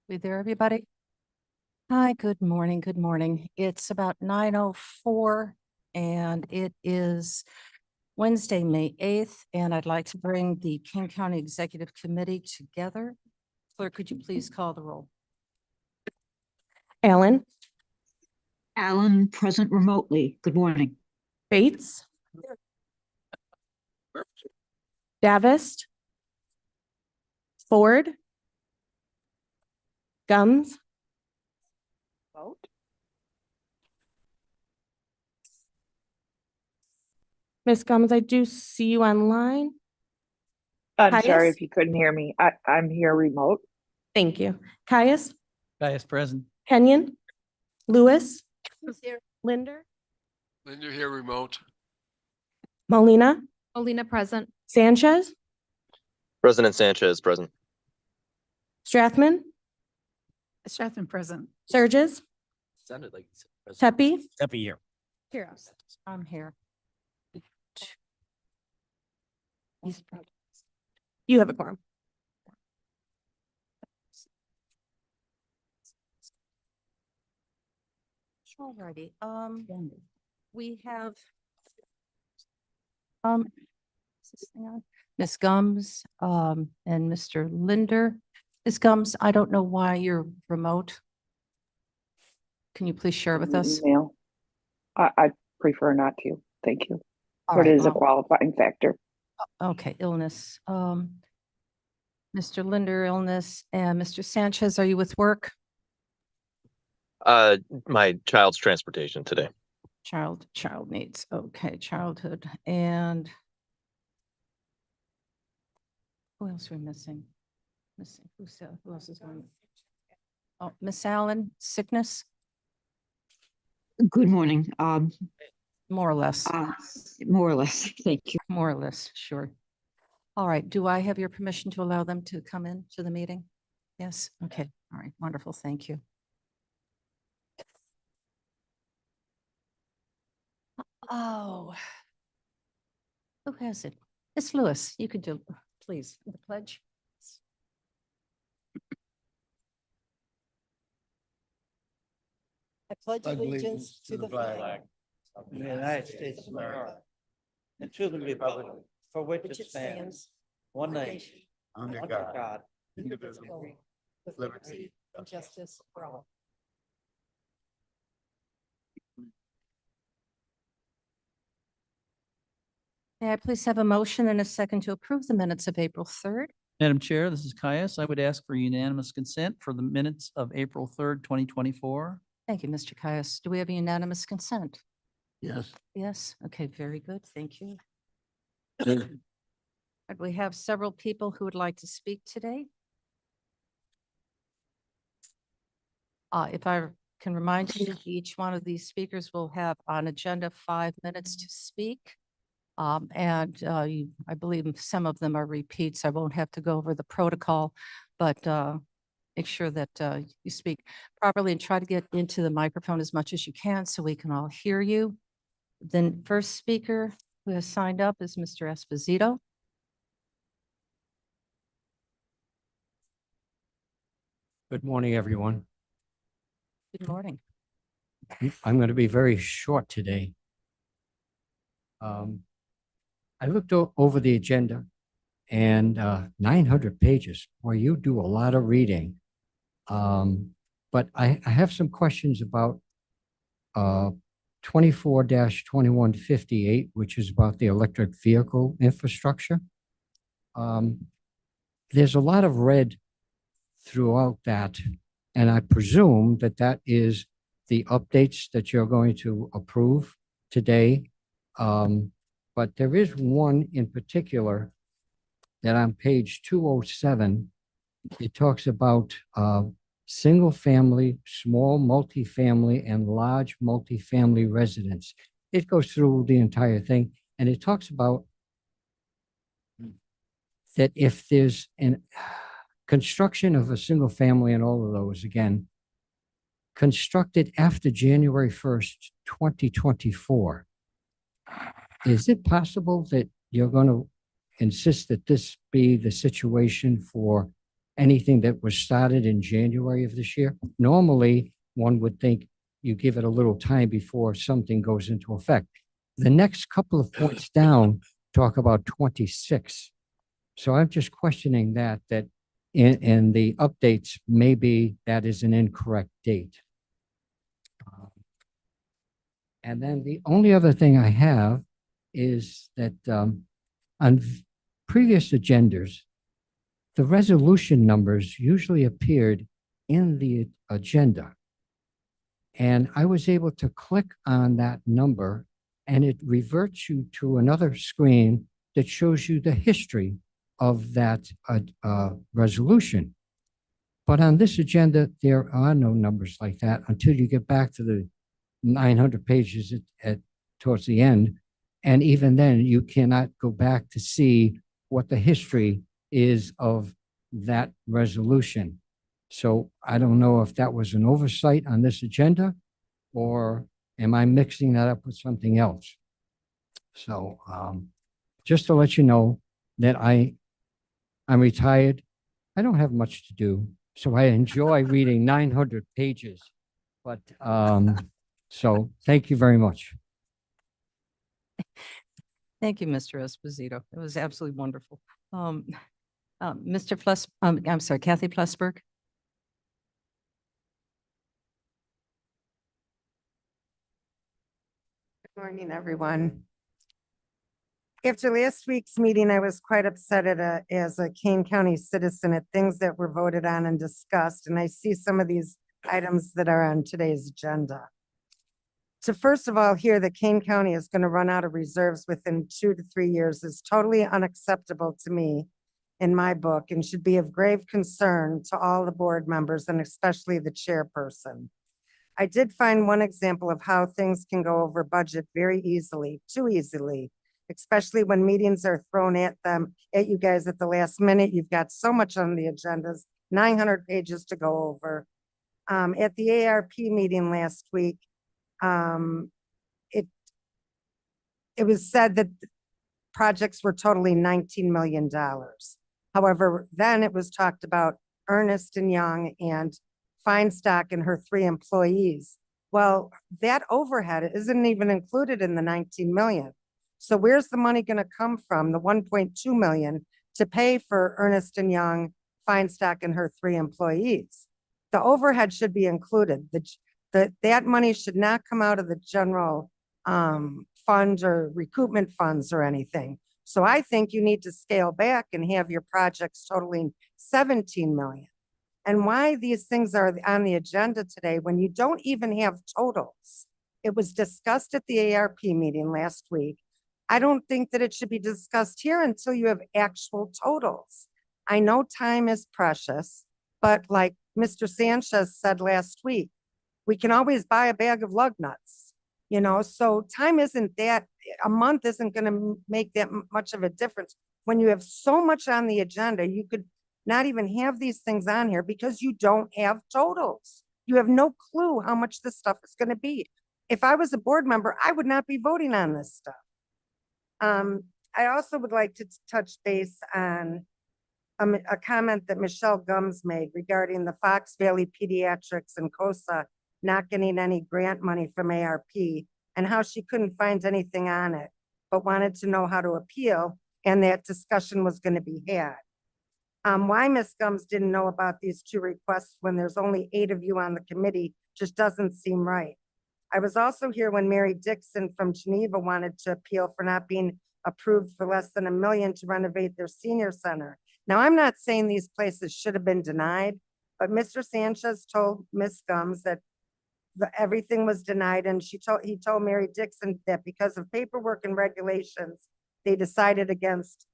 We there, everybody? Hi, good morning, good morning. It's about 9:04 and it is Wednesday, May 8th, and I'd like to bring the King County Executive Committee together. Clerk, could you please call the roll? Allen, Allen, present remotely. Good morning. Bates, Davist, Ford, Gums, Miss Gums, I do see you online. I'm sorry Caius? if you couldn't hear me. I'm here remote. Thank you. Caius, Caius present. Kenyon, Lewis, Linder, Linder here remote. Molina, Molina present. Sanchez, President Sanchez present. Strathman, Strathman present. Surges, Sounded like Tepe, Happy year. Kiros. I'm here. You have a quorum. Alrighty, we have is this thing on? Ms. Gums, and Mr. Linder. Ms. Gums, I don't know why you're remote. Can you please share with us? Email. I prefer not to. Thank you. All But it right, is a qualifying factor. okay, illness. Mr. Linder, illness, and Mr. Sanchez, are you with work? My child's transportation today. Child needs, okay, childhood, and who else are we missing? Who else is going? Oh, Miss Allen, sickness, Good morning. more or less, More or less. Thank you. more or less, sure. All right, do I have your permission to allow them to come in to the meeting? Yes, okay, all right, wonderful, thank you. Oh. Who has it? Miss Lewis, you could do, please, the pledge. I pledge Allegiance to the flag of the United States of America and to the republic for which it stands, one nation, under God, indivisible, with liberty and justice for all. May I please have a motion and a second to approve the minutes of April 3rd? Madam Chair, this is Caius. I would ask for unanimous consent for the minutes of April 3rd, 2024. Thank you, Mr. Caius. Do we have a unanimous consent? Yes. Yes, okay, very good, thank you. And we have several people who would like to speak today. If I can remind you, each one of these speakers will have on agenda 5 minutes to speak. I believe some of them are repeats. I won't have to go over the protocol, but make sure that you speak properly and try to get into the microphone as much as you can so we can all hear you. Then first speaker who has signed up is Mr. Esposito. Good morning, everyone. Good morning. I'm going to be very short today. I looked over the agenda and 900 pages. Boy, you do a lot of reading. But I have some questions about 24-2158, which is about the electric vehicle infrastructure. There's a lot of red throughout that, and I presume that that is the updates that you're going to approve today. But there is one in particular that on page 207, it talks about single family, small multifamily, and large multifamily residents. It goes through the entire thing, and it talks about that if there's an construction of a single family and all of those, again, constructed after January 1st, 2024, is it possible that you're going to insist that this be the situation for anything that was started in January of this year. Normally, one would think you give it a little time before something goes into effect. The next couple of points down talk about 26. So I'm just questioning that in the updates, maybe that is an incorrect date. And then the only other thing I have is that on previous agendas, the resolution numbers usually appeared in the agenda. And I was able to click on that number and it reverts you to another screen that shows you the history of that resolution. But on this agenda, there are no numbers like that until you get back to the 900 pages towards the end. And even then, you cannot go back to see what the history is of that resolution. So I don't know if that was an oversight on this agenda, or am I mixing that up with something else? So just to let you know that I'm retired. I don't have much to do, so I enjoy reading 900 pages. But so thank you very much. Thank you, Mr. Esposito. It was absolutely wonderful. Mr. Plus, I'm sorry, Kathy Plusberg. Good morning, everyone. After last week's meeting, I was quite upset as a Kane County citizen at things that were voted on and discussed, and I see some of these items that are on today's agenda. To first of all hear that Kane County is going to run out of reserves within 2 to 3 years is totally unacceptable to me in my book, and should be of grave concern to all the board members and especially the chairperson. I did find one example of how things can go over budget very easily, too easily, especially when meetings are thrown at you guys at the last minute. You've got so much on the agendas, 900 pages to go over. At the ARP meeting last week, it was said that projects were totaling $19 million. However, then it was talked about Ernst & Young and Feinstock and her 3 employees. Well, that overhead isn't even included in the 19 million. So where's the money going to come from, the 1.2 million, to pay for Ernst & Young, Feinstock, and her 3 employees? The overhead should be included. That money should not come out of the general fund or recoupment funds or anything. So I think you need to scale back and have your projects totaling 17 million. And why these things are on the agenda today when you don't even have totals. It was discussed at the ARP meeting last week. I don't think that it should be discussed here until you have actual totals. I know time is precious, but like Mr. Sanchez said last week, we can always buy a bag of lug nuts, you know, so time isn't that, a month isn't going to make that much of a difference. When you have so much on the agenda, you could not even have these things on here because you don't have totals. You have no clue how much this stuff is going to be. If I was a board member, I would not be voting on this stuff. I also would like to touch base on a comment that Michelle Gums made regarding the Fox Valley Pediatrics and COSA not getting any grant money from ARP and how she couldn't find anything on it, but wanted to know how to appeal, and that discussion was going to be had. Why Ms. Gums didn't know about these 2 requests when there's only 8 of you on the committee just doesn't seem right. I was also here when Mary Dixon from Geneva wanted to appeal for not being approved for less than $1 million to renovate their senior center. Now, I'm not saying these places should have been denied, but Mr. Sanchez told Ms. Gums that everything was denied, and he told Mary Dixon that because of paperwork and regulations, they decided against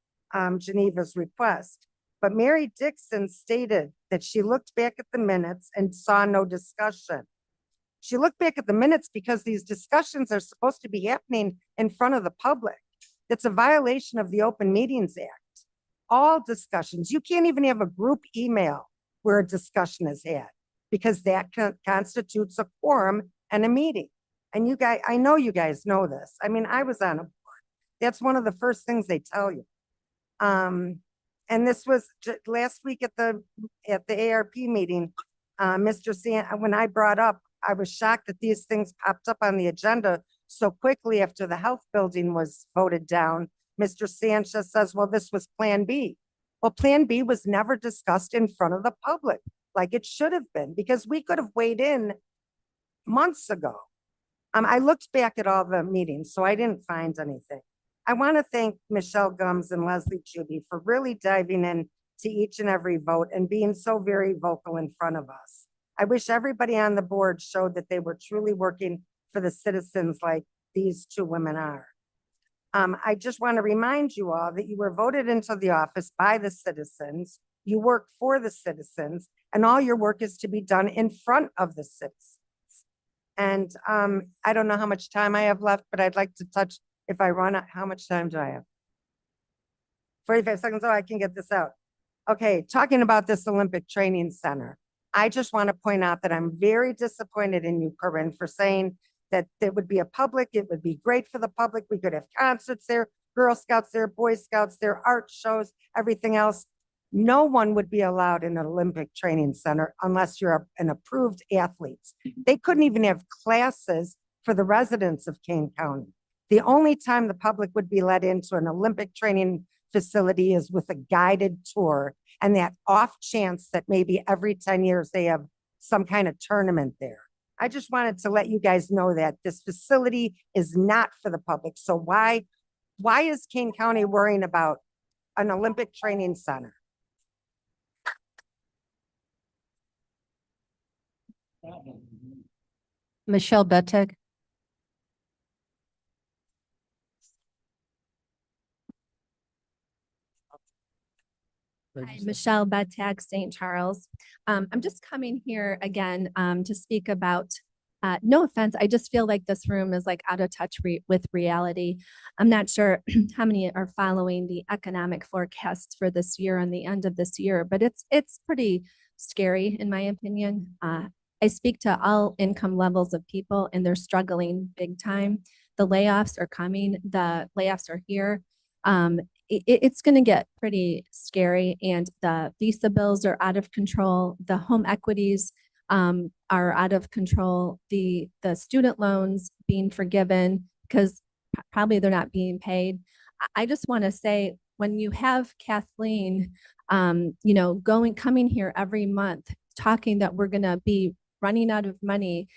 Geneva's request. But Mary Dixon stated that she looked back at the minutes and saw no discussion. She looked back at the minutes because these discussions are supposed to be happening in front of the public. It's a violation of the Open Meetings Act. All discussions, you can't even have a group email where a discussion is had because that constitutes a quorum and a meeting. And you guys, I know you guys know this. I mean, I was on a board. That's one of the first things they tell you. And and this was last week at the ARP meeting, Mr. when I brought up, I was shocked that these things popped up on the agenda so quickly after the health building was voted down. Mr. Sanchez says, well, this was Plan B. Well, Plan B was never discussed in front of the public like it should have been, because we could have weighed in months ago. I looked back at all the meetings, so I didn't find anything. I want to thank Michelle Gums and Leslie Judy for really diving in to each and every vote and being so very vocal in front of us. I wish everybody on the board showed that they were truly working for the citizens like these two women are. I just want to remind you all that you were voted into the office by the citizens. You work for the citizens, and all your work is to be done in front of the citizens. And I don't know how much time I have left, but I'd like to touch, if I run out, how much time do I have? 45 seconds, oh, I can get this out. Okay, talking about this Olympic Training Center, I just want to point out that I'm very disappointed in you, Corinne, for saying that it would be a public, it would be great for the public. We could have concerts there, Girl Scouts there, Boy Scouts there, art shows, everything else. No one would be allowed in an Olympic Training Center unless you're an approved athlete. They couldn't even have classes for the residents of Kane County. The only time the public would be let into an Olympic training facility is with a guided tour, and that off chance that maybe every 10 years they have some kind of tournament there. I just wanted to let you guys know that this facility is not for the public. So why is Kane County worrying about an Olympic Training Center? Michelle Bettig. Hi, Michelle Betag, St. Charles. I'm just coming here again to speak about, no offense, I just feel like this room is like out of touch with reality. I'm not sure how many are following the economic forecasts for this year and the end of this year, but it's pretty scary in my opinion. I speak to all income levels of people and they're struggling big time. The layoffs are coming, the layoffs are here. It's going to get pretty scary, and the visa bills are out of control. The home equities are out of control. The student loans being forgiven because probably they're not being paid. I just want to say, when you have Kathleen, coming here every month talking that we're going to be running out of money,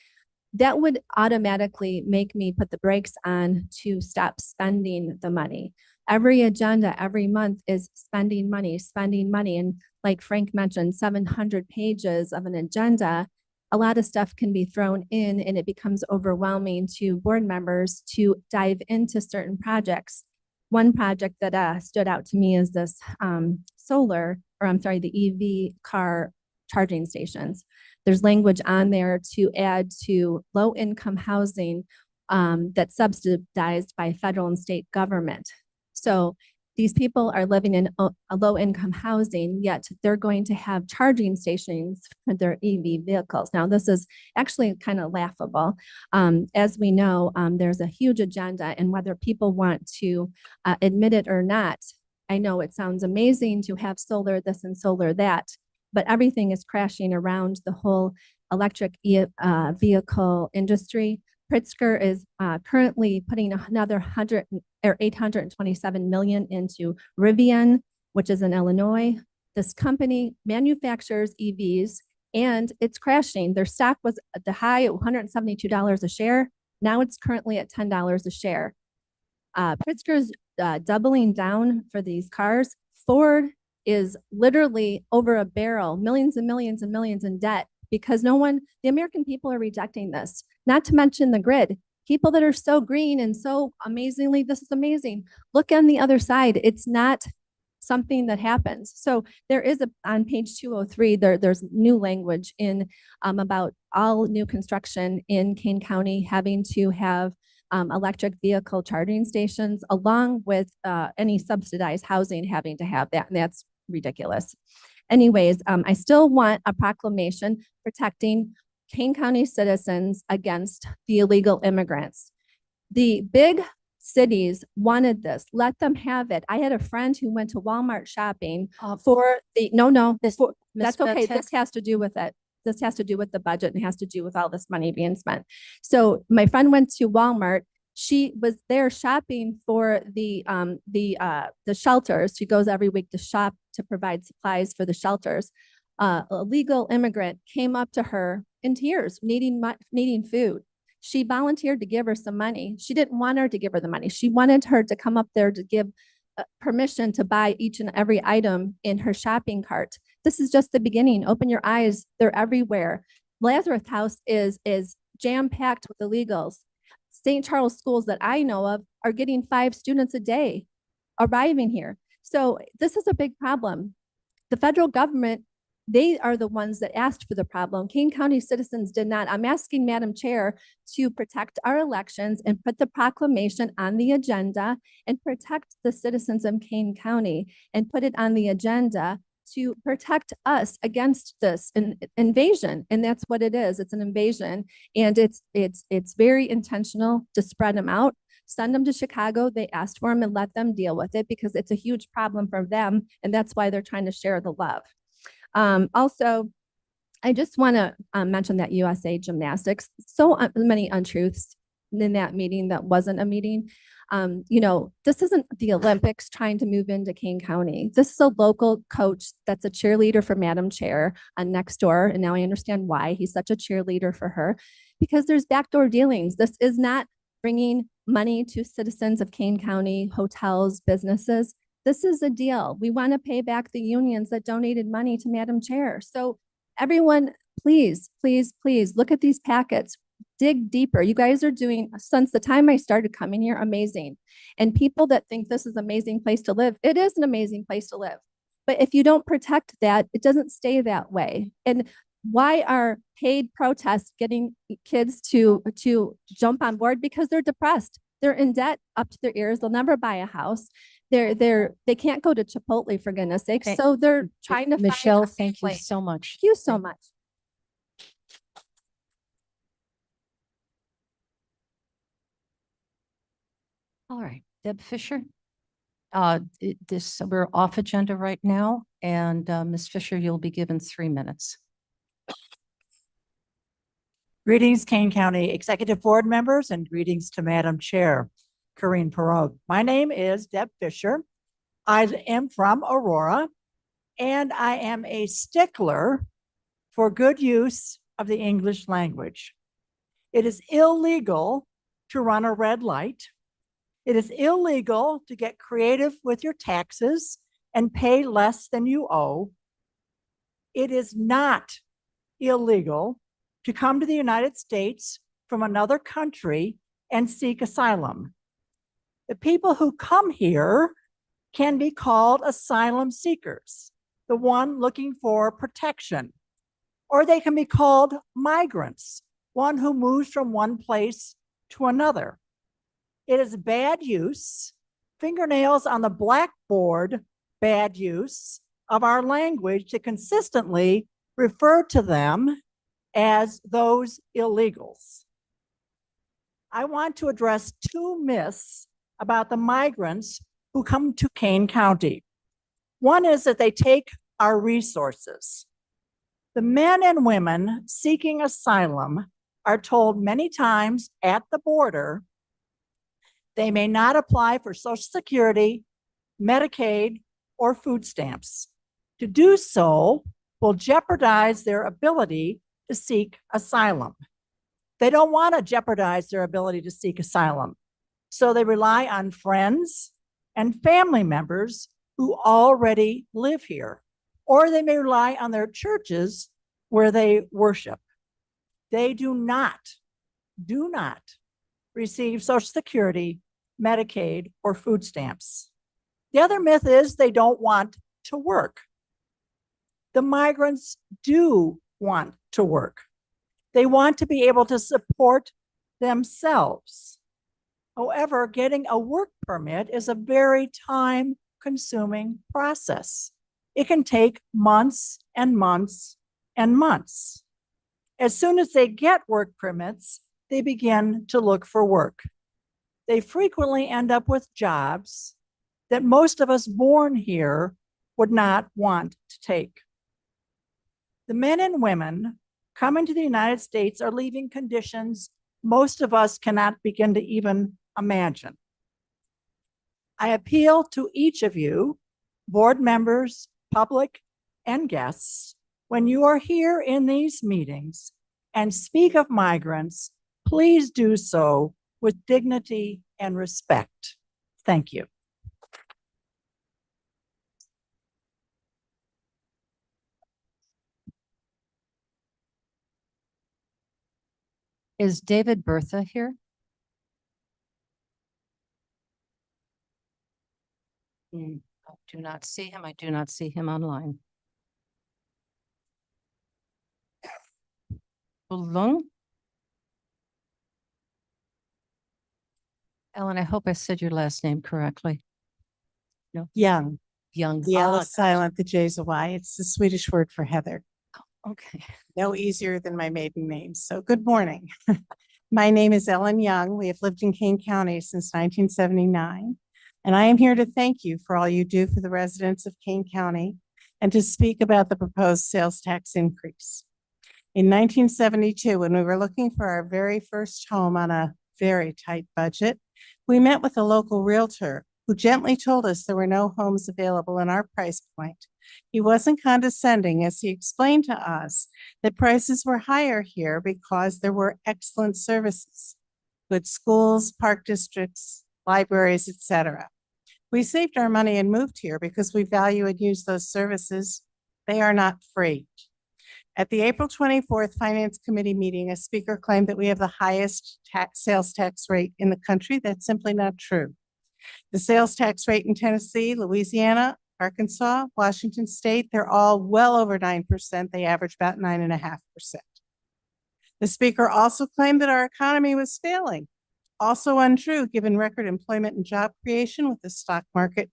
that would automatically make me put the brakes on to stop spending the money. Every agenda every month is spending money. And like Frank mentioned, 700 pages of an agenda, a lot of stuff can be thrown in and it becomes overwhelming to board members to dive into certain projects. One project that stood out to me is this the EV car charging stations. There's language on there to add to low-income housing that's subsidized by federal and state government. So these people are living in a low-income housing, yet they're going to have charging stations for their EV vehicles. Now, this is actually kind of laughable. As we know, there's a huge agenda, and whether people want to admit it or not, I know it sounds amazing to have solar this and solar that, but everything is crashing around the whole electric vehicle industry. Pritzker is currently putting another 827 million into Rivian, which is in Illinois. This company manufactures EVs and it's crashing. Their stock was at the high at $172 a share. Now it's currently at $10 a share. Pritzker's doubling down for these cars. Ford is literally over a barrel, millions and millions and millions in debt because the American people are rejecting this. Not to mention the grid. People that are so green and so amazingly, this is amazing. Look on the other side. It's not something that happens. So there is on page 203, there's new language in about all new construction in Kane County having to have electric vehicle charging stations, along with any subsidized housing having to have that. And that's ridiculous. Anyways, I still want a proclamation protecting Kane County citizens against the illegal immigrants. The big cities wanted this. Let them have it. I had a friend who went to Walmart shopping Uh, for the, no, Miss- for, Miss that's okay. Betek? This has to do with it. This has to do with the budget and has to do with all this money being spent. So my friend went to Walmart. She was there shopping for the shelters. She goes every week to shop to provide supplies for the shelters. A legal immigrant came up to her in tears, needing food. She volunteered to give her some money. She didn't want her to give her the money. She wanted her to come up there to give permission to buy each and every item in her shopping cart. This is just the beginning. Open your eyes. They're everywhere. Lazarus House is jam-packed with illegals. St. Charles schools that I know of are getting 5 students a day arriving here. So this is a big problem. The federal government, they are the ones that asked for the problem. Kane County citizens did not. I'm asking Madam Chair to protect our elections and put the proclamation on the agenda and protect the citizens of Kane County and put it on the agenda to protect us against this invasion. And that's what it is. It's an invasion. And it's very intentional to spread them out. Send them to Chicago. They asked for them and let them deal with it because it's a huge problem for them. And that's why they're trying to share the love. Also, I just want to mention that USA Gymnastics, so many untruths in that meeting that wasn't a meeting. This isn't the Olympics trying to move into Kane County. This is a local coach that's a cheerleader for Madam Chair on Nextdoor. And now I understand why he's such a cheerleader for her, because there's backdoor dealings. This is not bringing money to citizens of Kane County, hotels, businesses. This is a deal. We want to pay back the unions that donated money to Madam Chair. So everyone, please, please, please look at these packets. Dig deeper. You guys are doing, since the time I started coming here, amazing. And people that think this is an amazing place to live, it is an amazing place to live. But if you don't protect that, it doesn't stay that way. And why are paid protests getting kids to jump on board? Because they're depressed. They're in debt up to their ears. They'll never buy a house. They can't go to Chipotle, for goodness sake. Thank- So they're trying to find Michelle, a thank you family. so much. Thank you so much. All right, Deb Fisher. We're off agenda right now, and Ms. Fisher, you'll be given 3 minutes. Greetings, Kane County Executive Board members, and greetings to Madam Chair, Corinne Perot. My name is Deb Fisher. I am from Aurora, and I am a stickler for good use of the English language. It is illegal to run a red light. It is illegal to get creative with your taxes and pay less than you owe. It is not illegal to come to the United States from another country and seek asylum. The people who come here can be called asylum seekers, the one looking for protection, or they can be called migrants, one who moves from one place to another. It is bad use, fingernails on the blackboard, bad use of our language to consistently refer to them as those illegals. I want to address 2 myths about the migrants who come to Kane County. One is that they take our resources. The men and women seeking asylum are told many times at the border they may not apply for Social Security, Medicaid, or food stamps. To do so will jeopardize their ability to seek asylum. They don't want to jeopardize their ability to seek asylum, so they rely on friends and family members who already live here, or they may rely on their churches where they worship. They do not receive Social Security, Medicaid, or food stamps. The other myth is they don't want to work. The migrants do want to work. They want to be able to support themselves. However, getting a work permit is a very time-consuming process. It can take months and months and months. As soon as they get work permits, they begin to look for work. they frequently end up with jobs that most of us born here would not want to take. The men and women coming to the United States are leaving conditions most of us cannot begin to even imagine. I appeal to each of you, board members, public, and guests, when you are here in these meetings and speak of migrants, please do so with dignity and respect. Thank you. Is David Bertha here? I do not see him. I do not see him online. Lung? Ellen, I hope I said your last name correctly. Young, Young. the L Ah, is silent, the J is a Y. It's the Swedish word for Heather. okay. No easier than my maiden name. So good morning. My name is Ellen Young. We have lived in Kane County since 1979. And I am here to thank you for all you do for the residents of Kane County and to speak about the proposed sales tax increase. In 1972, when we were looking for our very first home on a very tight budget, we met with a local realtor who gently told us there were no homes available in our price point. He wasn't condescending as he explained to us that prices were higher here because there were excellent services, good schools, park districts, libraries, etc. We saved our money and moved here because we value and use those services. They are not free. At the April 24th Finance Committee meeting, a speaker claimed that we have the highest sales tax rate in the country. That's simply not true. The sales tax rate in Tennessee, Louisiana, Arkansas, Washington State, they're all well over 9%. They average about 9.5%. The speaker also claimed that our economy was failing. Also untrue, given record employment and job creation with the stock market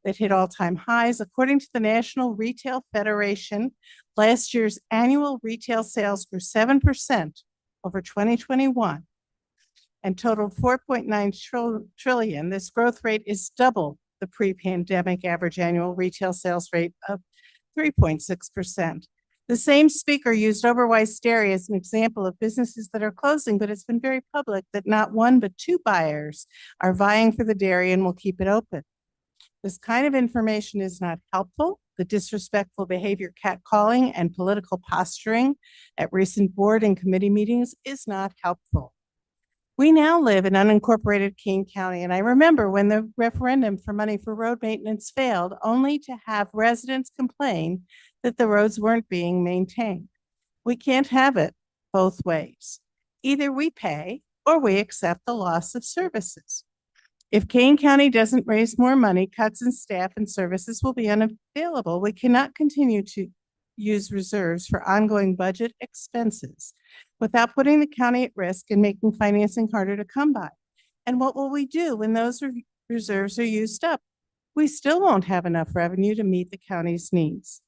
that hit all-time highs. According to the National Retail Federation, last year's annual retail sales grew 7% over 2021 and totaled 4.9 trillion. This growth rate is double the pre-pandemic average annual retail sales rate of 3.6%. The same speaker used Oberweis Dairy as an example of businesses that are closing, but it's been very public that not one but two buyers are vying for the dairy and will keep it open. This kind of information is not helpful. The disrespectful behavior, catcalling, and political posturing at recent board and committee meetings is not helpful. We now live in unincorporated Kane County, and I remember when the referendum for money for road maintenance failed, only to have residents complain that the roads weren't being maintained. We can't have it both ways. Either we pay or we accept the loss of services. If Kane County doesn't raise more money, cuts in staff and services will be unavailable. We cannot continue to use reserves for ongoing budget expenses without putting the county at risk and making financing harder to come by. And what will we do when those reserves are used up? We still won't have enough revenue to meet the county's needs.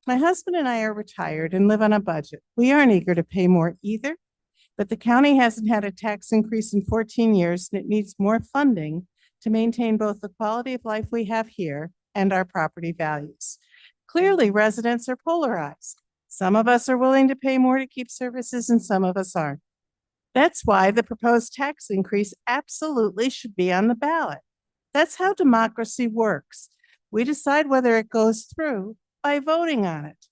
My husband and I are retired and live on a budget. We aren't eager to pay more either, but the county hasn't had a tax increase in 14 years, and it needs more funding to maintain both the quality of life we have here and our property values. Clearly, residents are polarized. Some of us are willing to pay more to keep services and some of us aren't. That's why the proposed tax increase absolutely should be on the ballot. That's how democracy works. We decide whether it goes through by voting on it.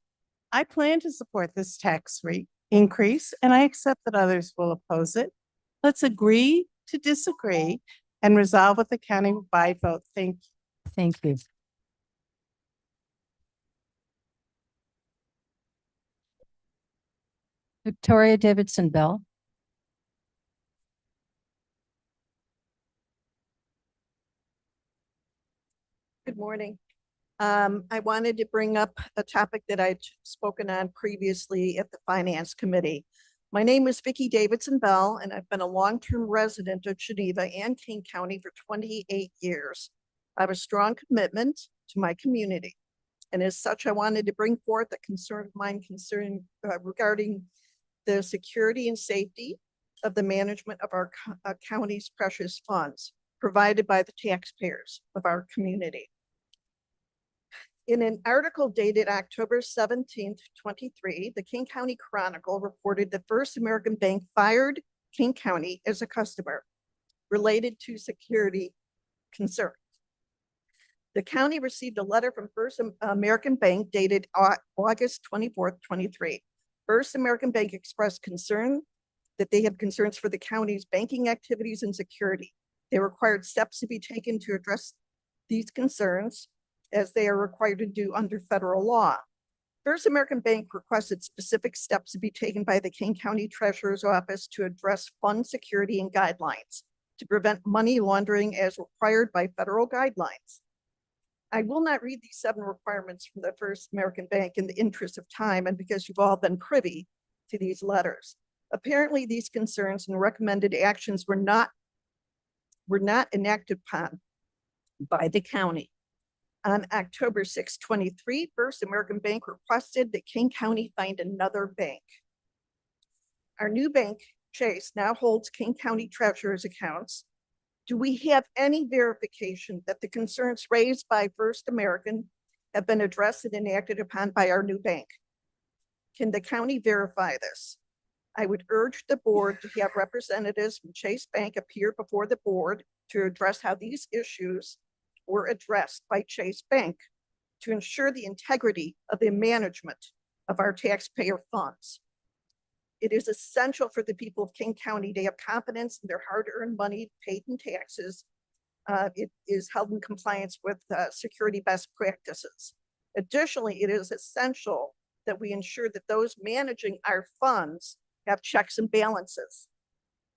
I plan to support this tax rate increase, and I accept that others will oppose it. Let's agree to disagree and resolve with the county by vote. Thank you. Thank you. Victoria Davidson Bell. Good morning. I wanted to bring up a topic that I'd spoken on previously at the Finance Committee. My name is Vicki Davidson Bell, and I've been a long-term resident of Geneva and Kane County for 28 years. I have a strong commitment to my community, and as such, I wanted to bring forth a concern of mine regarding the security and safety of the management of our county's precious funds provided by the taxpayers of our community. In an article dated October 17th, 23, the King County Chronicle reported that First American Bank fired King County as a customer related to security concerns. The county received a letter from First American Bank dated August 24th, 23. First American Bank expressed concern that they had concerns for the county's banking activities and security. They required steps to be taken to address these concerns as they are required to do under federal law. First American Bank requested specific steps to be taken by the King County Treasurer's Office to address fund security and guidelines to prevent money laundering as required by federal guidelines. I will not read these 7 requirements from the First American Bank in the interest of time and because you've all been privy to these letters. Apparently, these concerns and recommended actions were not enacted upon by the county. On October 6, 23, First American Bank requested that King County find another bank. Our new bank, Chase, now holds King County Treasurer's accounts. Do we have any verification that the concerns raised by First American have been addressed and enacted upon by our new bank? Can the county verify this? I would urge the board to have representatives from Chase Bank appear before the board to address how these issues were addressed by Chase Bank to ensure the integrity of the management of our taxpayer funds. It is essential for the people of King County to have confidence in their hard-earned money paid in taxes. It is held in compliance with security best practices. Additionally, it is essential that we ensure that those managing our funds have checks and balances.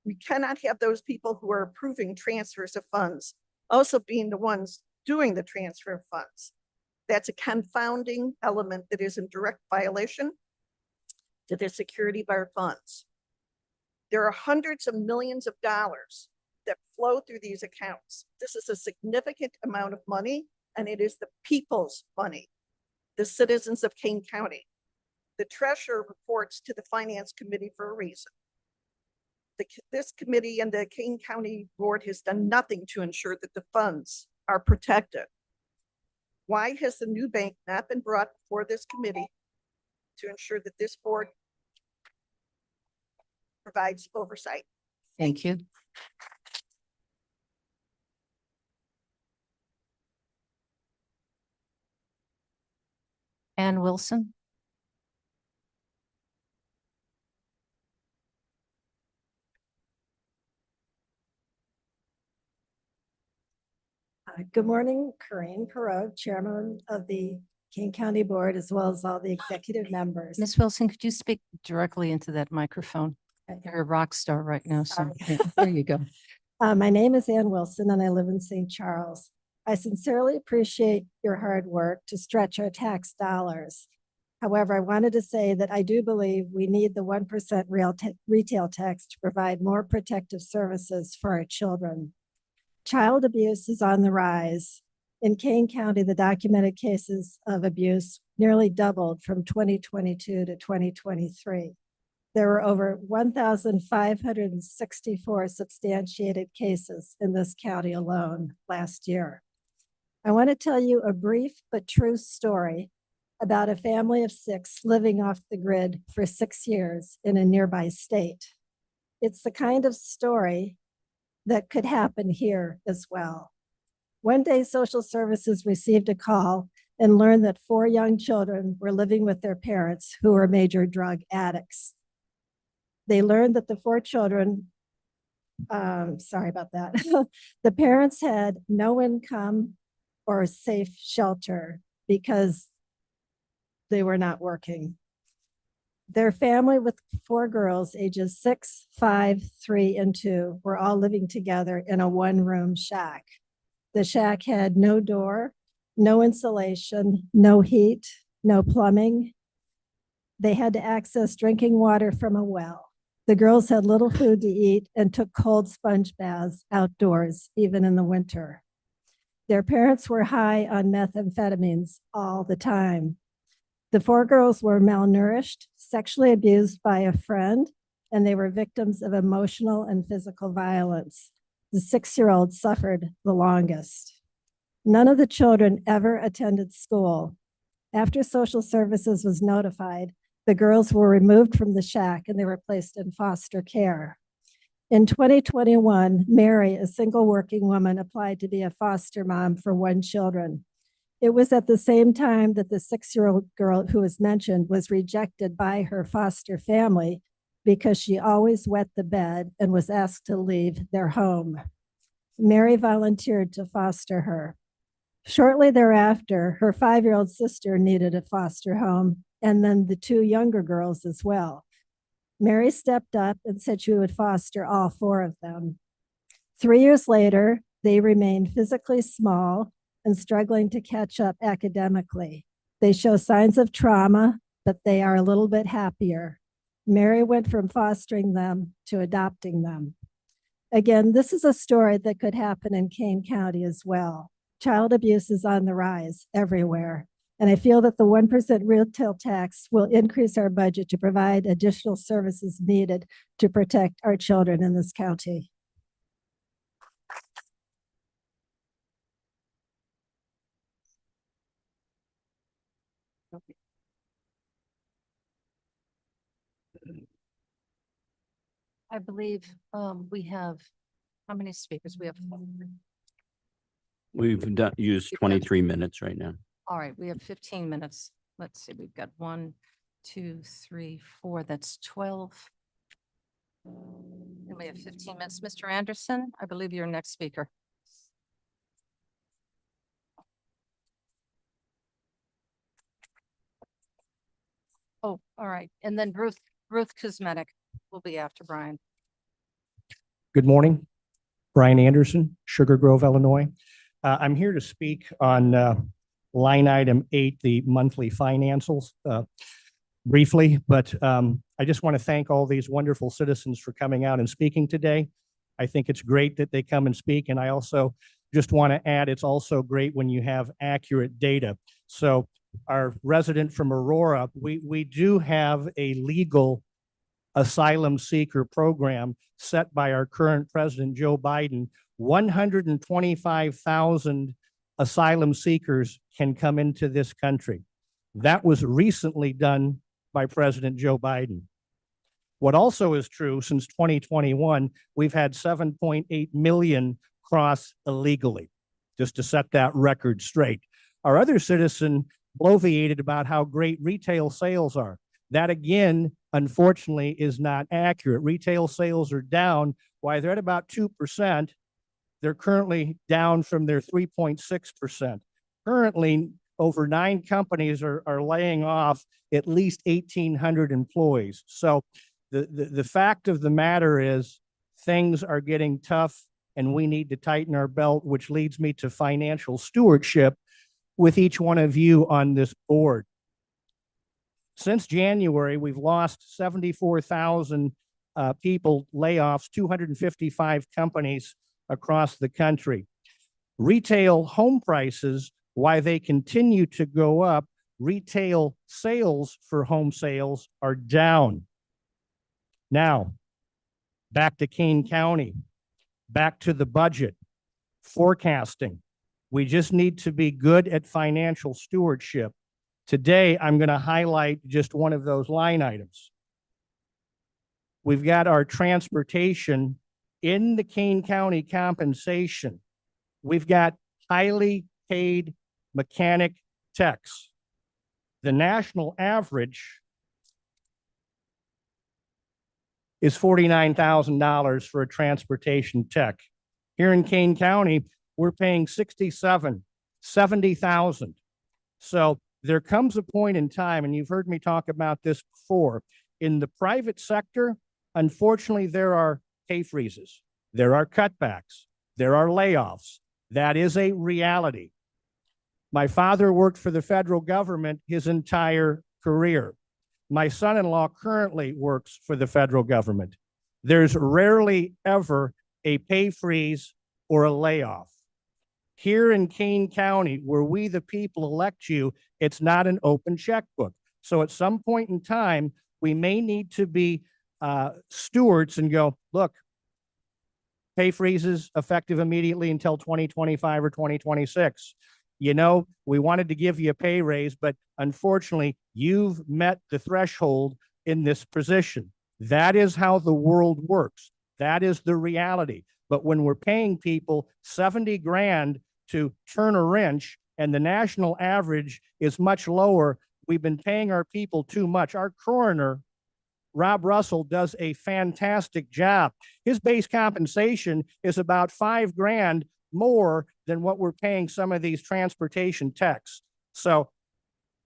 We cannot have those people who are approving transfers of funds also being the ones doing the transfer of funds. That's a confounding element that is in direct violation to the security of our funds. There are hundreds of millions of dollars that flow through these accounts. This is a significant amount of money, and it is the people's money, the citizens of King County. The treasurer reports to the finance committee for a reason. This committee and the King County Board has done nothing to ensure that the funds are protected. Why has the new bank not been brought before this committee to ensure that this board provides oversight? Thank you. Ann Wilson. Good morning, Corinne Perot, Chairman of the King County Board, as well as all the executive members. Ms. Wilson, could you speak directly into that microphone? You're a rock star right now, so Sorry. yeah, there you go. My name is Ann Wilson and I live in St. Charles. I sincerely appreciate your hard work to stretch our tax dollars. However, I wanted to say that I do believe we need the 1% retail tax to provide more protective services for our children. Child abuse is on the rise. In Kane County, the documented cases of abuse nearly doubled from 2022 to 2023. There were over 1,564 substantiated cases in this county alone last year. I want to tell you a brief but true story about a family of 6 living off the grid for 6 years in a nearby state. It's the kind of story that could happen here as well. One day, social services received a call and learned that 4 young children were living with their parents who were major drug addicts. They learned that the 4 children, sorry about that, the parents had no income or safe shelter because they were not working. Their family with 4 girls, ages 6, 5, 3, and 2, were all living together in a 1-room shack. The shack had no door, no insulation, no heat, no plumbing. They had to access drinking water from a well. The girls had little food to eat and took cold sponge baths outdoors, even in the winter. Their parents were high on methamphetamines all the time. The 4 girls were malnourished, sexually abused by a friend, and they were victims of emotional and physical violence. The 6-year-old suffered the longest. None of the children ever attended school. After social services was notified, the girls were removed from the shack and they were placed in foster care. In 2021, Mary, a single working woman, applied to be a foster mom for 1 child. It was at the same time that the 6-year-old girl who was mentioned was rejected by her foster family because she always wet the bed and was asked to leave their home. Mary volunteered to foster her. Shortly thereafter, her 5-year-old sister needed a foster home, and then the 2 younger girls as well. Mary stepped up and said she would foster all 4 of them. 3 years later, they remained physically small and struggling to catch up academically. They show signs of trauma, but they are a little bit happier. Mary went from fostering them to adopting them. Again, this is a story that could happen in Kane County as well. Child abuse is on the rise everywhere. And I feel that the 1% retail tax will increase our budget to provide additional services needed to protect our children in this county. I believe we have, how many speakers? We have, We've used You've got- 23 minutes right now. all right, we have 15 minutes. Let's see, we've got 1, 2, 3, 4, that's 12. And we have 15 minutes. Mr. Anderson, I believe you're next speaker. Oh, all right. And then Ruth Cosmetic will be after Brian. Good morning. Brian Anderson, Sugar Grove, Illinois. I'm here to speak on line item 8, the monthly financials, briefly, but I just want to thank all these wonderful citizens for coming out and speaking today. I think it's great that they come and speak, and I also just want to add, it's also great when you have accurate data. So our resident from Aurora, we do have a legal asylum seeker program set by our current president, Joe Biden. 125,000 asylum seekers can come into this country. That was recently done by President Joe Biden. What also is true, since 2021, we've had 7.8 million cross illegally, just to set that record straight. Our other citizen bloviated about how great retail sales are. That again, unfortunately, is not accurate. Retail sales are down. Why they're at about 2%. They're currently down from their 3.6%. Currently, over 9 companies are laying off at least 1,800 employees. So the fact of the matter is things are getting tough and we need to tighten our belt, which leads me to financial stewardship with each one of you on this board. Since January, we've lost 74,000 people, layoffs, 255 companies across the country. Retail home prices, why they continue to go up, retail sales for home sales are down. Now, back to Kane County, back to the budget, forecasting. We just need to be good at financial stewardship. Today, I'm going to highlight just one of those line items. We've got our transportation in the Kane County compensation. We've got highly paid mechanic techs. The national average is $49,000 for a transportation tech. Here in Kane County, we're paying $67,000, $70,000. So there comes a point in time, and you've heard me talk about this before, in the private sector, unfortunately, there are pay freezes, there are cutbacks, there are layoffs. That is a reality. My father worked for the federal government his entire career. My son-in-law currently works for the federal government. There's rarely ever a pay freeze or a layoff. Here in Kane County, where we the people elect you, it's not an open checkbook. So at some point in time, we may need to be stewards and go, look, pay freezes effective immediately until 2025 or 2026. You know, we wanted to give you a pay raise, but unfortunately, you've met the threshold in this position. That is how the world works. That is the reality. But when we're paying people 70 grand to turn a wrench and the national average is much lower, we've been paying our people too much. Our coroner, Rob Russell, does a fantastic job. His base compensation is about 5 grand more than what we're paying some of these transportation techs. So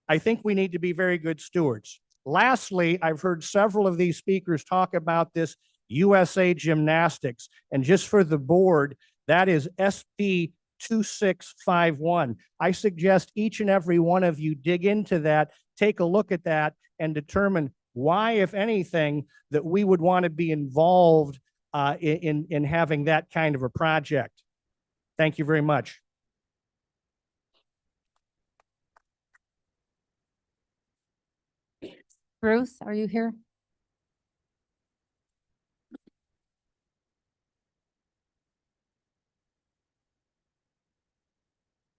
I think we need to be very good stewards. Lastly, I've heard several of these speakers talk about this USA Gymnastics. And just for the board, that is SB 2651. I suggest each and every one of you dig into that, take a look at that, and determine why, if anything, that we would want to be involved in having that kind of a project. Thank you very much. Ruth, are you here?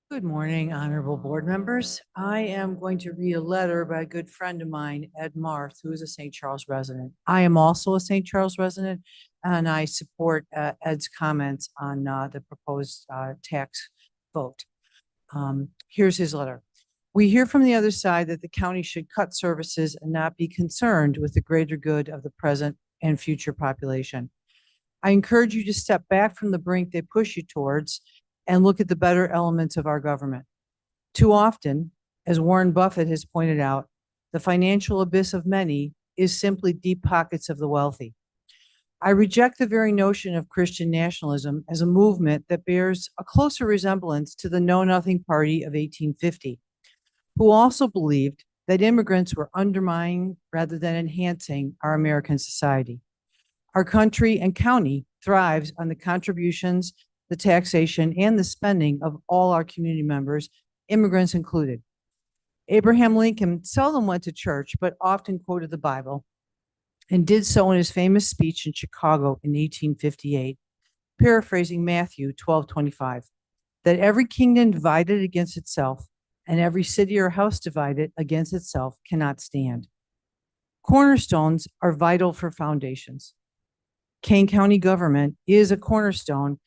Good morning, honorable board members. I am going to read a letter by a good friend of mine, Ed Marth, who is a St. Charles resident. I am also a St. Charles resident, and I support Ed's comments on the proposed tax vote. Here's his letter. We hear from the other side that the county should cut services and not be concerned with the greater good of the present and future population. I encourage you to step back from the brink they push you towards and look at the better elements of our government. Too often, as Warren Buffett has pointed out, the financial abyss of many is simply deep pockets of the wealthy. I reject the very notion of Christian nationalism as a movement that bears a closer resemblance to the Know-Nothing Party of 1850, who also believed that immigrants were undermining rather than enhancing our American society. Our country and county thrives on the contributions, the taxation, and the spending of all our community members, immigrants included. Abraham Lincoln seldom went to church, but often quoted the Bible, and did so in his famous speech in Chicago in 1858, paraphrasing Matthew 12:25, that every kingdom divided against itself and every city or house divided against itself cannot stand. Cornerstones are vital for foundations. Kane County government is a cornerstone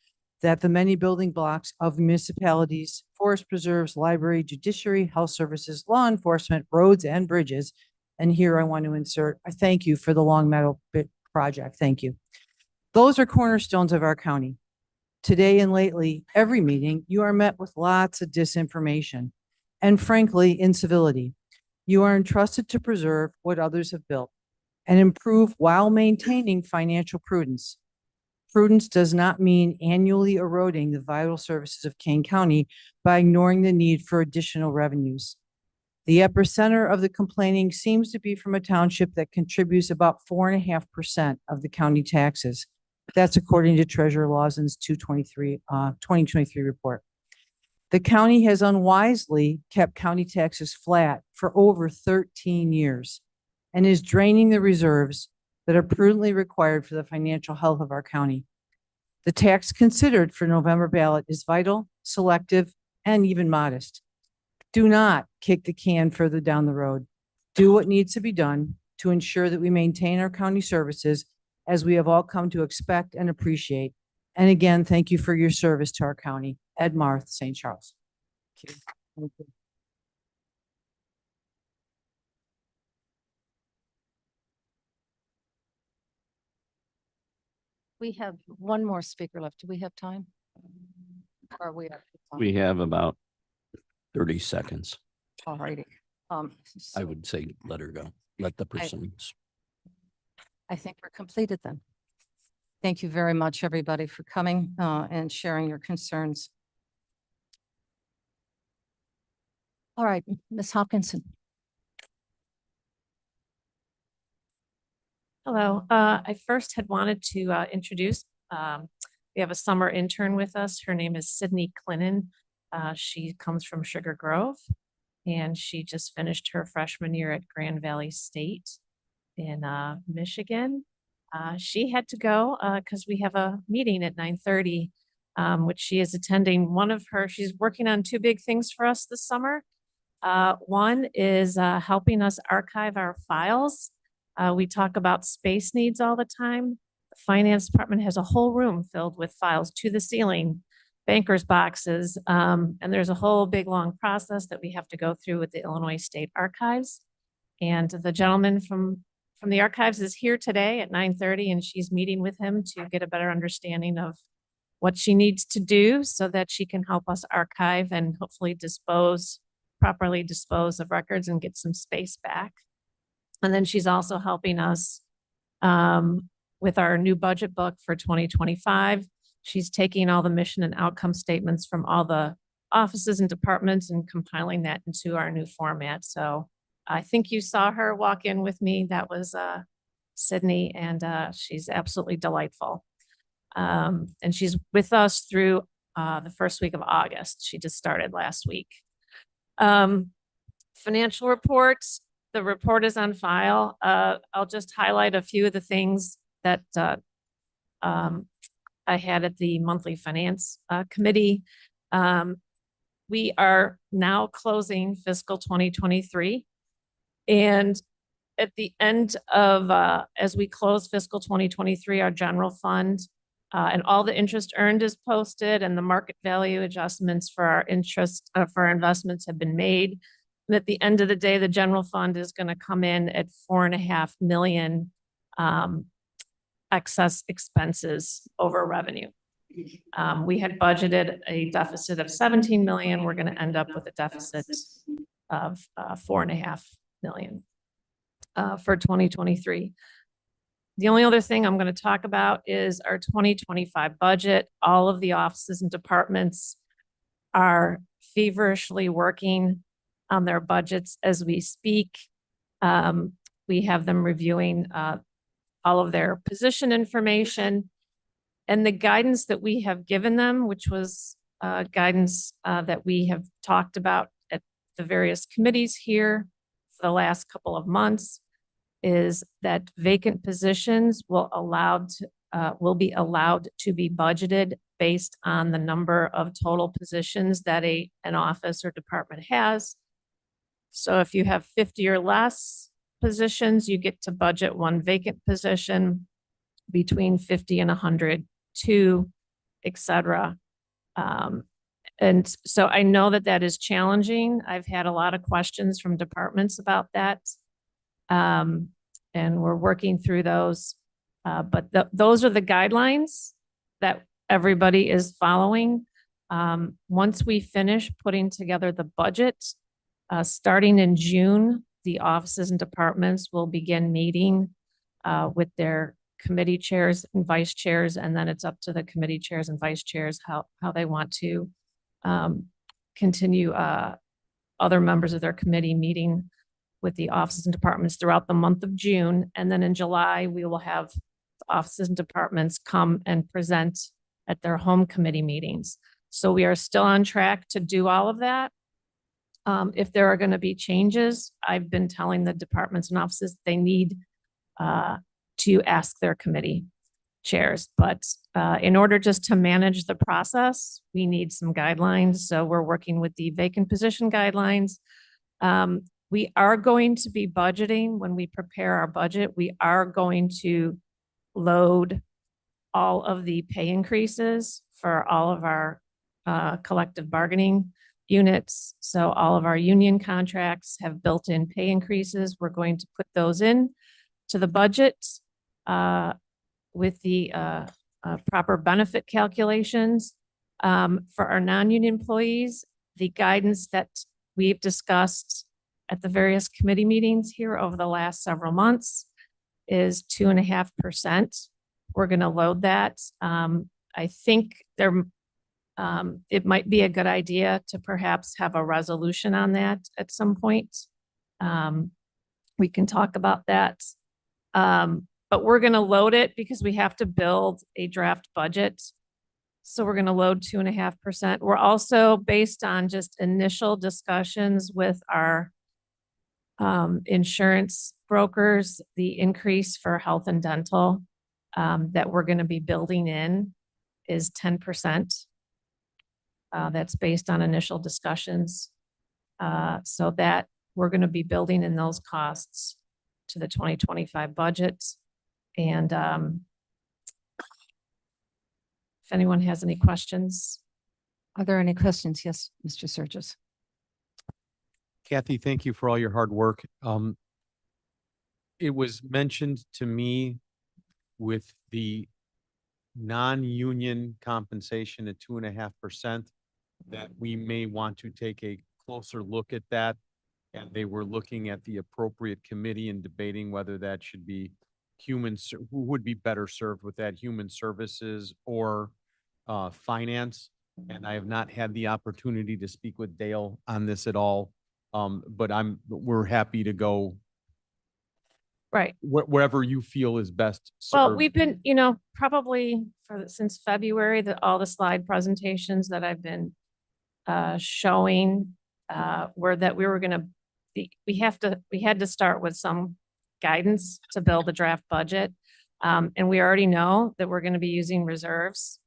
that the many building blocks of municipalities, forest preserves, library, judiciary, health services, law enforcement, roads, and bridges. And here I want to insert a thank you for the Long Meadow project. Thank you. Those are cornerstones of our county. Today and lately, every meeting, you are met with lots of disinformation and frankly, incivility. You are entrusted to preserve what others have built and improve while maintaining financial prudence. Prudence does not mean annually eroding the vital services of Kane County by ignoring the need for additional revenues. The epicenter of the complaining seems to be from a township that contributes about 4.5% of the county taxes. That's according to Treasurer Lawson's 2023 report. The county has unwisely kept county taxes flat for over 13 years and is draining the reserves that are prudently required for the financial health of our county. The tax considered for November ballot is vital, selective, and even modest. Do not kick the can further down the road. Do what needs to be done to ensure that we maintain our county services as we have all come to expect and appreciate. And again, thank you for your service to our county. Ed Marth, St. Charles. Thank you. We have one more speaker left. Do we have time? Or are we at the time? We have about 30 seconds. All righty. I would say let her go. Let the person. I think we're completed then. Thank you very much, everybody, for coming and sharing your concerns. All right, Ms. Hopkinson. Hello. I first had wanted to introduce, we have a summer intern with us. Her name is Sydney Clinton. She comes from Sugar Grove, and she just finished her freshman year at Grand Valley State in Michigan. She had to go because we have a meeting at 9:30, which she is attending. She's working on two big things for us this summer. One is helping us archive our files. We talk about space needs all the time. The finance department has a whole room filled with files to the ceiling, banker's boxes, and there's a whole big long process that we have to go through with the Illinois State Archives. And the gentleman from the archives is here today at 9:30, and she's meeting with him to get a better understanding of what she needs to do so that she can help us archive and hopefully properly dispose of records and get some space back. And then she's also helping us with our new budget book for 2025. She's taking all the mission and outcome statements from all the offices and departments and compiling that into our new format. So I think you saw her walk in with me. That was Sydney, and she's absolutely delightful. And she's with us through the first week of August. She just started last week. Financial reports. The report is on file. I'll just highlight a few of the things that I had at the monthly finance committee. We are now closing fiscal 2023. And at the end of, as we close fiscal 2023, our general fund and all the interest earned is posted, and the market value adjustments for our for our investments have been made. And at the end of the day, the general fund is going to come in at 4.5 million excess expenses over revenue. We had budgeted a deficit of 17 million. We're going to end up with a deficit of 4.5 million for 2023. The only other thing I'm going to talk about is our 2025 budget. All of the offices and departments are feverishly working on their budgets as we speak. We have them reviewing all of their position information, and the guidance that we have given them, which was guidance that we have talked about at the various committees here for the last couple of months, is that vacant positions will be allowed to be budgeted based on the number of total positions that an office or department has. So if you have 50 or less positions, you get to budget one vacant position, between 50 and 100, two, et cetera. And so I know that that is challenging. I've had a lot of questions from departments about that. And we're working through those. But those are the guidelines that everybody is following. Once we finish putting together the budget, starting in June, the offices and departments will begin meeting with their committee chairs and vice chairs, and then it's up to the committee chairs and vice chairs how they want to continue other members of their committee meeting with the offices and departments throughout the month of June. And then in July, we will have the offices and departments come and present at their home committee meetings. So we are still on track to do all of that. If there are going to be changes, I've been telling the departments and offices they need to ask their committee chairs. But in order just to manage the process, we need some guidelines. So we're working with the vacant position guidelines. We are going to be budgeting when we prepare our budget. We are going to load all of the pay increases for all of our collective bargaining units. So all of our union contracts have built-in pay increases. We're going to put those in to the budget with the proper benefit calculations. For our non-union employees, the guidance that we've discussed at the various committee meetings here over the last several months is 2.5%. We're going to load that. I think it might be a good idea to perhaps have a resolution on that at some point. We can talk about that. But we're going to load it because we have to build a draft budget. So we're going to load 2.5%. We're also, based on just initial discussions with our insurance brokers, the increase for health and dental that we're going to be building in is 10%. That's based on initial discussions. So that we're going to be building in those costs to the 2025 budget. And if anyone has any questions. Are there any questions? Yes, Mr. Surges. Kathy, thank you for all your hard work. It was mentioned to me with the non-union compensation at 2.5% that we may want to take a closer look at that. And they were looking at the appropriate committee and debating whether that should be who would be better served with that, human services or finance. And I have not had the opportunity to speak with Dale on this at all. But we're happy to go Right. wherever you feel is best Well, served. we've been, probably since February, all the slide presentations that I've been showing were that we were going to we had to start with some guidance to build a draft budget. And we already know that we're going to be using reserves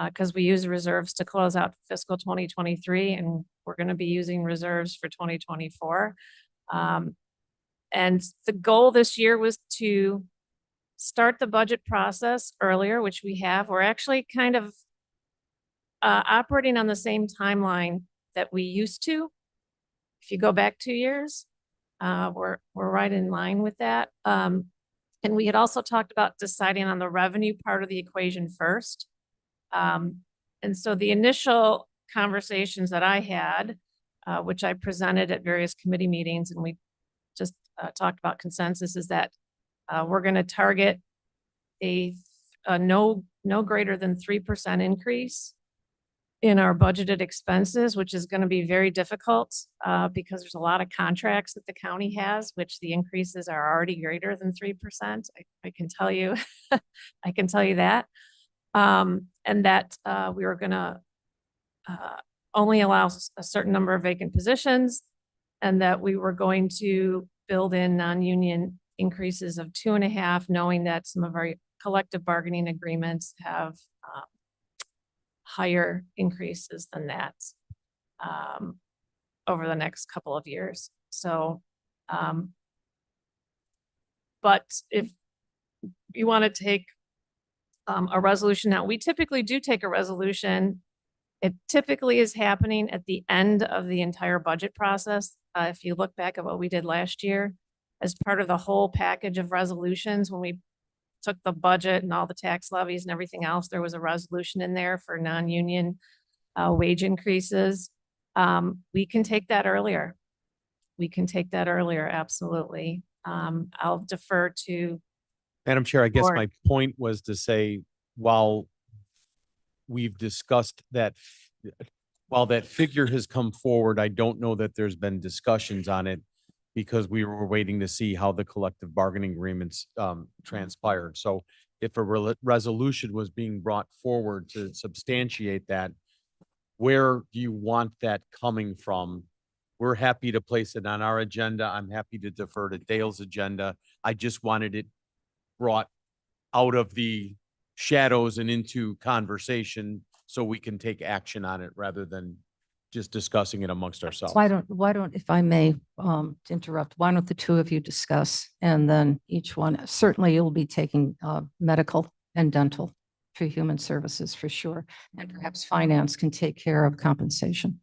because we use reserves to close out fiscal 2023, and we're going to be using reserves for 2024. And the goal this year was to start the budget process earlier, which we have. We're actually kind of operating on the same timeline that we used to. If you go back 2 years, we're right in line with that. And we had also talked about deciding on the revenue part of the equation first. And so the initial conversations that I had, which I presented at various committee meetings, and we just talked about consensus, is that we're going to target a no greater than 3% increase in our budgeted expenses, which is going to be very difficult because there's a lot of contracts that the county has, which the increases are already greater than 3%. I can tell you, I can tell you that. And that we were going to only allow a certain number of vacant positions, and that we were going to build in non-union increases of 2.5%, knowing that some of our collective bargaining agreements have higher increases than that over the next couple of years. So, but if you want to take a resolution now, we typically do take a resolution. It typically is happening at the end of the entire budget process. If you look back at what we did last year, as part of the whole package of resolutions, when we took the budget and all the tax levies and everything else, there was a resolution in there for non-union wage increases. We can take that earlier. We can take that earlier, absolutely. I'll defer to Madam Chair, I guess Board. my point was to say, while we've discussed that, while that figure has come forward, I don't know that there's been discussions on it because we were waiting to see how the collective bargaining agreements transpired. So if a resolution was being brought forward to substantiate that, where do you want that coming from? We're happy to place it on our agenda. I'm happy to defer to Dale's agenda. I just wanted it brought out of the shadows and into conversation so we can take action on it rather than just discussing it amongst ourselves. Why don't, if I may, to interrupt, why don't the two of you discuss, and then each one, certainly you'll be taking medical and dental for human services for sure. And perhaps finance can take care of compensation.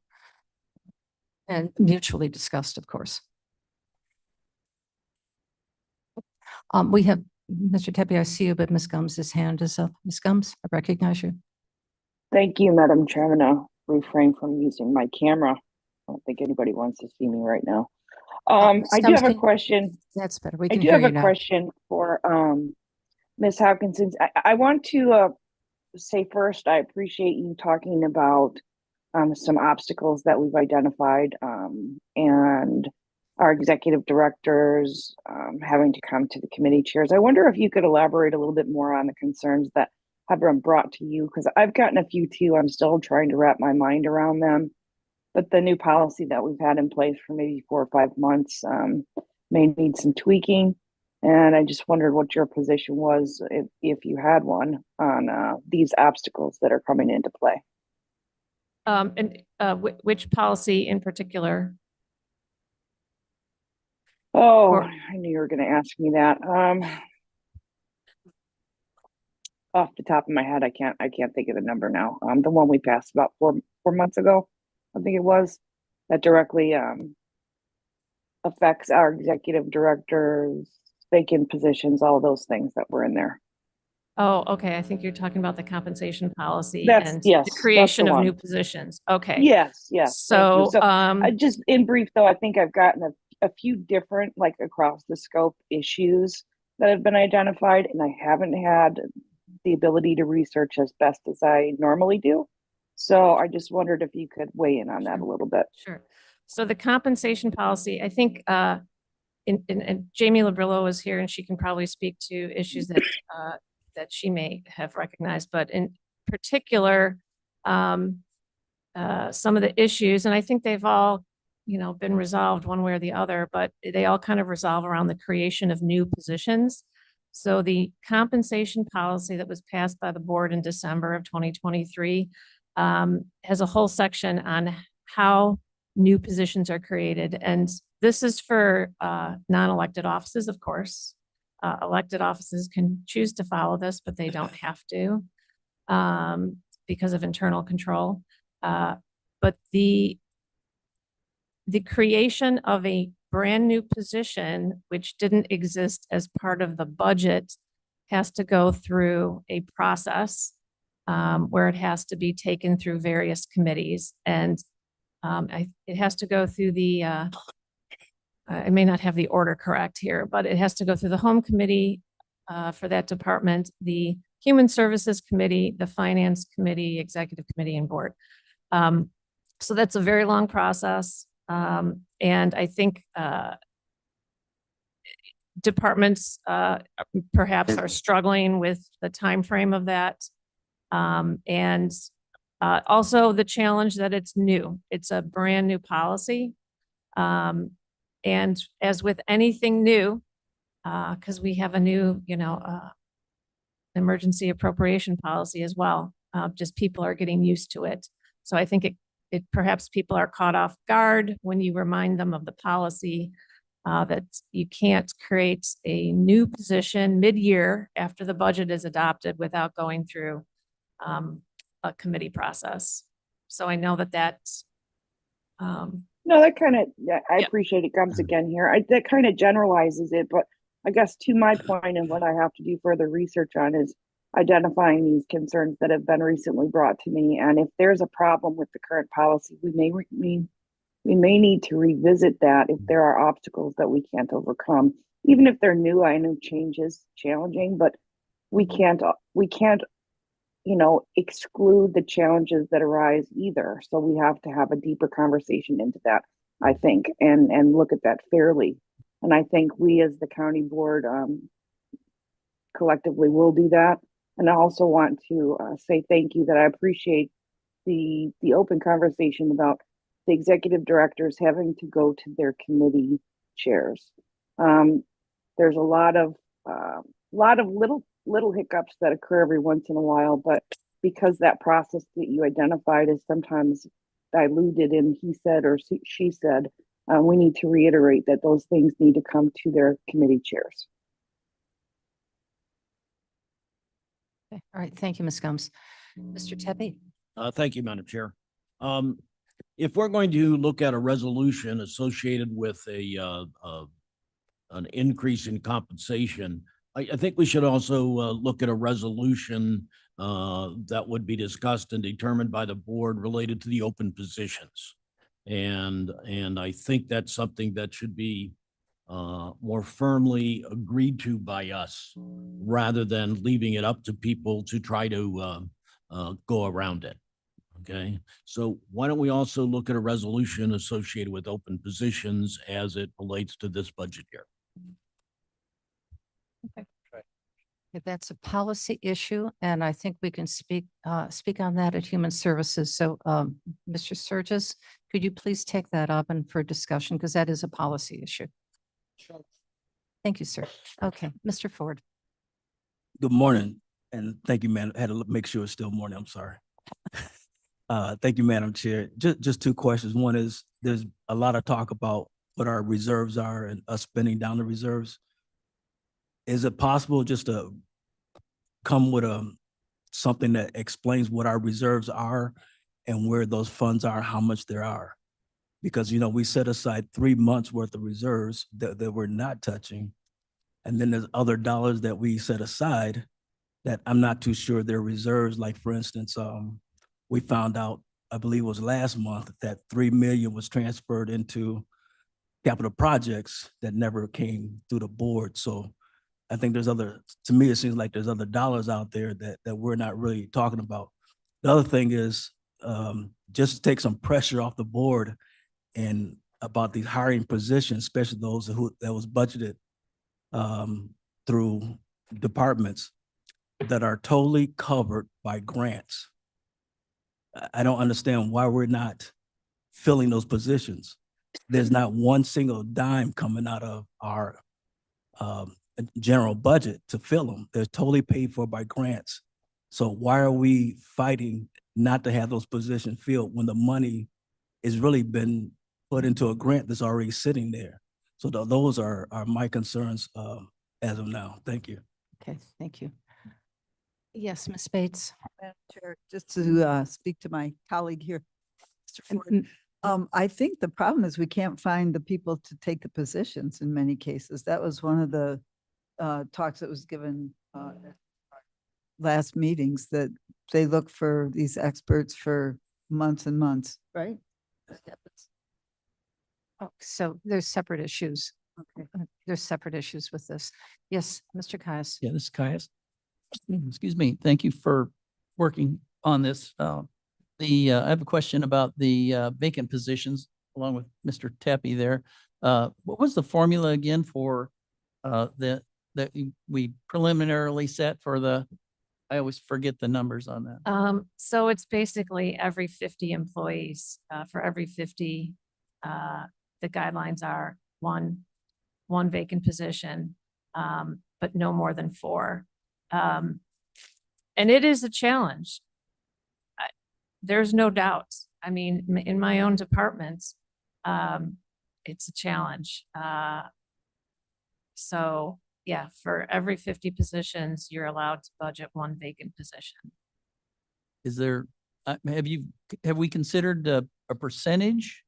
And mutually discussed, of course. We have Mr. Tepe, I see you, but Ms. Gumbs' hand is up. Ms. Gumbs, I recognize you. Thank you, Madam Chairman. I'll refrain from using my camera. I don't think anybody wants to see me right now. I do have a question. That's better. We I can do hear have you a now. question for Ms. Hopkinson. I want to say first, I appreciate you talking about some obstacles that we've identified and our executive directors having to come to the committee chairs. I wonder if you could elaborate a little bit more on the concerns that have been brought to you, because I've gotten a few too. I'm still trying to wrap my mind around them. But the new policy that we've had in place for maybe 4 or 5 months may need some tweaking. And I just wondered what your position was, if you had one, on these obstacles that are coming into play. Which policy in particular? Oh, Or- I knew you were going to ask me that. Off the top of my head, I can't think of the number now. The one we passed about four months ago, I think it was, that directly affects our executive directors, vacant positions, all of those things that were in there. Oh, okay. I think you're talking about the compensation policy That's- and yes, the that's creation the of new one. positions. Okay. Yes, yes. thank you. So, I just, in brief though, I think I've gotten a few different, like across the scope issues that have been identified, and I haven't had the ability to research as best as I normally do. So I just wondered if you could weigh in on that a little bit. Sure. So the compensation policy, I think, and Jamie Labrillo is here and she can probably speak to issues that, that she may have recognized, but in particular, some of the issues, and I think they've all, been resolved one way or the other, but they all kind of resolve around the creation of new positions. So the compensation policy that was passed by the board in December of 2023 has a whole section on how new positions are created. And this is for non-elected offices, of course. Elected offices can choose to follow this, but they don't have to because of internal control. But the creation of a brand new position, which didn't exist as part of the budget, has to go through a process where it has to be taken through various committees. And it has to go through the, I may not have the order correct here, but it has to go through the Home Committee for that department, the Human Services Committee, the Finance Committee, Executive Committee, and Board. So that's a very long process. And I think departments perhaps are struggling with the time frame of that. And also the challenge that it's new. It's a brand new policy. And as with anything new, because we have a new, emergency appropriation policy as well, just people are getting used to it. So I think it perhaps people are caught off guard when you remind them of the policy that you can't create a new position mid-year after the budget is adopted without going through a committee process. So I know that's. No, that kind of, I appreciate it comes again here. That kind of generalizes it, but I guess to my point and what I have to do further research on is identifying these concerns that have been recently brought to me. And if there's a problem with the current policy, we may need to revisit that if there are obstacles that we can't overcome. Even if they're new, I know change is challenging, but we can't exclude the challenges that arise either. So we have to have a deeper conversation into that, I think, and look at that fairly. And I think we as the county board collectively will do that. And I also want to say thank you that I appreciate the open conversation about the executive directors having to go to their committee chairs. There's a lot of little hiccups that occur every once in a while, but because that process that you identified is sometimes diluted in he said or she said, we need to reiterate that those things need to come to their committee chairs. Okay. All right. Thank you, Ms. Gomes. Mr. Tepe? Thank you, Madam Chair. If we're going to look at a resolution associated with an increase in compensation, I think we should also look at a resolution that would be discussed and determined by the board related to the open positions. And I think that's something that should be more firmly agreed to by us rather than leaving it up to people to try to go around it. Okay, so why don't we also look at a resolution associated with open positions as it relates to this budget year? Okay, that's a policy issue, and I think we can speak on that at Human Services. So, Mr. Sturgis, could you please take that up and for discussion, because that is a policy issue. Thank you, sir. Okay, Mr. Ford. Good morning, and thank you, man. I had to make sure it's still morning. I'm sorry. Thank you, Madam Chair. Just two questions. One is, there's a lot of talk about what our reserves are and us spending down the reserves. Is it possible just to come with something that explains what our reserves are and where those funds are, how much there are? Because, we set aside 3 months worth of reserves that we're not touching. And then there's other dollars that we set aside that I'm not too sure they're reserves. Like, for instance, we found out, I believe it was last month, that 3 million was transferred into capital projects that never came through the board. So I think to me, it seems like there's other dollars out there that we're not really talking about. The other thing is, just to take some pressure off the board and about these hiring positions, especially those that was budgeted through departments that are totally covered by grants. I don't understand why we're not filling those positions. There's not one single dime coming out of our general budget to fill them. They're totally paid for by grants. So why are we fighting not to have those positions filled when the money has really been put into a grant that's already sitting there? So those are my concerns as of now. Thank you. Okay, thank you. Yes, Ms. Bates. Madam Chair, just to speak to my colleague here, Mr. Ford. I think the problem is we can't find the people to take the positions in many cases. That was one of the talks that was given at last meetings, that they look for these experts for months and months, right? Oh, so there's separate issues. Okay. There's separate issues with this. Yes, Mr. Caius. Yeah, this is Caius. Excuse me. Thank you for working on this. I have a question about the vacant positions along with Mr. Tappy there. What was the formula again for that we preliminarily set for I always forget the numbers on that. So it's basically every 50 employees, for every 50, the guidelines are one vacant position, but no more than 4. And it is a challenge. There's no doubt. I mean, in my own departments, it's a challenge. So yeah, for every 50 positions, you're allowed to budget 1 vacant position. Is there, have we considered a percentage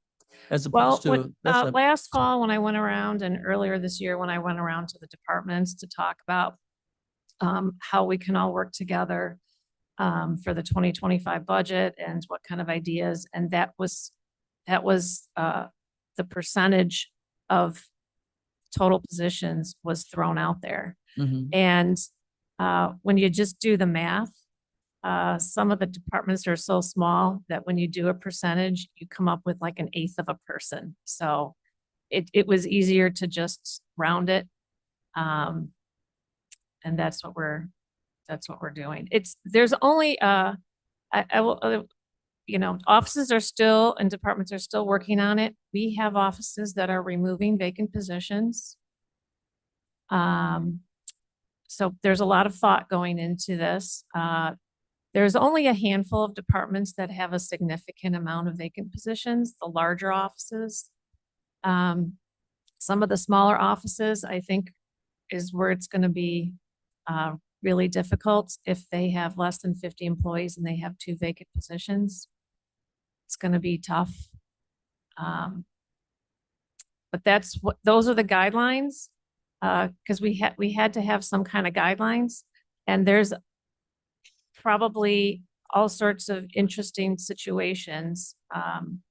as opposed to? Last fall when I went around, and earlier this year when I went around to the departments to talk about how we can all work together for the 2025 budget and what kind of ideas. And that was the percentage of total positions was thrown out there. And when you just do the math, some of the departments are so small that when you do a percentage, you come up with like 1/8 of a person. So it was easier to just round it. And that's what we're doing. There's only, offices are still and departments are still working on it. We have offices that are removing vacant positions. So there's a lot of thought going into this. There's only a handful of departments that have a significant amount of vacant positions, the larger offices. Some of the smaller offices, I think, is where it's going to be really difficult if they have less than 50 employees and they have 2 vacant positions. It's going to be tough. But those are the guidelines, because we had to have some kind of guidelines, and there's probably all sorts of interesting situations. And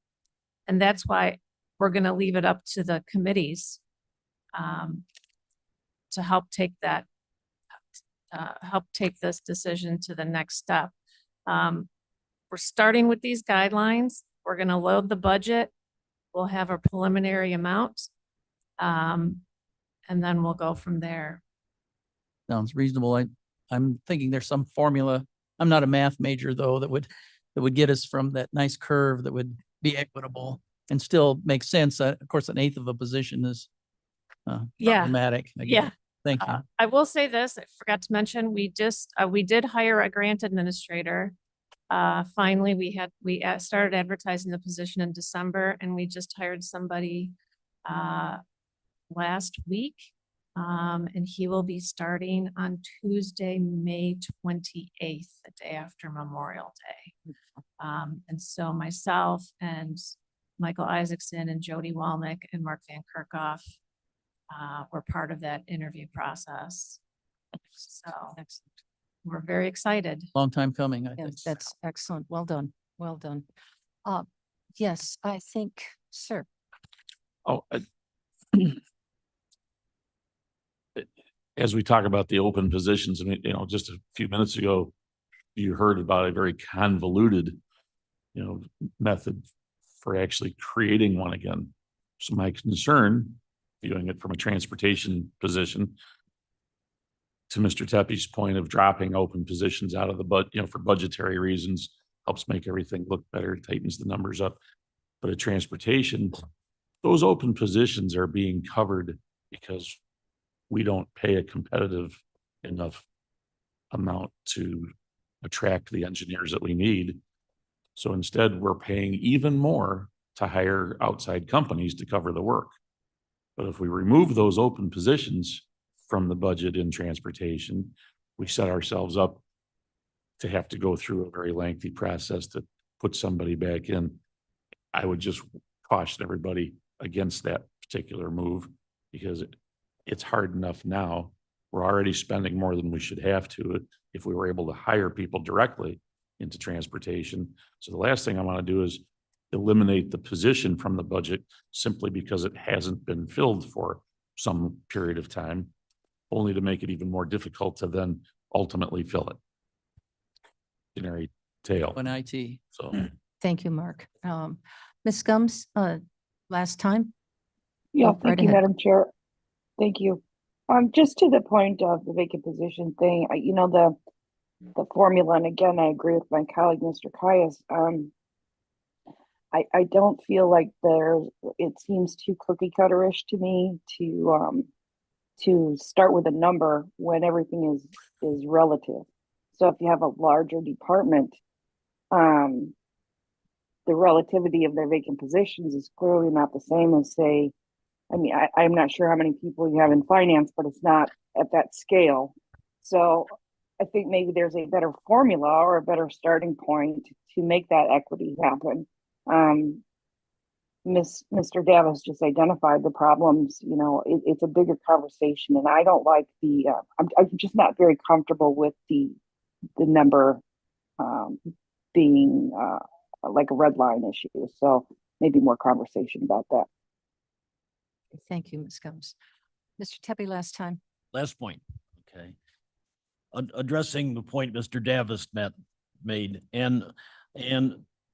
that's why we're going to leave it up to the committees to help take this decision to the next step. We're starting with these guidelines. We're going to load the budget. We'll have a preliminary amount, and then we'll go from there. Sounds reasonable. I'm thinking there's some formula. I'm not a math major though, that would get us from that nice curve that would be equitable and still make sense. Of course, 1/8 of a position is Yeah. problematic. I get Yeah. it. Thank you. I will say this, I forgot to mention, we did hire a grant administrator. Finally, we started advertising the position in December and we just hired somebody last week. And he will be starting on Tuesday, May 28th, the day after Memorial Day. And so myself and Michael Isaacson and Jody Walnick and Mark Van Kerkhoff were part of that interview process. So we're very excited. Long time coming, I think. Yes, that's excellent. Well done. Well done. Yes, I think, sir. Oh, as we talk about the open positions, I mean, just a few minutes ago, you heard about a very convoluted, method for actually creating one again. So my concern, viewing it from a transportation position, to Mr. Teppe's point of dropping open positions out of the for budgetary reasons, helps make everything look better, tightens the numbers up. But at transportation, those open positions are being covered because we don't pay a competitive enough amount to attract the engineers that we need. So instead, we're paying even more to hire outside companies to cover the work. But if we remove those open positions from the budget in transportation, we set ourselves up to have to go through a very lengthy process to put somebody back in. I would just caution everybody against that particular move because it's hard enough now. We're already spending more than we should have to if we were able to hire people directly into transportation. So the last thing I want to do is eliminate the position from the budget simply because it hasn't been filled for some period of time, only to make it even more difficult to then ultimately fill it. Binary tale. On IT. So Thank you, Mark. Ms. Gums, last time? Yeah, Go right thank you, ahead. Madam Chair. Thank you. Just to the point of the vacant position thing, the formula, and again, I agree with my colleague, Mr. Caius. I don't feel like it seems too cookie cutterish to me to start with a number when everything is relative. So if you have a larger department, the relativity of their vacant positions is clearly not the same as, say, I'm not sure how many people you have in finance, but it's not at that scale. So I think maybe there's a better formula or a better starting point to make that equity happen. Mr. Davis just identified the problems. It's a bigger conversation, and I don't like I'm just not very comfortable with the number being like a red line issue. So maybe more conversation about that. Thank you, Ms. Gums. Mr. Tepe, last time. Last point, okay. Addressing the point Mr. Davis made, and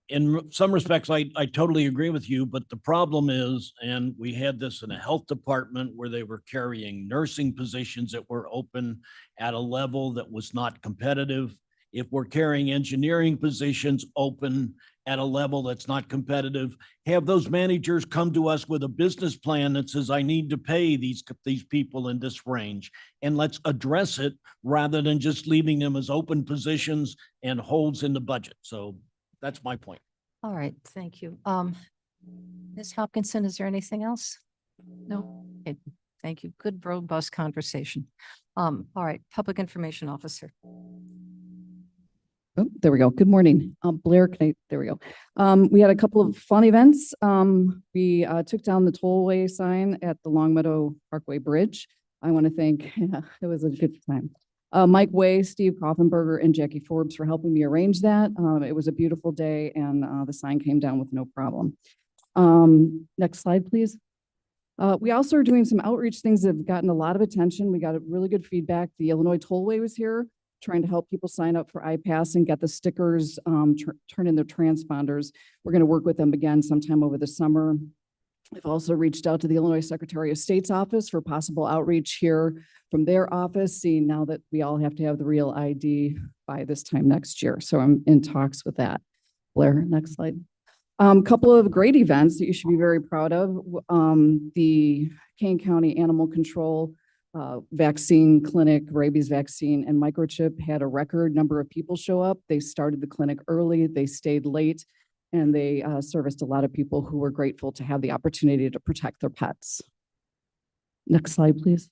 in some respects, I totally agree with you, but the problem is, and we had this in a health department where they were carrying nursing positions that were open at a level that was not competitive. If we're carrying engineering positions open at a level that's not competitive, have those managers come to us with a business plan that says, I need to pay these people in this range, and let's address it rather than just leaving them as open positions and holds in the budget. So that's my point. All right, thank you. Ms. Hopkinson, is there anything else? No? Okay, thank you. Good, robust conversation. All right, Public Information Officer. Oh, there we go. Good morning. Blair, there we go. We had a couple of fun events. We took down the tollway sign at the Longmeadow Parkway Bridge. I want to thank, it was a good time. Mike Way, Steve Koffenberger, and Jackie Forbes for helping me arrange that. It was a beautiful day and the sign came down with no problem. Next slide, please. We also are doing some outreach things that have gotten a lot of attention. We got a really good feedback. The Illinois Tollway was here trying to help people sign up for iPass and get the stickers, turn in their transponders. We're going to work with them again sometime over the summer. I've also reached out to the Illinois Secretary of State's office for possible outreach here from their office, seeing now that we all have to have the real ID by this time next year. So I'm in talks with that. Blair, next slide. Couple of great events that you should be very proud of. The Kane County Animal Control vaccine clinic, rabies vaccine and microchip had a record number of people show up. They started the clinic early, they stayed late, and they serviced a lot of people who were grateful to have the opportunity to protect their pets. Next slide, please.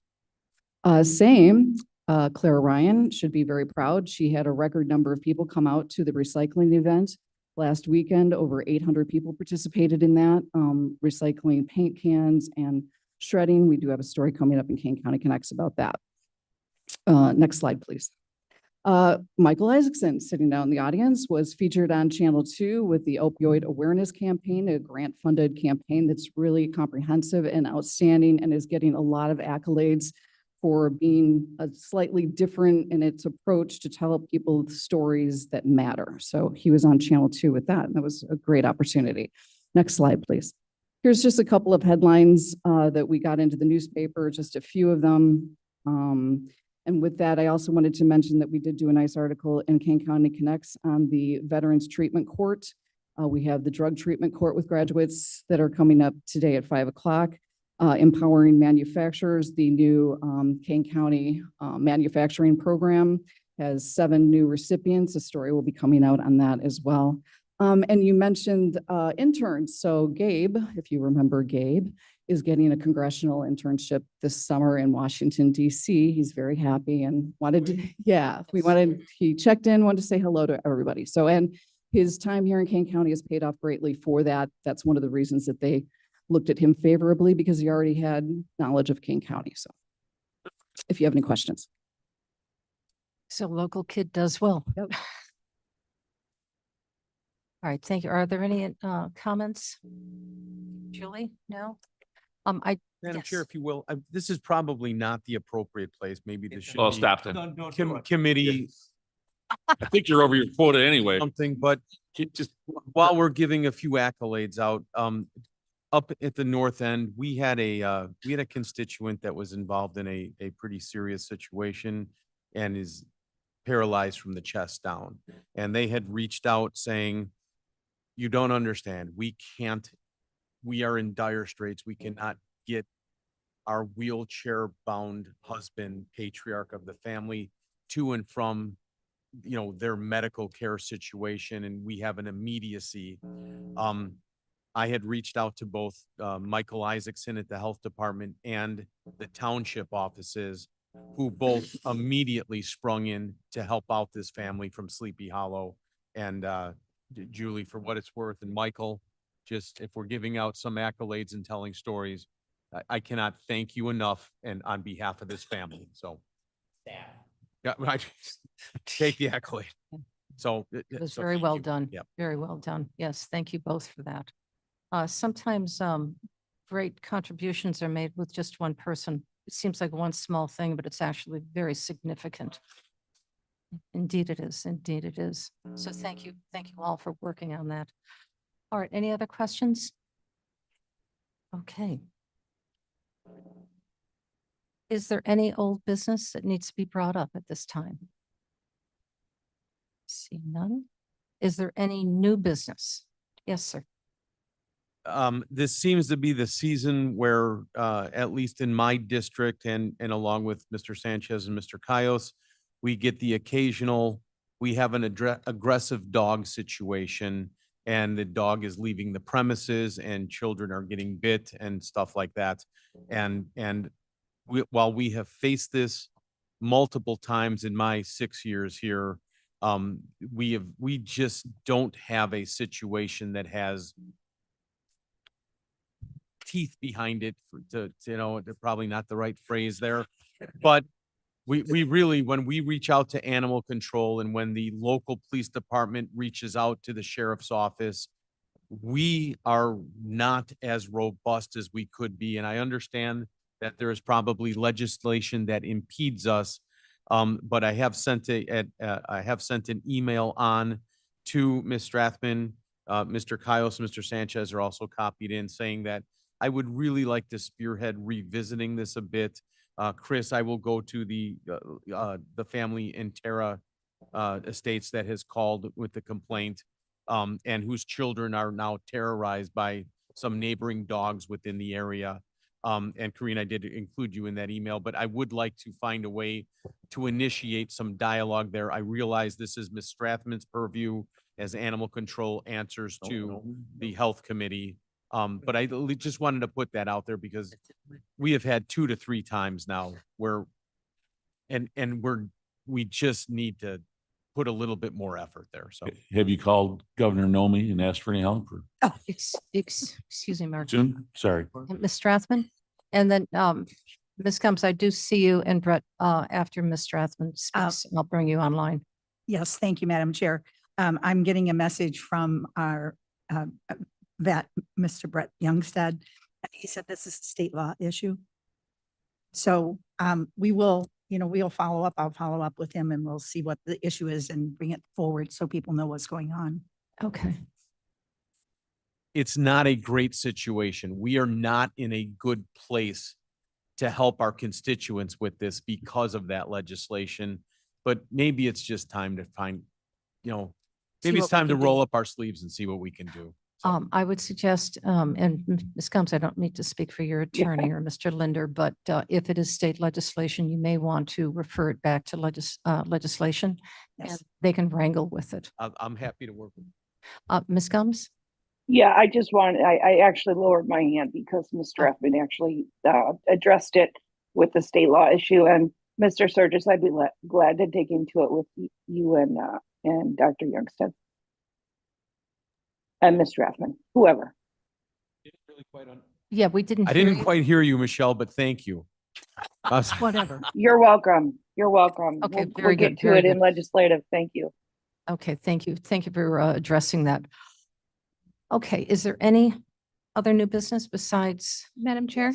Clara Ryan should be very proud. She had a record number of people come out to the recycling event. Last weekend, over 800 people participated in that, recycling paint cans and shredding. We do have a story coming up in Kane County Connects about that. Next slide, please. Michael Isaacson, sitting down in the audience, was featured on Channel 2 with the Opioid Awareness Campaign, a grant-funded campaign that's really comprehensive and outstanding and is getting a lot of accolades for being a slightly different in its approach to tell people the stories that matter. So he was on Channel 2 with that, and that was a great opportunity. Next slide, please. Here's just a couple of headlines that we got into the newspaper, just a few of them. And with that, I also wanted to mention that we did do a nice article in Kane County Connects on the Veterans Treatment Court. We have the Drug Treatment Court with graduates that are coming up today at 5 o'clock. Empowering manufacturers, the new Kane County manufacturing program has 7 new recipients. A story will be coming out on that as well. And you mentioned interns. So Gabe, if you remember Gabe, is getting a congressional internship this summer in Washington, D.C. He's very happy and wanted to, he checked in, wanted to say hello to everybody. So, and his time here in Kane County has paid off greatly for that. That's one of the reasons that they looked at him favorably, because he already had knowledge of Kane County. So if you have any questions. So local kid does well. Yep. All right, thank you. Are there any comments? Julie? No? Madam Chair, if you will, this is probably not the appropriate place. Maybe this should Oh, be stop then. committee I think you're over your quota anyway. something, but just while we're giving a few accolades out, up at the north end, we had a constituent that was involved in a pretty serious situation and is paralyzed from the chest down. And they had reached out saying, you don't understand, we are in dire straits. We cannot get our wheelchair bound husband, patriarch of the family, to and from, their medical care situation. And we have an immediacy. I had reached out to both Michael Isaacson at the health department and the township offices, who both immediately sprung in to help out this family from Sleepy Hollow. And Julie, for what it's worth, and Michael, just if we're giving out some accolades and telling stories, I cannot thank you enough and on behalf of this family. So yeah, right. Take the accolade. So It was so very thank well you. done. Yep. Very well done. Yes, thank you both for that. Sometimes great contributions are made with just one person. It seems like one small thing, but it's actually very significant. Indeed it is. Indeed it is. So thank you. Thank you all for working on that. All right, any other questions? Okay. Is there any old business that needs to be brought up at this time? See none. Is there any new business? Yes, sir. This seems to be the season where, at least in my district and along with Mr. Sanchez and Mr. Cayos, we get the occasional, we have an aggressive dog situation, and the dog is leaving the premises and children are getting bit and stuff like that. And while we have faced this multiple times in my 6 years here, we just don't have a situation that has teeth behind it they're probably not the right phrase there, but we really, when we reach out to animal control and when the local police department reaches out to the sheriff's office, we are not as robust as we could be. And I understand that there is probably legislation that impedes us. But I have sent an email on to Ms. Strathman, Mr. Cayos, and Mr. Sanchez are also copied in, saying that I would really like to spearhead revisiting this a bit. Chris, I will go to the family in Terra Estates that has called with the complaint, and whose children are now terrorized by some neighboring dogs within the area. And Corinne, I did include you in that email, but I would like to find a way to initiate some dialogue there. I realize this is Ms. Strathman's purview as animal control answers to the health committee. But I just wanted to put that out there because we have had 2 to 3 times now where, and we just need to put a little bit more effort there. So Have you called Governor Nomi and asked for any help or Excuse me, Mark. soon? Sorry. And Ms. Strathman? And then, Ms. Combs, I do see you and Brett, after Ms. Strathman speaks, I'll bring you online. Yes, thank you, Madam Chair. I'm getting a message from our vet, Mr. Brett Youngstead. And he said this is a state law issue. So we will, we'll follow up. I'll follow up with him and we'll see what the issue is and bring it forward so people know what's going on. Okay. it's not a great situation. We are not in a good place to help our constituents with this because of that legislation. But maybe it's just time to find, maybe it's what we time to can roll do. up our sleeves and see what we can do. I would suggest, and Ms. Combs, I don't need to speak for your attorney or Mr. Linder, but if it is state legislation, you may want to refer it back to legislation. And Yes. they can wrangle with it. I'm happy to work with. Ms. Combs? Yeah, I just wanted, I actually lowered my hand because Ms. Strathman actually addressed it with the state law issue. And Mr. Surges, I'd be glad to dig into it with you and Dr. Youngstead. And Ms. Strathman, whoever. Yeah, we didn't. I hear didn't you. quite hear you, Michelle, but thank you. Whatever. You're welcome. You're welcome. Okay, We'll very get good, to very it in good. legislative. Thank you. Okay, thank you. Thank you for addressing that. Okay, is there any other new business besides? Madam Chair,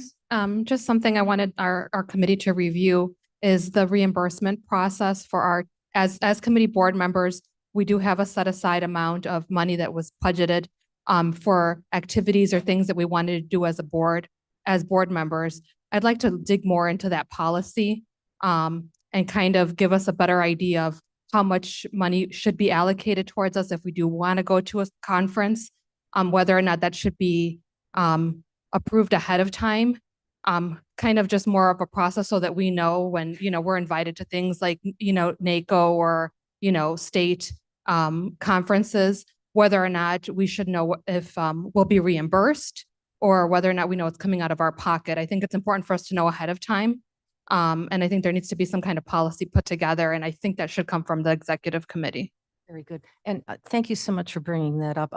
just something I wanted our committee to review is the reimbursement process for our, as committee board members, we do have a set aside amount of money that was budgeted for activities or things that we wanted to do as a board, as board members. I'd like to dig more into that policy and kind of give us a better idea of how much money should be allocated towards us if we do want to go to a conference, whether or not that should be approved ahead of time. Kind of just more of a process so that we know when, we're invited to things like, NACO or, state conferences, whether or not we should know if we'll be reimbursed or whether or not we know it's coming out of our pocket. I think it's important for us to know ahead of time. And I think there needs to be some kind of policy put together, and I think that should come from the executive committee. Very good. And thank you so much for bringing that up.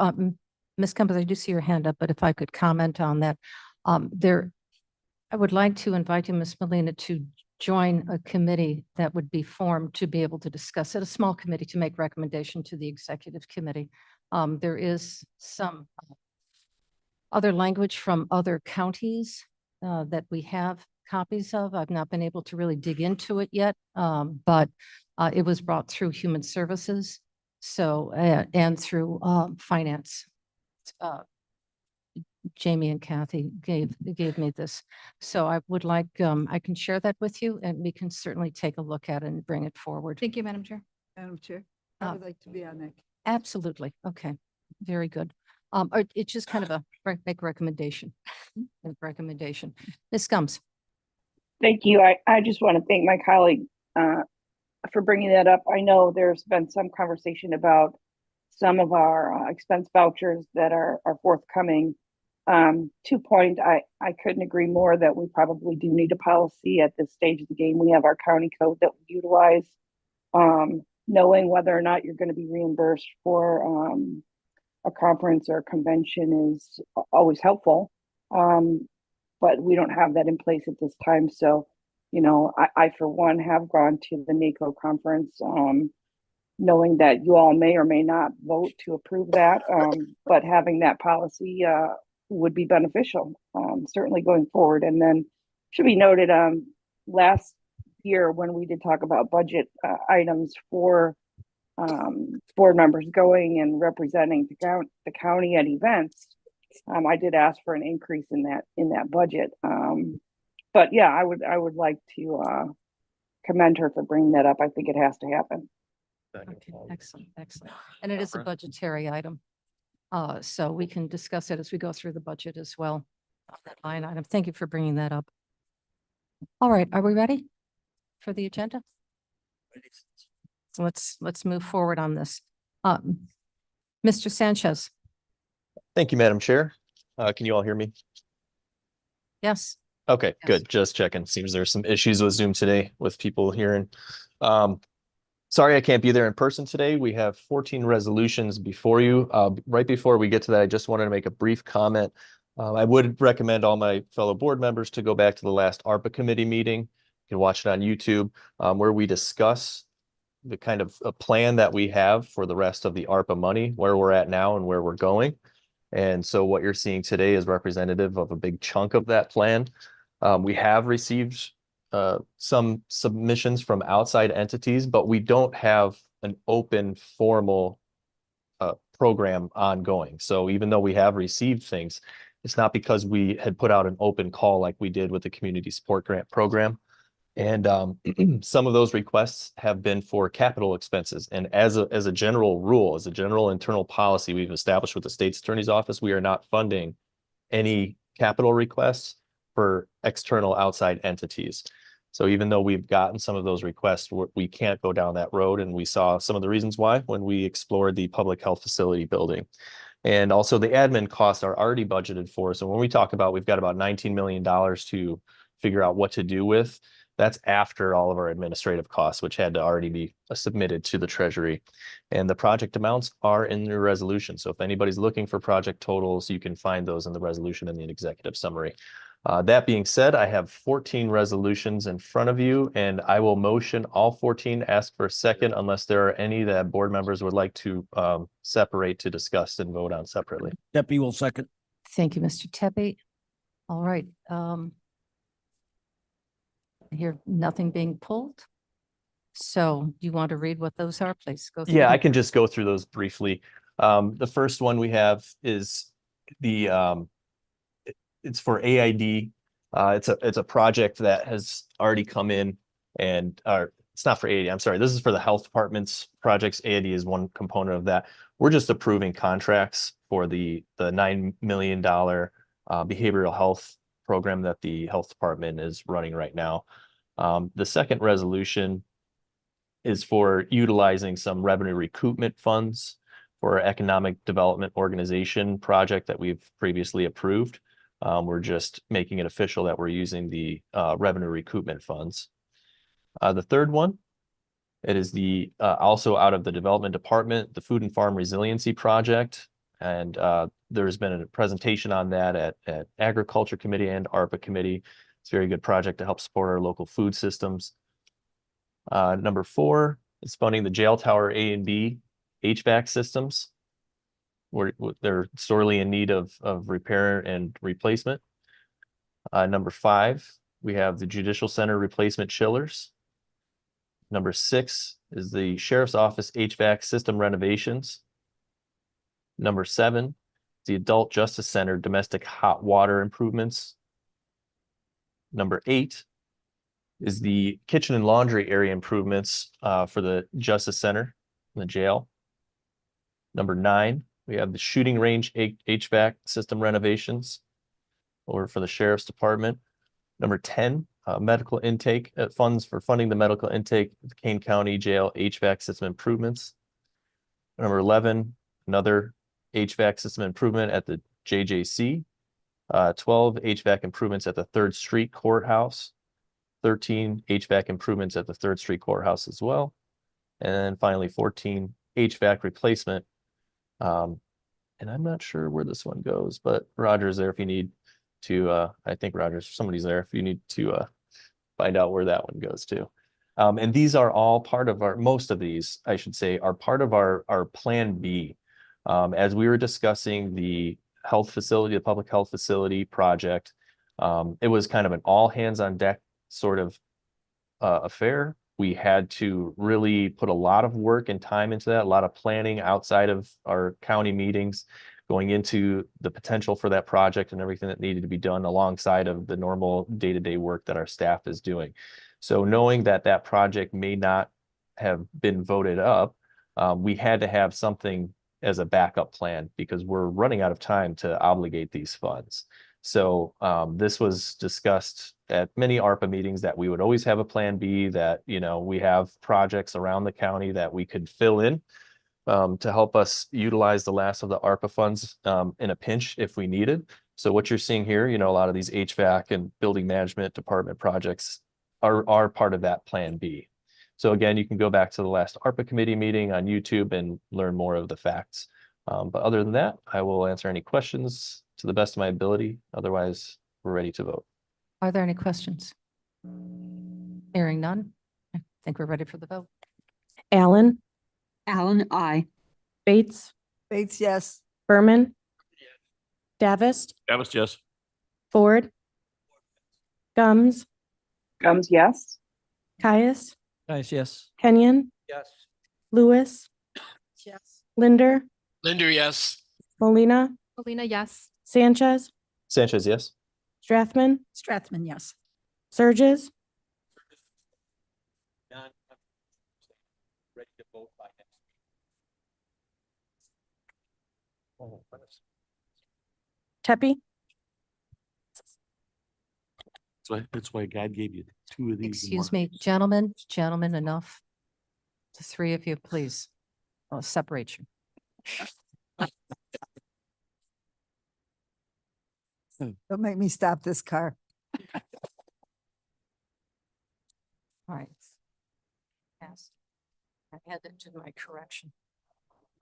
Ms. Cumbers, I do see your hand up, but if I could comment on that. I would like to invite you, Ms. Molina, to join a committee that would be formed to be able to discuss it, a small committee to make recommendation to the executive committee. There is some other language from other counties that we have copies of. I've not been able to really dig into it yet, but it was brought through Human Services, so and through finance. Jamie and Kathy gave me this. So I would like, I can share that with you and we can certainly take a look at it and bring it forward. Thank you, Madam Chair. Madam Chair, I would like to be on that. Absolutely. Okay. Very good. Or it's just kind of a make recommendation. Ms. Combs. Thank you. I just want to thank my colleague for bringing that up. I know there's been some conversation about some of our expense vouchers that are forthcoming. To point, I couldn't agree more that we probably do need a policy at this stage of the game. We have our county code that we utilize. Knowing whether or not you're going to be reimbursed for a conference or a convention is always helpful. But we don't have that in place at this time. So, I for one have gone to the NACO conference, knowing that you all may or may not vote to approve that. But having that policy would be beneficial, certainly going forward. And then should be noted, last year when we did talk about budget items for board members going and representing the county at events, I did ask for an increase in that budget. But yeah, I would like to commend her for bringing that up. I think it has to happen. Okay, excellent, excellent. And it is a budgetary item. So we can discuss it as we go through the budget as well. on that line item. Thank you for bringing that up. All right, are we ready for the agenda? So let's move forward on this. Mr. Sanchez, Thank you, Madam Chair. Can you all hear me? yes. Okay, good. Just checking. Seems there's some issues with Zoom today with people hearing. Sorry I can't be there in person today. We have 14 resolutions before you. Right before we get to that, I just wanted to make a brief comment. I would recommend all my fellow board members to go back to the last ARPA committee meeting. You can watch it on YouTube, where we discuss the kind of a plan that we have for the rest of the ARPA money, where we're at now and where we're going. And so what you're seeing today is representative of a big chunk of that plan. We have received some submissions from outside entities, but we don't have an open formal program ongoing. So even though we have received things, it's not because we had put out an open call like we did with the community support grant program. And some of those requests have been for capital expenses. And as a general rule, as a general internal policy we've established with the state's attorney's office, we are not funding any capital requests for external outside entities. So even though we've gotten some of those requests, we can't go down that road. And we saw some of the reasons why when we explored the public health facility building. And also the admin costs are already budgeted for. So when we talk about, we've got about $19 million to figure out what to do with, that's after all of our administrative costs, which had to already be submitted to the Treasury. And the project amounts are in the resolution. So if anybody's looking for project totals, you can find those in the resolution in the executive summary. That being said, I have 14 resolutions in front of you, and I will motion all 14, ask for a second, unless there are any that board members would like to separate to discuss and vote on separately. Deputy will second. Thank you, Mr. Tepe. All right. I hear nothing being pulled. So do you want to read what those are, please? Go through Yeah, I them. can just go through those briefly. The first one we have is the it's for AID. It's a project that has already come in, and it's not for AID. I'm sorry. This is for the health department's projects. AID is one component of that. We're just approving contracts for the $9 million behavioral health program that the health department is running right now. The second resolution is for utilizing some revenue recoupment funds for our economic development organization project that we've previously approved. We're just making it official that we're using the revenue recoupment funds. The third one, it is the also out of the development department, the Food and Farm Resiliency Project. And there's been a presentation on that at Agriculture Committee and ARPA Committee. It's a very good project to help support our local food systems. Number 4 is funding the jail tower A and B HVAC systems. They're sorely in need of repair and replacement. Number 5, we have the Judicial Center replacement chillers. Number 6 is the Sheriff's Office HVAC system renovations. Number 7, the Adult Justice Center domestic hot water improvements. Number 8 is the kitchen and laundry area improvements for the Justice Center and the jail. Number 9, we have the shooting range HVAC system renovations or for the Sheriff's Department. Number 10, medical intake funds for funding the medical intake of the Kane County Jail HVAC system improvements. Number 11, another HVAC system improvement at the JJC. 12 HVAC improvements at the 3rd Street Courthouse. 13 HVAC improvements at the 3rd Street Courthouse as well. And then finally 14 HVAC replacement. And I'm not sure where this one goes, but Roger's there if you need to, I think Roger's, somebody's there if you need to find out where that one goes to. And these are all part of most of these, I should say, are part of our Plan B. As we were discussing the health facility, the public health facility project, it was kind of an all hands on deck sort of affair. We had to really put a lot of work and time into that, a lot of planning outside of our county meetings, going into the potential for that project and everything that needed to be done alongside of the normal day-to-day work that our staff is doing. So knowing that that project may not have been voted up, we had to have something as a backup plan because we're running out of time to obligate these funds. So this was discussed at many ARPA meetings that we would always have a plan B, that, you know, we have projects around the county that we could fill in to help us utilize the last of the ARPA funds in a pinch if we needed. So what you're seeing here, you know, a lot of these HVAC and building management department projects are part of that plan B. So again, you can go back to the last ARPA committee meeting on YouTube and learn more of the facts. But other than that, I will answer any questions to the best of my ability. Otherwise, we're ready to vote. Are there any questions? Hearing none, I think we're ready for the vote. Allen, Allen, aye. Bates, Bates, yes. Berman, Davis, Davis, yes. Ford, Gums, Gums, yes. Caius, Guys, yes. Kenyon, Yes. Lewis, Yes. Linder, Linder, yes. Molina, Molina, yes. Sanchez, Sanchez, yes. Strathman, Strathman, yes. Surges, Ready to vote by next Tepe, That's why God gave you two of these. Excuse me, gentlemen, enough. The three of you, please. I'll separate you. Don't make me stop this car. All right. Passed. I added to my correction.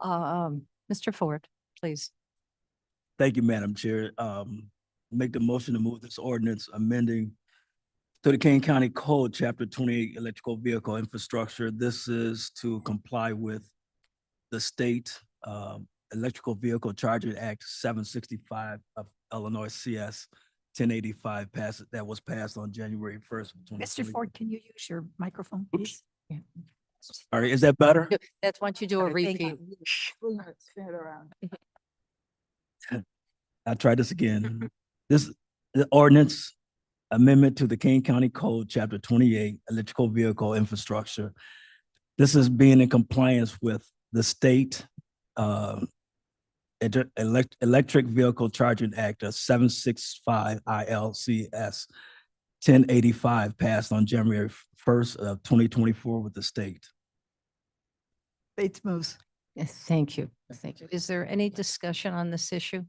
Mr. Ford, please. Thank you, Madam Chair. Make the motion to move this ordinance amending to the Kane County Code, Chapter 28, Electrical Vehicle Infrastructure. This is to comply with the state Electrical Vehicle Charging Act 765 of Illinois CS 1085 that was passed on January 1st. Mr. Ford, can you use your microphone, please? Yeah. All right, is that better? That's once you do a Okay, thank repeat. Spin it around. I'll try this again. This the ordinance amendment to the Kane County Code, Chapter 28, Electrical Vehicle Infrastructure. This is being in compliance with the state Electric Vehicle Charging Act of 765 ILCS 1085 passed on January 1st of 2024 with the state. Bates moves. Yes, thank you. Thank you. Is there any discussion on this issue?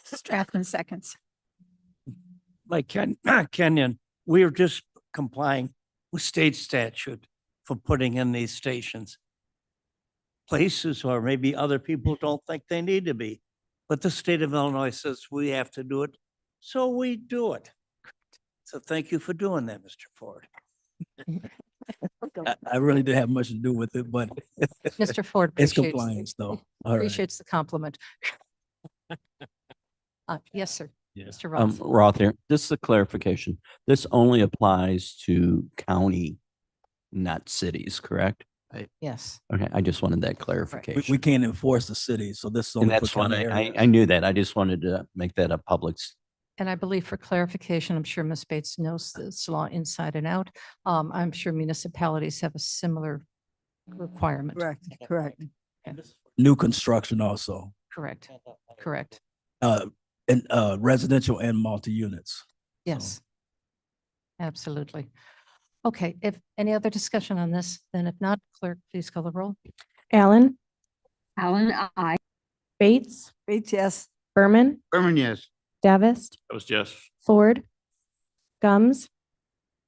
Strathman seconds. Like Kenyon, we are just complying with state statute for putting in these stations. Places or maybe other people don't think they need to be, but the state of Illinois says we have to do it, so we do it. So thank you for doing that, Mr. Ford. I really didn't have much to do with it, but Mr. Ford it's appreciates- compliance though. All right. Appreciates the compliment. Yes, sir. Yeah. Mr. Roth. Roth here, just a clarification. This only applies to county, not cities, correct? Yes. Okay, I just wanted that We clarification. can't enforce the city, so this is And only for that's what county I areas. knew that. I just wanted to make that a public. And I believe for clarification, I'm sure Ms. Bates knows this law inside and out. I'm sure municipalities have a similar requirement. Correct, correct. New construction also, Correct, correct. and residential and multi-units. Yes. Absolutely. Okay, if any other discussion on this, then if not, clerk, please call the roll. Allen, Allen, aye. Bates, Bates, yes. Berman, Berman, yes. Davis, That was yes. Ford, Gums,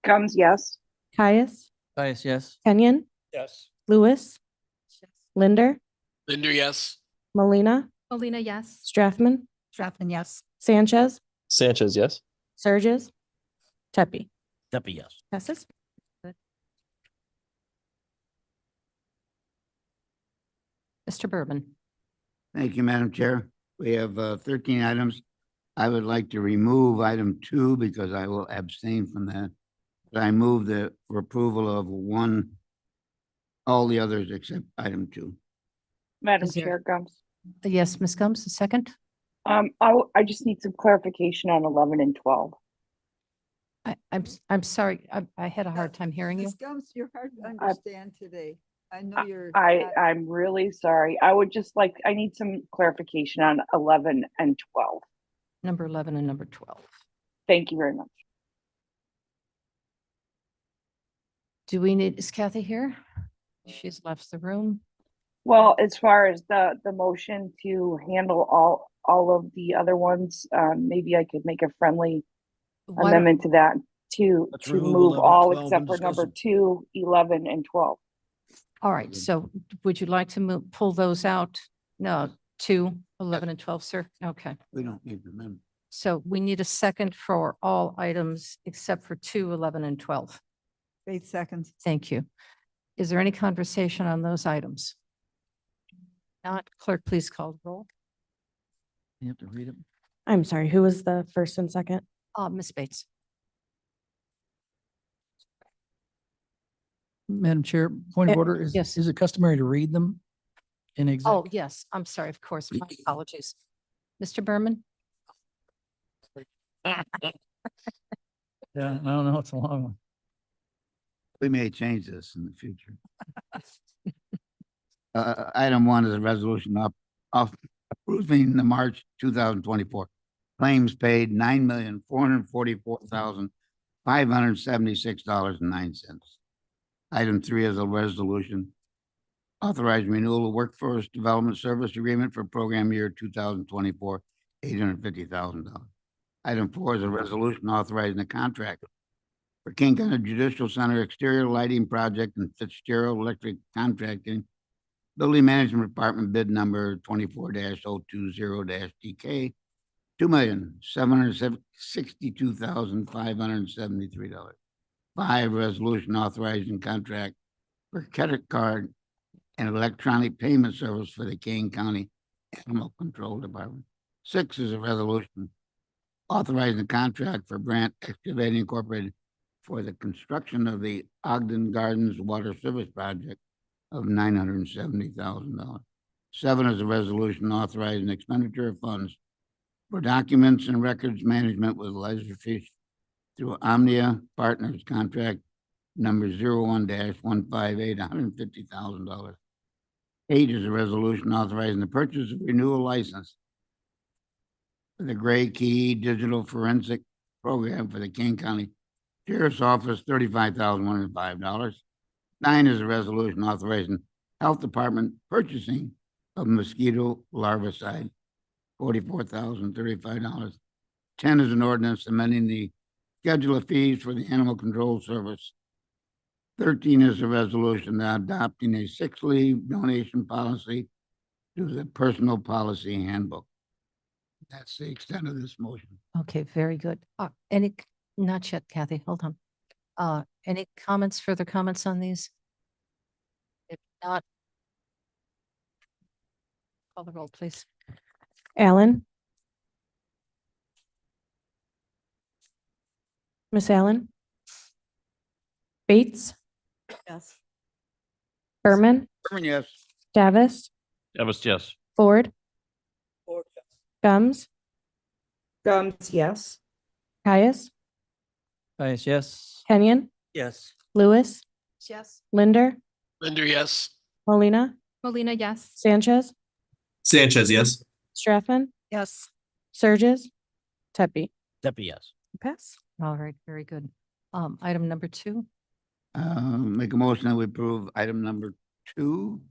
Gums, yes. Caius, Guys, yes. Kenyon, Yes. Lewis, Linder, Linder, yes. Molina, Molina, yes. Strathman, Strathman, yes. Sanchez, Sanchez, yes. Surges, Tepe. Tepe, yes. Passes. Mr. Berman. Thank you, Madam Chair. We have 13 items. I would like to remove item 2 because I will abstain from that. But I move for approval of all the others except item 2. Madam Is there- Chair, Gums. Yes, Ms. Gums, a second. I just need some clarification on 11 and 12. I'm sorry, I had a hard time hearing you. Ms. Gums, you're hard to understand today. I know you're. I'm really sorry. I would just like, I need some clarification on 11 and 12. Number 11 and number 12. Thank you very much. Do we need, is Kathy here? She's left the room. Well, as far as the motion to handle all of the other ones, maybe I could make a friendly Why don't- amendment to that to Let's to remove move 11, all 12 except and for discuss number them. 2, 11 and 12. All right, so would you like to pull those out? No, 2, 11 and 12, sir? Okay. We don't need to amend. So we need a second for all items except for 2, 11 and 12. 8 seconds. Thank you. Is there any conversation on those items? Not, clerk, please call the roll. You have to read them. I'm sorry, who was the first and second? Ms. Bates. Madam Chair, point of Eh, order, yes. is it customary to read them in exec? Oh, yes, I'm sorry, of course, my apologies. Mr. Berman? Yeah, I don't know, it's a long one. We may change this in the future. Item 1 is a resolution of approving the March 2024 claims paid $9,444,576.09. Item 3 is a resolution authorizing renewal of workforce development service agreement for program year 2024, $850,000. Item 4 is a resolution authorizing a contract for King County Judicial Center exterior lighting project and Fitzgerald Electric Contracting, Building Management Department bid number 24-020-DK, $2,762,573. 5, resolution authorizing contract for credit card and electronic payment service for the Kane County Animal Control Department. 6 is a resolution authorizing a contract for Brandt Excavating Incorporated for the construction of the Ogden Gardens Water Service Project of $970,000. 7 is a resolution authorizing expenditure of funds for documents and records management with Laserfish through Omnia Partners Contract number 01-158, $150,000. 8 is a resolution authorizing the purchase of renewal license for the Gray Key Digital Forensic Program for the King County Sheriff's Office, $35,105. 9 is a resolution authorizing Health Department purchasing of mosquito larvicide, $44,035. 10 is an ordinance amending the schedule of fees for the Animal Control Service. 13 is a resolution adopting a sick leave donation policy to the Personal Policy Handbook. That's the extent of this motion. Okay, very good. Not yet, Kathy, hold on. Any further comments on these? If not, call the roll, please. Allen? Miss Allen? Bates? Yes. Berman? Berman, yes. Davis? Davis, yes. Ford? Ford, Gums? Gums, yes. Caius? Caius, yes. Kenyon? Yes. Lewis? Yes. Linder? Linder, yes. Molina? Molina, yes. Sanchez? Sanchez, yes. Straffman? Yes. Surges? Tepe? Deputy, yes. Pass. All right, very good. Item number 2. Make a motion that we approve item number 2,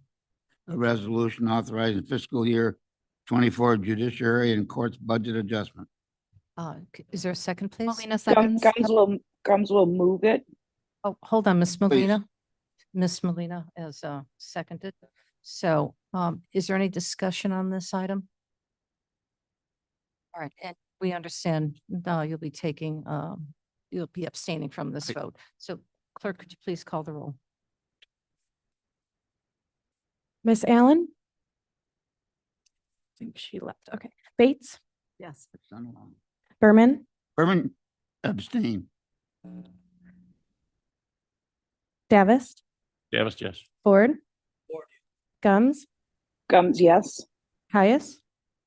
a resolution authorizing fiscal year 24 judiciary and courts budget adjustment. Is there a second, please? Molina seconds. Gums will move it. Oh, hold on, Miss Please. Molina. Miss Molina as seconded. So is there any discussion on this item? All right, and we understand you'll be you'll be abstaining from this vote. So clerk, could you please call the roll? Miss Allen? I think she left. Okay. Bates? Yes. Berman? Berman, abstain. Davis? Davis, yes. Ford? Gums? Gums, yes. Caius?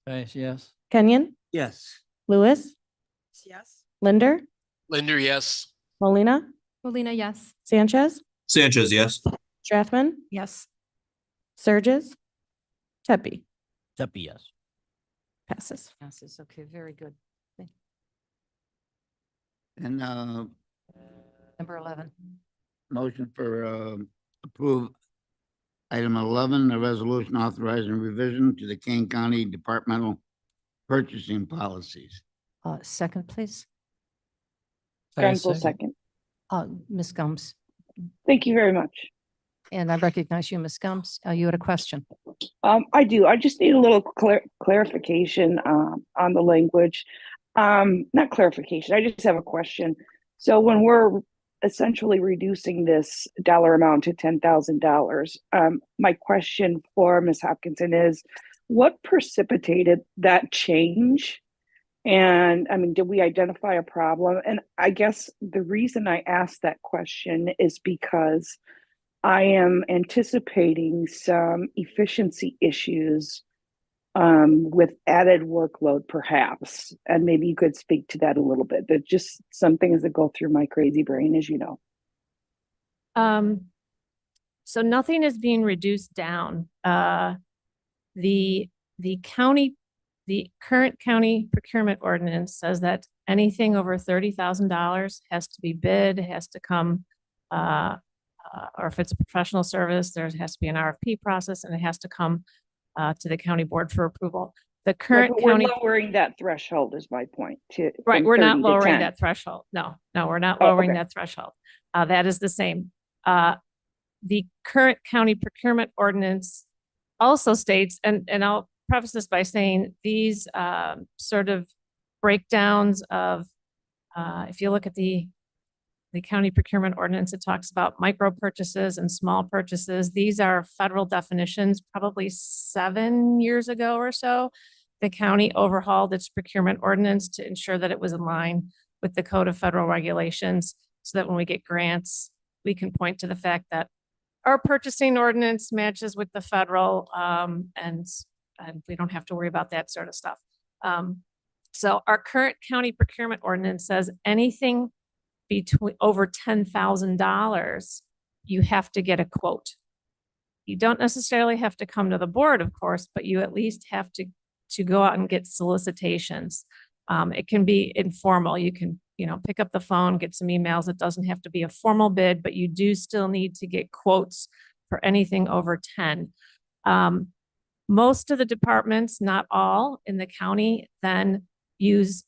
Caius, yes. Kenyon? Yes. Lewis? Yes. Linder, yes. Molina? Molina, yes. Sanchez? Sanchez, yes. Strathman, Yes. Surges, Tepe, Tepe, yes. passes. Passes. Okay, very good. And, Number 11. motion for, approve item 11, a resolution authorizing revision to the Kane County Departmental Purchasing Policies. Second, please. Guns will second. Ms. Gums. Thank you very much. And I recognize you, Ms. Gums. You had a question. I do. I just need a little clarification on the language. Not clarification. I just have a question. So when we're essentially reducing this dollar amount to $10,000, my question for Ms. Hopkinson is, what precipitated that change? And I mean, did we identify a problem? And I guess the reason I asked that question is because I am anticipating some efficiency issues with added workload, perhaps. And maybe you could speak to that a little bit. There's just some things that go through my crazy brain, as you know. So nothing is being reduced down. The current county procurement ordinance says that anything over $30,000 has to be bid, has to come, or if it's a professional service, there has to be an RFP process, and it has to come to the county board for approval. The current But county. we're lowering that threshold is my point. Right, from we're not 30 to lowering 10. that threshold. No, we're not Oh, lowering okay. that threshold. That is the same. The current county procurement ordinance also states, and I'll preface this by saying these sort of breakdowns of, if you look at the county procurement ordinance, it talks about micro purchases and small purchases. These are federal definitions. Probably 7 years ago or so, the county overhauled its procurement ordinance to ensure that it was in line with the Code of Federal Regulations, so that when we get grants, we can point to the fact that our purchasing ordinance matches with the federal, and we don't have to worry about that sort of stuff. So our current county procurement ordinance says anything between over $10,000, you have to get a quote. You don't necessarily have to come to the board, of course, but you at least have to go out and get solicitations. It can be informal. You can, pick up the phone, get some emails. It doesn't have to be a formal bid, but you do still need to get quotes for anything over 10. Most of the departments, not all in the county, then use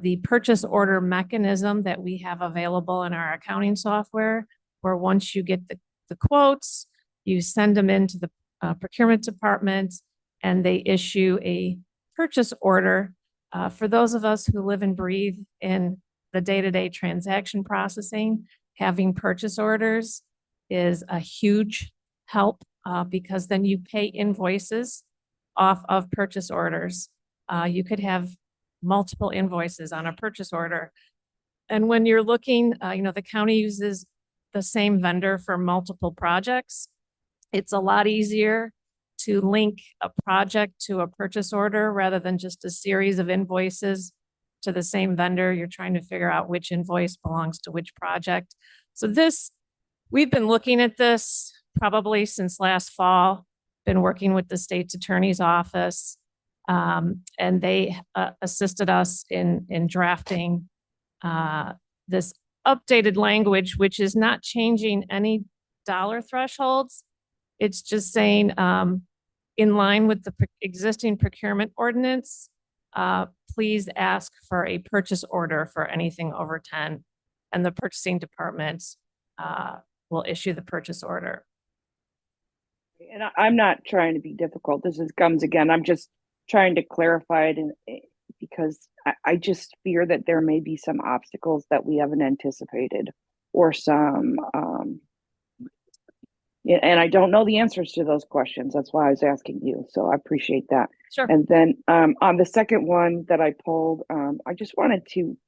the purchase order mechanism that we have available in our accounting software, where once you get the quotes, you send them into the procurement department, and they issue a purchase order. For those of us who live and breathe in the day-to-day transaction processing, having purchase orders is a huge help, because then you pay invoices off of purchase orders. You could have multiple invoices on a purchase order. And when you're looking, the county uses the same vendor for multiple projects. It's a lot easier to link a project to a purchase order rather than just a series of invoices to the same vendor. You're trying to figure out which invoice belongs to which project. So we've been looking at this probably since last fall, been working with the state's attorney's office. And they assisted us in drafting this updated language, which is not changing any dollar thresholds. It's just saying, in line with the existing procurement ordinance, please ask for a purchase order for anything over 10, and the purchasing department will issue the purchase order. And I'm not trying to be difficult. This comes again. I'm just trying to clarify it, because I just fear that there may be some obstacles that we haven't anticipated, or some, and I don't know the answers to those questions. That's why I was asking you. So I appreciate that. Sure. And then on the second one that I pulled, I just wanted to.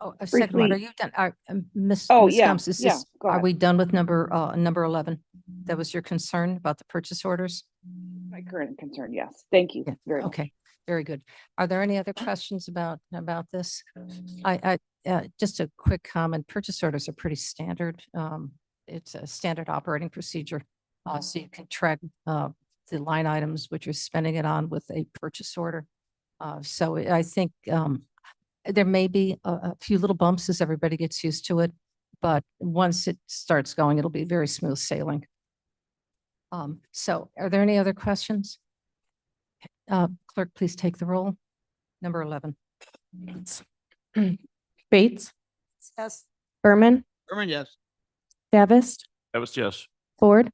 Oh, a second one. Are briefly- you done? Ms. Oh, Ms. yeah, Gums, is yeah, this, go are ahead. we done with number 11? That was your concern about the purchase orders? My current concern, yes. Thank you very much. Okay, very good. Are there any other questions about this? Just a quick comment. Purchase orders are pretty standard. It's a standard operating procedure So you can track, the line items which you're spending it on with a purchase order. So I think, there may be a few little bumps as everybody gets used to it, but once it starts going, it'll be very smooth sailing. So are there any other questions? Clerk, please take the roll. Number 11. Bates, Yes. Berman, Berman, yes. Davis, That was yes. Ford,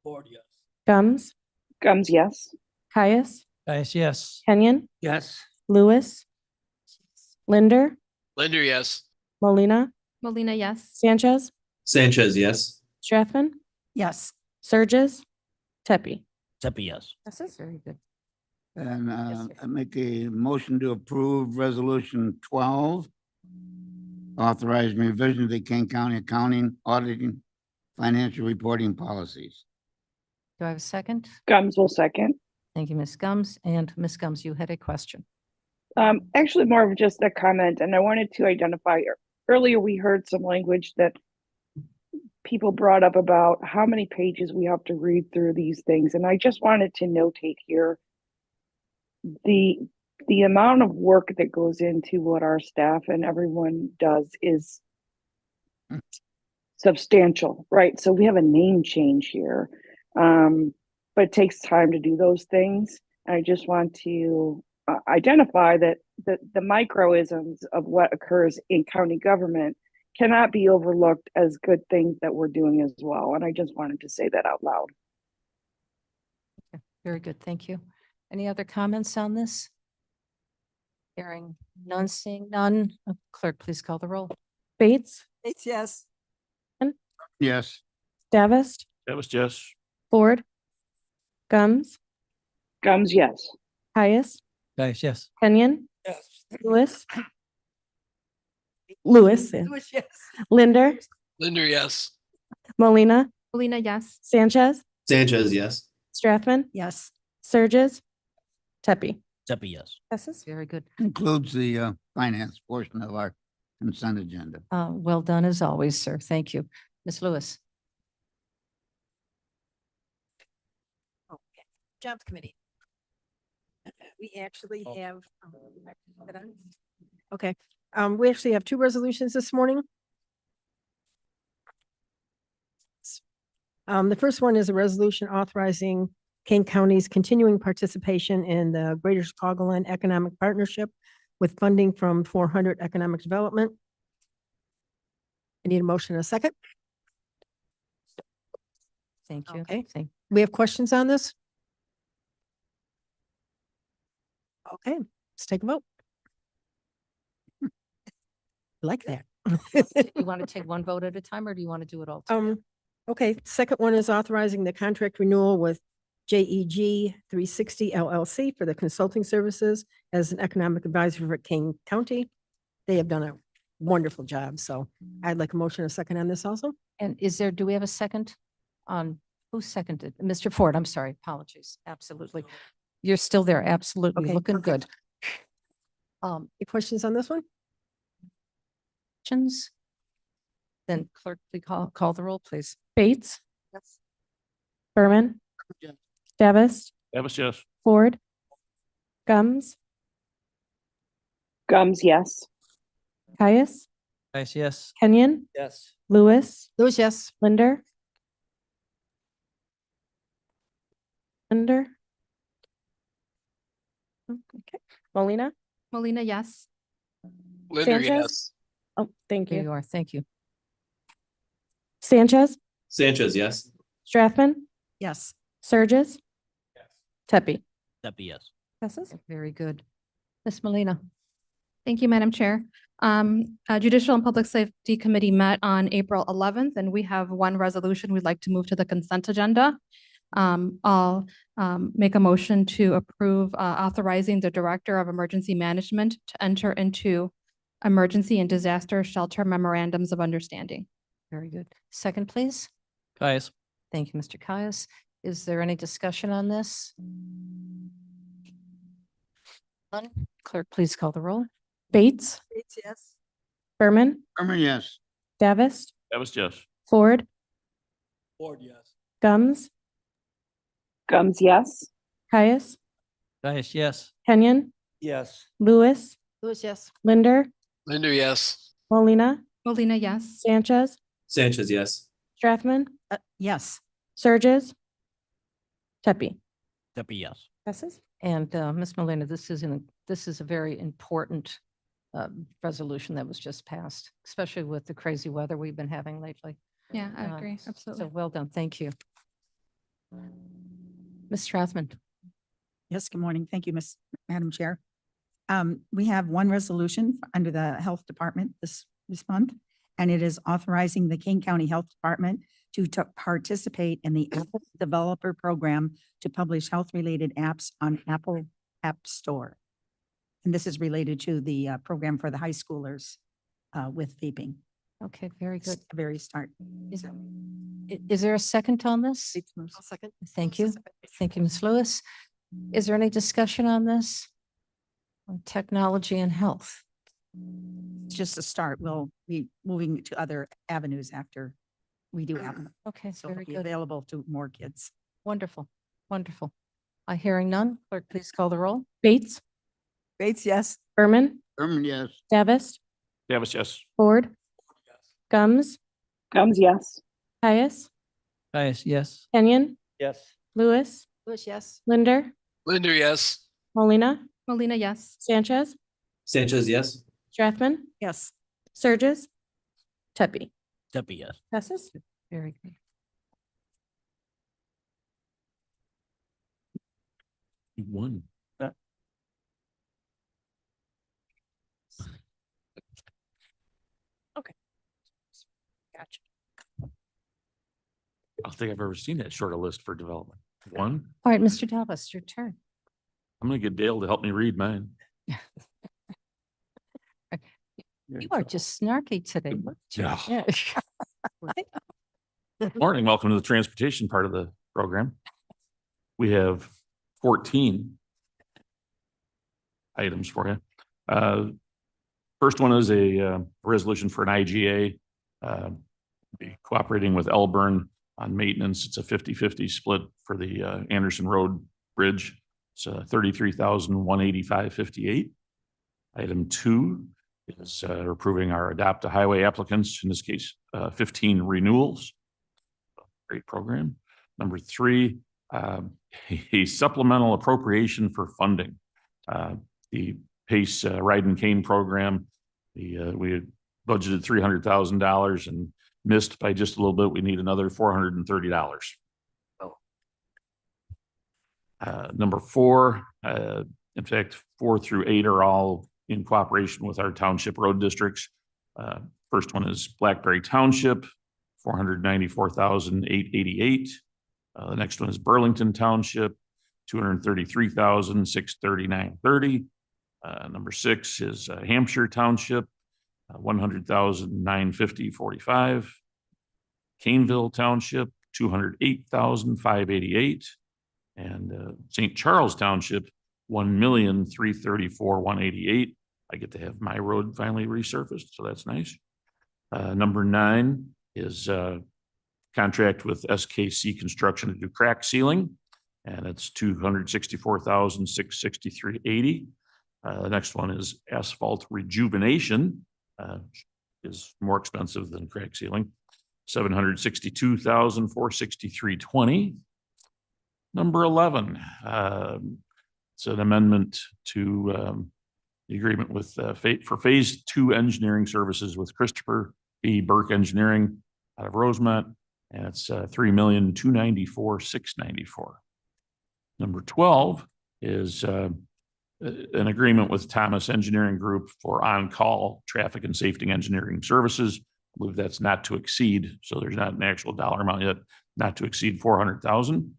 Ford, yes. Gums, Gums, yes. Caius, Caius, yes. Kenyon, Yes. Lewis, Linder, Linder, yes. Molina, Molina, yes. Sanchez, Sanchez, yes. Strathman, Yes. Surges, Tepe. Tepe, yes. This is very good. And sir. I make a motion to approve resolution 12, authorizing revision of the Kane County accounting, auditing, financial reporting policies. Do I have a second? Gums will second. Thank you, Ms. Gums. And Ms. Gums, you had a question. Actually more of just a comment, and I wanted to identify, earlier we heard some language that people brought up about how many pages we have to read through these things. And I just wanted to notate here the amount of work that goes into what our staff and everyone does is substantial, right? So we have a name change here. But it takes time to do those things. And I just want to identify that the microisms of what occurs in county government cannot be overlooked as good things that we're doing as well. And I just wanted to say that out loud. Very good. Thank you. Any other comments on this? Hearing none, seeing none. Clerk, please call the roll. Bates, Bates, yes. Yes. Davis, That was yes. Ford, Gums, Gums, yes. Caius, Caius, yes. Kenyon, Yes. Lewis, yeah. Yes. Linder, Linder, yes. Molina, Molina, yes. Sanchez, Sanchez, yes. Strathman, Yes. Surges, Tepe. Tepe, yes. Passes. Very good. Includes the finance portion of our consent agenda. Well done as always, sir. Thank you. Ms. Lewis. Jobs Committee. We actually have, okay, we actually have two resolutions this morning. The first one is a resolution authorizing Kane County's continuing participation in the Greater Chicagoland Economic Partnership with funding from 400 Economic Development. I need a motion and a second. Thank you. Okay. We have questions on this? Okay, let's take a vote. Like that. You want to take one vote at a time or do you want to do it all? Okay, second one is authorizing the contract renewal with JEG 360 LLC for the consulting services as an economic advisor for Kane County. They have done a wonderful job, so I'd like a motion and a second on this also. And do we have a second on, who seconded? Mr. Ford, I'm sorry, apologies. Absolutely. You're still there. Absolutely. Okay, Looking good. Any questions on this one? Questions? Then clerk, please call the roll, please. Bates, Yes. Berman, Yes. Davis, That was yes. Ford, Gums, Gums, yes. Caius, Caius, yes. Kenyon, Yes. Lewis, Lewis, yes. Linder. Linder. Okay, Molina, Molina, yes. Linder, Sanchez? yes. oh, thank There you. you are. Thank you. Sanchez, Sanchez, yes. Strathman, Yes. Surges, Tepe. Tepe, yes. Passes. Very good. Ms. Molina. Thank you, Madam Chair. Judicial and Public Safety Committee met on April 11th, and we have one resolution we'd like to move to the consent agenda. I'll make a motion to approve authorizing the Director of Emergency Management to enter into emergency and disaster shelter memorandums of understanding. Very good. Second, please. Caius. Thank you, Mr. Caius. Is there any discussion on this? None? Clerk, please call the roll. Bates, Bates, yes. Berman, Berman, yes. Davis, That was yes. Ford, Ford, yes. Gums, Gums, yes. Caius, Caius, yes. Kenyon, Yes. Lewis, Lewis, yes. Linder, Linder, yes. Molina, Molina, yes. Sanchez, Sanchez, yes. Strathman, Yes. Surges, Tepe. Deputy, yes. Passes. And Ms. Molina, this is a very important resolution that was just passed, especially with the crazy weather we've been having lately. Yeah, I agree. So Absolutely. well done. Thank you. Ms. Strathman. Yes, good morning. Thank you, Madam Chair. We have one resolution under the Health Department this month, and it is authorizing the Kane County Health Department to participate in the Apple Developer Program to publish health-related apps on Apple App Store. And this is related to the program for the high schoolers with vaping. Okay, very good. Very start. Is there a second on this? I'll second. Thank you. Thank you, Ms. Lewis. Is there any discussion on this? On technology and health? It's just a start. We'll be moving to other avenues after we do have them. Okay, So it'll very be good. available to more kids. Wonderful, wonderful. Hearing none, clerk, please call the roll. Bates, Bates, yes. Berman, Berman, yes. Davis, Davis, yes. Ford, Gums, Gums, yes. Caius, Caius, yes. Kenyon, Yes. Lewis, Lewis, yes. Linder, Linder, yes. Molina, Molina, yes. Sanchez, Sanchez, yes. Strathman, Yes. Surges, Tepe. Deputy, yes. Passes. Very good. You won. Gotcha. I don't think I've ever seen that short a list for development. One, All right, Mr. Dallas, your turn. I'm gonna get Dale to help me read mine. You are just snarky today. Look at you. Yeah. Yeah. Morning, welcome to the transportation part of the program. We have 14 items for you. First one is a resolution for an IGA. Be cooperating with Elburn on maintenance. It's a 50-50 split for the Anderson Road Bridge. It's $33,185.58. Item 2 is approving our Adopt a Highway applicants, in this case, 15 renewals. Great program. Number 3, a supplemental appropriation for funding. The PACE Ride and Cane program, we had budgeted $300,000 and missed by just a little bit. We need another $430. Number 4, in fact, 4 through 8 are all in cooperation with our township road districts. First one is Blackberry Township, $494,888. The next one is Burlington Township, $233,639.30. Number 6 is Hampshire Township, $100,950.45. Caneville Township, $208,588. And St. Charles Township, $1,334,188. I get to have my road finally resurfaced, so that's nice. Number 9 is contract with SKC Construction to do crack sealing, and it's $264,663.80. The next one is asphalt rejuvenation, is more expensive than crack sealing, $762,463.20. Number 11, it's an amendment to the agreement with for Phase 2 engineering services with Christopher B. Burke Engineering out of Rosemont, and it's $3,294,694. Number 12 is an agreement with Thomas Engineering Group for on-call traffic and safety engineering services. I believe that's not to exceed, so there's not an actual dollar amount yet, not to exceed $400,000.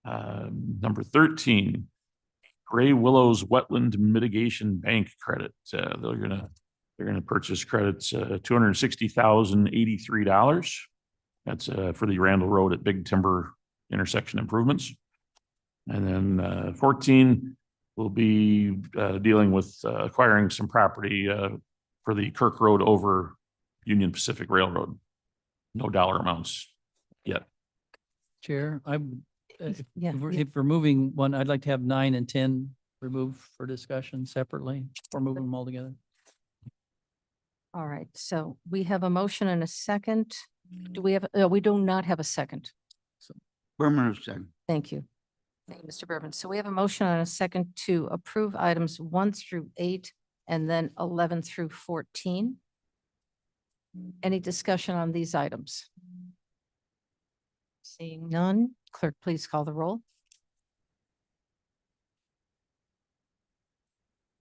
Number 13, Gray Willows Wetland Mitigation Bank Credit. They're gonna purchase credits, $260,083. That's for the Randall Road at Big Timber intersection improvements. And then 14 will be dealing with acquiring some property for the Kirk Road over Union Pacific Railroad. No dollar amounts yet. Chair, if Yeah, we're, yeah. if we're moving one, I'd like to have 9 and 10 removed for discussion separately or moving them all together. All right, so we have a motion and a second. Do we have, we do not have a second. Berman, second. Thank you. Thank you, Mr. Berman. So we have a motion and a second to approve items 1 through 8 and then 11 through 14. Any discussion on these items? Seeing none, clerk, please call the roll.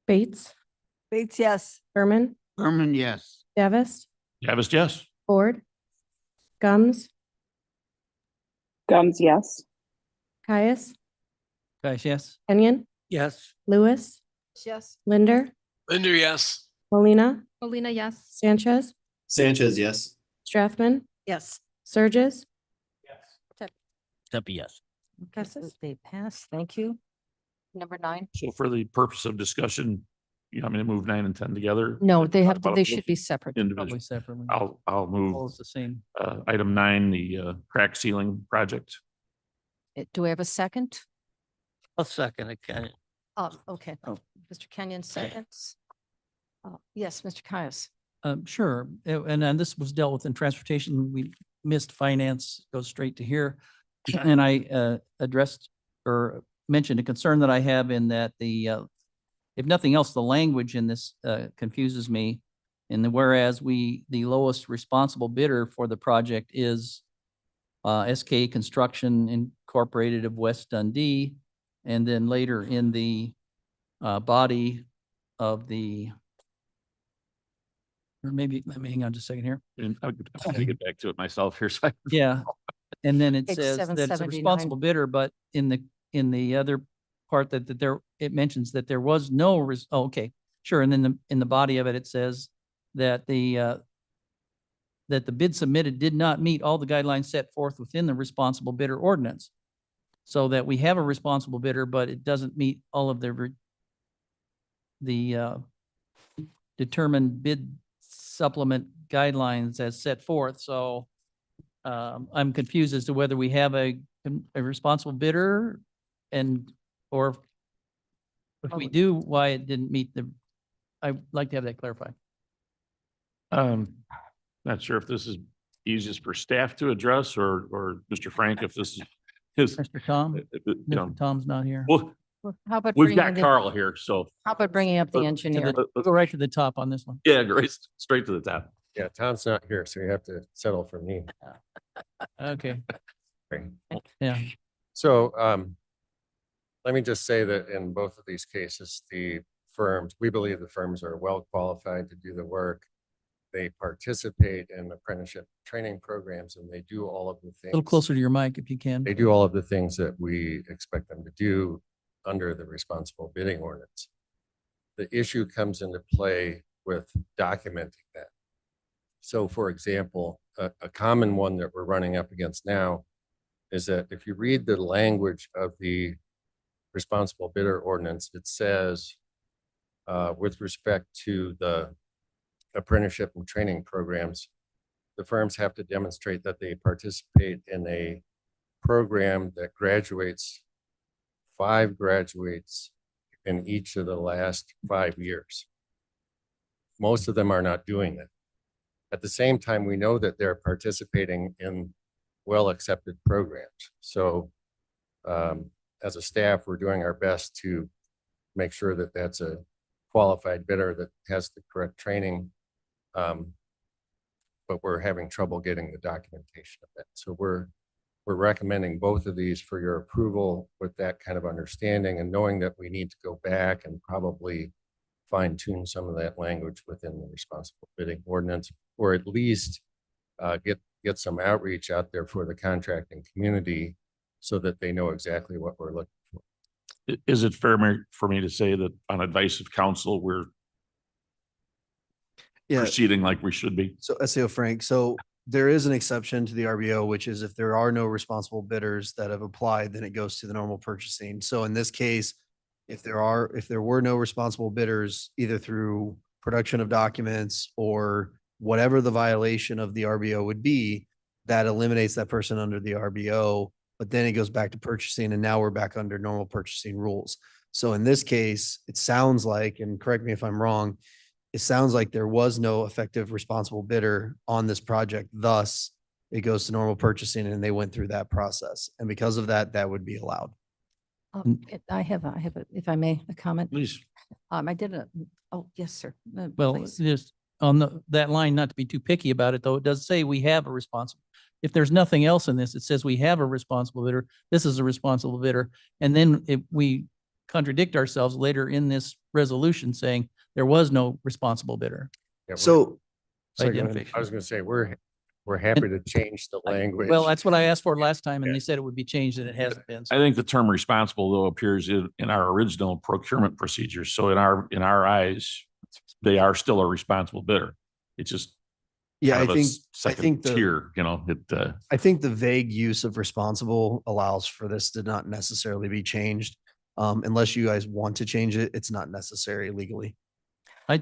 Bates, Bates, yes. Berman, Berman, yes. Davis, Davis, yes. Ford, Gums, Gums, yes. Caius, Guys, yes? Kenyon, Yes. Lewis, Yes. Linder, Linder, yes. Molina, Molina, yes. Sanchez, Sanchez, yes. Strathman, Yes. Surges, Step yes. Passes. They pass. Thank you. Number 9. So for the purpose of discussion, you want me to move 9 and 10 together? No, they Talk have to, about they those should be separate. individually. Probably separately. I'll All move is the same. item 9, the crack ceiling project. Do we have a second? I'll second it, Ken. Okay. Mr. Kenyon seconds. Yes, Mr. Caius. Sure. And then this was dealt with in transportation. We missed finance, goes straight to here. And I addressed or mentioned a concern that I have in that if nothing else, the language in this confuses me. In the whereas the lowest responsible bidder for the project is SK Construction Incorporated of West Dundee. And then later in the body of the, or maybe, let me hang on just a second here. And I'm gonna get back to it myself here. So Yeah. And then it Page says that it's a 779. responsible bidder, but in the other part that there, it mentions that there was no, okay, sure. And then in the body of it, it says that the bid submitted did not meet all the guidelines set forth within the responsible bidder ordinance. So that we have a responsible bidder, but it doesn't meet all of the determined bid supplement guidelines as set forth. So I'm confused as to whether we have a responsible bidder or if we do, why it didn't meet I'd like to have that clarified. Not sure if this is easiest for staff to address or Mr. Frank, if this is Mr. Tom, you know, Mr. Tom's not here. well, Well, How about we've bringing got the- Carl here, so. How about bringing up the Let's- engineer? We'll go right to the top on this one. Yeah, great, straight to the top. Yeah, Tom's not here, so you have to settle for me. Okay. Yeah. So, let me just say that in both of these cases, we believe the firms are well qualified to do the work. They participate in apprenticeship training programs and they do all of the A things. little closer to your mic if you can. They do all of the things that we expect them to do under the responsible bidding ordinance. The issue comes into play with documenting that. So for example, a common one that we're running up against now is that if you read the language of the responsible bidder ordinance, it says with respect to the apprenticeship and training programs, the firms have to demonstrate that they participate in a program that graduates 5 graduates in each of the last 5 years. Most of them are not doing that. At the same time, we know that they're participating in well-accepted programs. So as a staff, we're doing our best to make sure that that's a qualified bidder that has the correct training. But we're having trouble getting the documentation of that. So we're recommending both of these for your approval with that kind of understanding and knowing that we need to go back and probably fine tune some of that language within the responsible bidding ordinance, or at least get some outreach out there for the contracting community so that they know exactly what we're looking for. Is it fair for me to say that on advice of counsel, we're proceeding like we should be? So SAO Frank, so there is an exception to the RBO, which is if there are no responsible bidders that have applied, then it goes to the normal purchasing. So in this case, if there were no responsible bidders, either through production of documents or whatever the violation of the RBO would be, that eliminates that person under the RBO. but then it goes back to purchasing and now we're back under normal purchasing rules. So in this case, it sounds like, and correct me if I'm wrong, it sounds like there was no effective responsible bidder on this project. Thus, it goes to normal purchasing and they went through that process. And because of that, that would be allowed. I have, if I may, a comment. Please. I did oh, yes, sir. Well, Please. just on that line, not to be too picky about it, though, it does say we have a responsible. If there's nothing else in this, it says we have a responsible bidder. This is a responsible bidder. And then if we contradict ourselves later in this resolution saying there was no responsible bidder. So, By identification. I was gonna say, we're happy to change the language. Well, that's what I asked for last time and they said it would be changed and it hasn't been. I think the term responsible though appears in our original procurement procedures. So in our eyes, they are still a responsible bidder. It's just. yeah, kind of a I second think the, tier, you know, I think the vague use of responsible allows for this to not necessarily be changed. Unless you guys want to change it, it's not necessary legally. I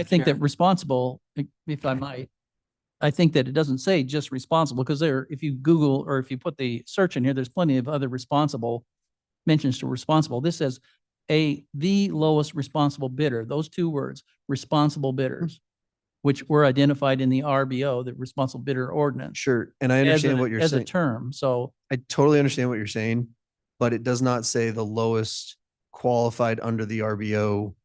think that responsible, if I might, I think that it doesn't say just responsible because if you Google or if you put the search in here, there's plenty of other responsible mentions to responsible. This says the lowest responsible bidder, those two words, responsible bidders, which were identified in the RBO, the responsible bidder ordinance. Sure. And I understand what you're as a saying. term. So I totally understand what you're saying, but it does not say the lowest qualified under the RBO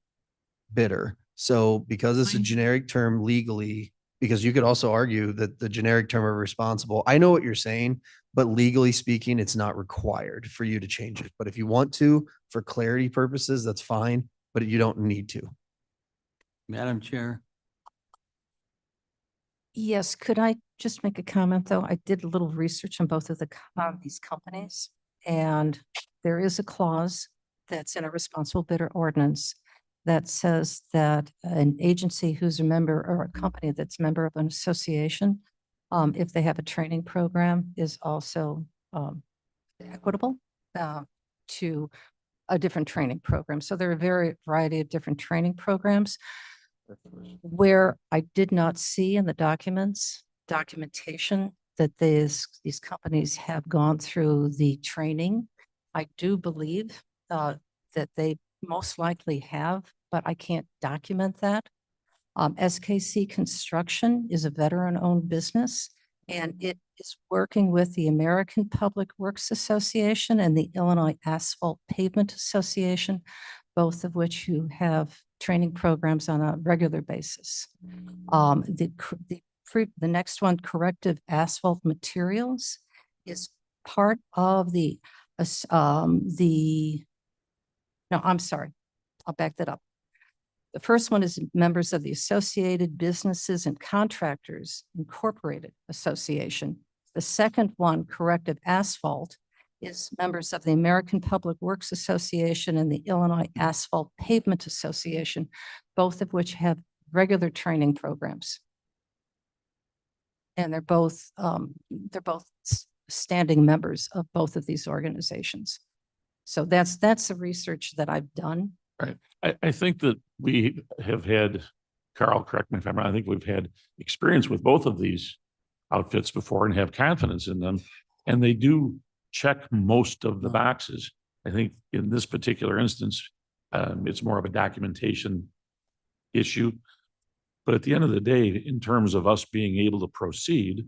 bidder. So because it's a generic term legally, because you could also argue that the generic term of responsible, I know what you're saying, but legally speaking, it's not required for you to change it. But if you want to, for clarity purposes, that's fine, but you don't need to. Madam Chair. Yes, could I just make a comment, though? I did a little research on both of these companies, and there is a clause that's in a responsible bidder ordinance that says that an agency who's a member or a company that's a member of an association, if they have a training program, is also equitable to a different training program. So there are a variety of different training programs. Where I did not see in the documentation that these companies have gone through the training, I do believe that they most likely have, but I can't document that. SKC Construction is a veteran-owned business, and it is working with the American Public Works Association and the Illinois Asphalt Pavement Association, both of which who have training programs on a regular basis. The next one, Corrective Asphalt Materials, is part of no, I'm sorry, I'll back that up. The first one is members of the Associated Businesses and Contractors Incorporated Association. The second one, Corrective Asphalt, is members of the American Public Works Association and the Illinois Asphalt Pavement Association, both of which have regular training programs. And they're both standing members of both of these organizations. So that's the research that I've done. right. I think that we have had, Carl, correct me if I'm wrong, I think we've had experience with both of these outfits before and have confidence in them. And they do check most of the boxes. I think in this particular instance, it's more of a documentation issue. But at the end of the day, in terms of us being able to proceed,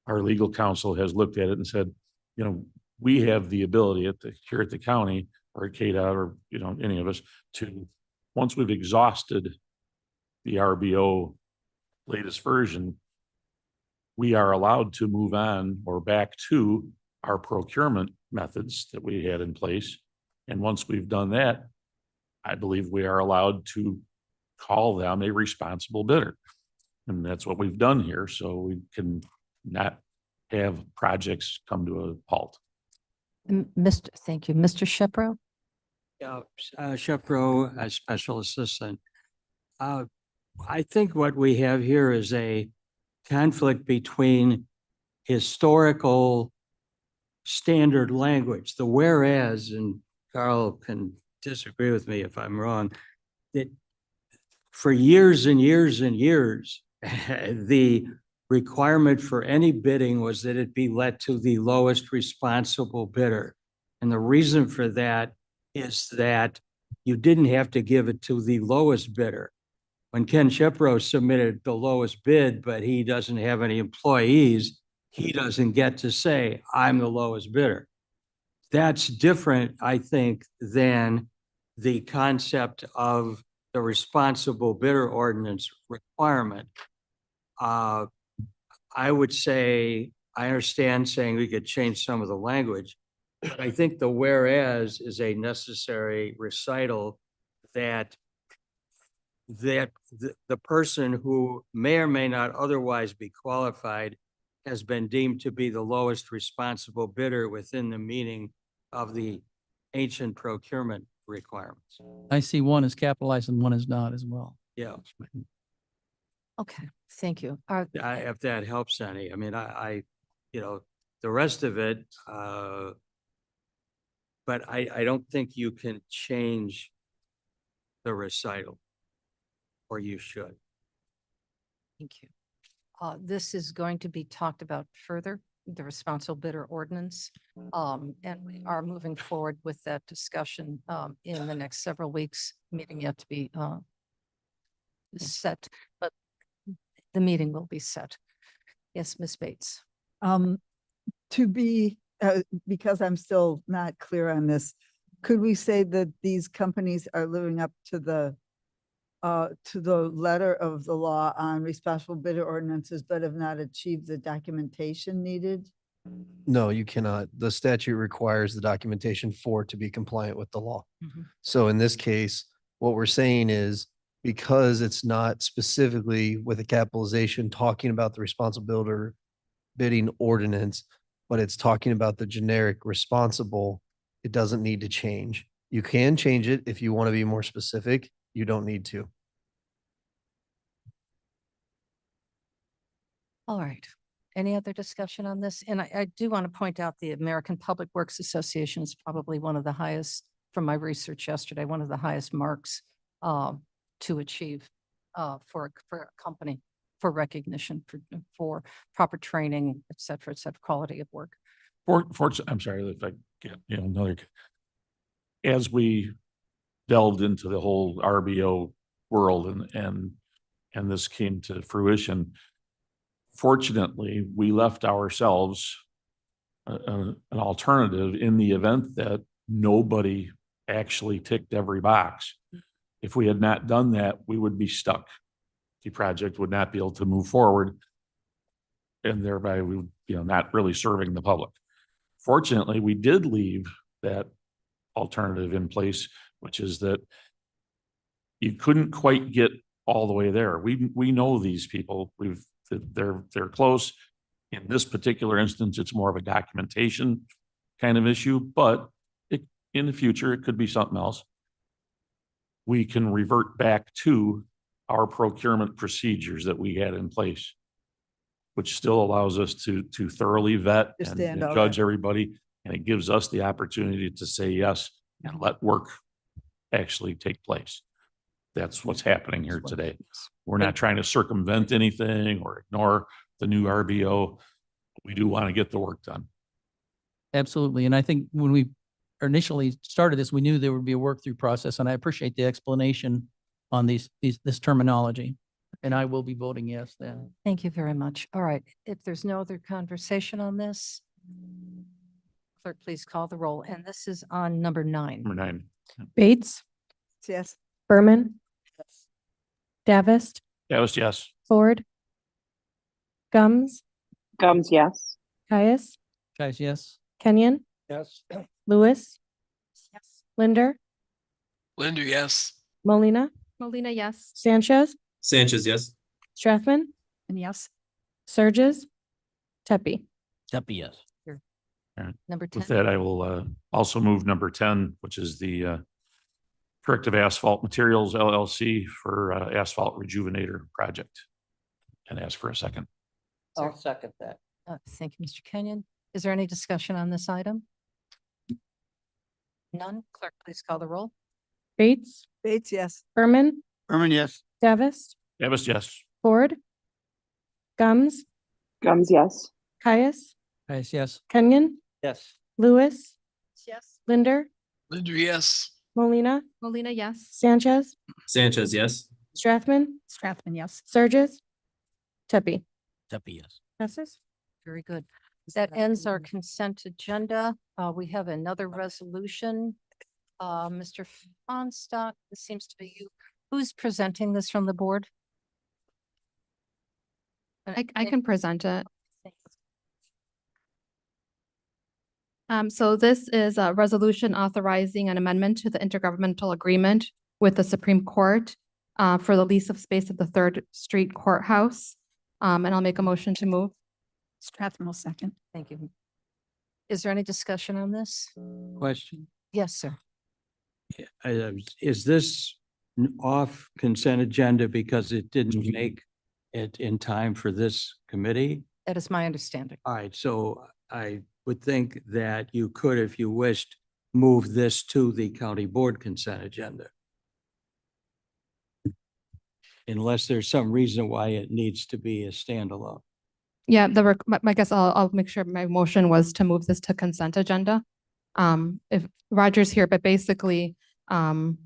our legal counsel has looked at it and said, you know, we have the ability here at the county or at KDOT or, you know, any of us to, once we've exhausted the RBO latest version, we are allowed to move on or back to our procurement methods that we had in place. And once we've done that, I believe we are allowed to call them a responsible bidder. And that's what we've done here. So we can not have projects come to a halt. Thank you. Mr. Shepro? Yeah, Shepro, as special assistant. I think what we have here is a conflict between historical standard language, the whereas, and Carl can disagree with me if I'm wrong, that for years and years and years, the requirement for any bidding was that it be let to the lowest responsible bidder. And the reason for that is that you didn't have to give it to the lowest bidder. When Ken Shepro submitted the lowest bid, but he doesn't have any employees, he doesn't get to say, I'm the lowest bidder. That's different, I think, than the concept of the responsible bidder ordinance requirement. I would say, I understand saying we could change some of the language. But I think the whereas is a necessary recital that the person who may or may not otherwise be qualified has been deemed to be the lowest responsible bidder within the meaning of the ancient procurement requirements. I see one is capitalized and one is not as well. Yeah. Okay, thank you. If that helps any, I mean, the rest of it, but I don't think you can change the recital, or you should. Thank you. This is going to be talked about further, the responsible bidder ordinance. And we are moving forward with that discussion in the next several weeks, meeting yet to be set, but the meeting will be set. Yes, Ms. Bates. To be, because I'm still not clear on this, could we say that these companies are living up to the letter of the law on responsible bidder ordinances, but have not achieved the documentation needed? No, you cannot. The statute requires the documentation for it to be compliant with the law. Mhm. So in this case, what we're saying is because it's not specifically with a capitalization talking about the responsible builder bidding ordinance, but it's talking about the generic responsible, it doesn't need to change. You can change it if you want to be more specific. You don't need to. All right. Any other discussion on this? And I do want to point out the American Public Works Association is probably one of the highest, from my research yesterday, one of the highest marks to achieve for a company, for recognition, for proper training, et cetera, quality of work. I'm sorry if I get, another. As we delved into the whole RBO world and this came to fruition, fortunately, we left ourselves an alternative in the event that nobody actually ticked every box. If we had not done that, we would be stuck. The project would not be able to move forward, and thereby we would, not really serving the public. Fortunately, we did leave that alternative in place, which is that you couldn't quite get all the way there. We know these people. They're close. In this particular instance, it's more of a documentation kind of issue, but in the future, it could be something else. We can revert back to our procurement procedures that we had in place, which still allows us to thoroughly vet and Understand all judge that. everybody. And it gives us the opportunity to say yes and let work actually take place. That's what's happening here today. We're not trying to circumvent anything or ignore the new RBO. We do want to get the work done. Absolutely. And I think when we initially started this, we knew there would be a work through process, and I appreciate the explanation on this terminology. And I will be voting yes then. Thank you very much. All right. If there's no other conversation on this, clerk, please call the roll. And this is on number 9. Number 9. Bates, Yes. Berman, Davis, Yes. Ford, Gums, Yes. Guys, yes. Kenyon, Yes. Lewis, Linder, Linder, yes. Molina, Molina, yes. Sanchez, Sanchez, yes. Strathman, And yes. Surges, Tepe. Tepe, yes. Number 10. With that, I will also move number 10, which is the Corrective Asphalt Materials LLC for asphalt rejuvenator project, and ask for a second. I'll second that. Thank you, Mr. Kenyon. Is there any discussion on this item? None. Clerk, please call the roll. Bates, Bates, yes. Berman, Berman, yes. Davis, Davis, yes. Ford, Gums, Gums, yes. Caius, Yes. Kenyon, Yes. Lewis, Yes. Linder, Linder, yes. Molina, Molina, yes. Sanchez, Sanchez, yes. Strathman, Strathman, yes. Surges, Tepe. Tepe, yes. Passes. Very good. That ends our consent agenda. We have another resolution. Mr. Fonstock, this seems to be you. Who's presenting this from the board? I can present it. So this is a resolution authorizing an amendment to the intergovernmental agreement with the Supreme Court for the lease of space at the Third Street Courthouse. And I'll make a motion to move. Strathman will second. Thank you. Is there any discussion on this? Question. Yes, sir. Is this off consent agenda because it didn't make it in time for this committee? That is my understanding. All right, so I would think that you could, if you wished, move this to the county board consent agenda. Unless there's some reason why it needs to be a standalone. Yeah, I guess I'll make sure my motion was to move this to consent agenda. If Roger's here, but basically, from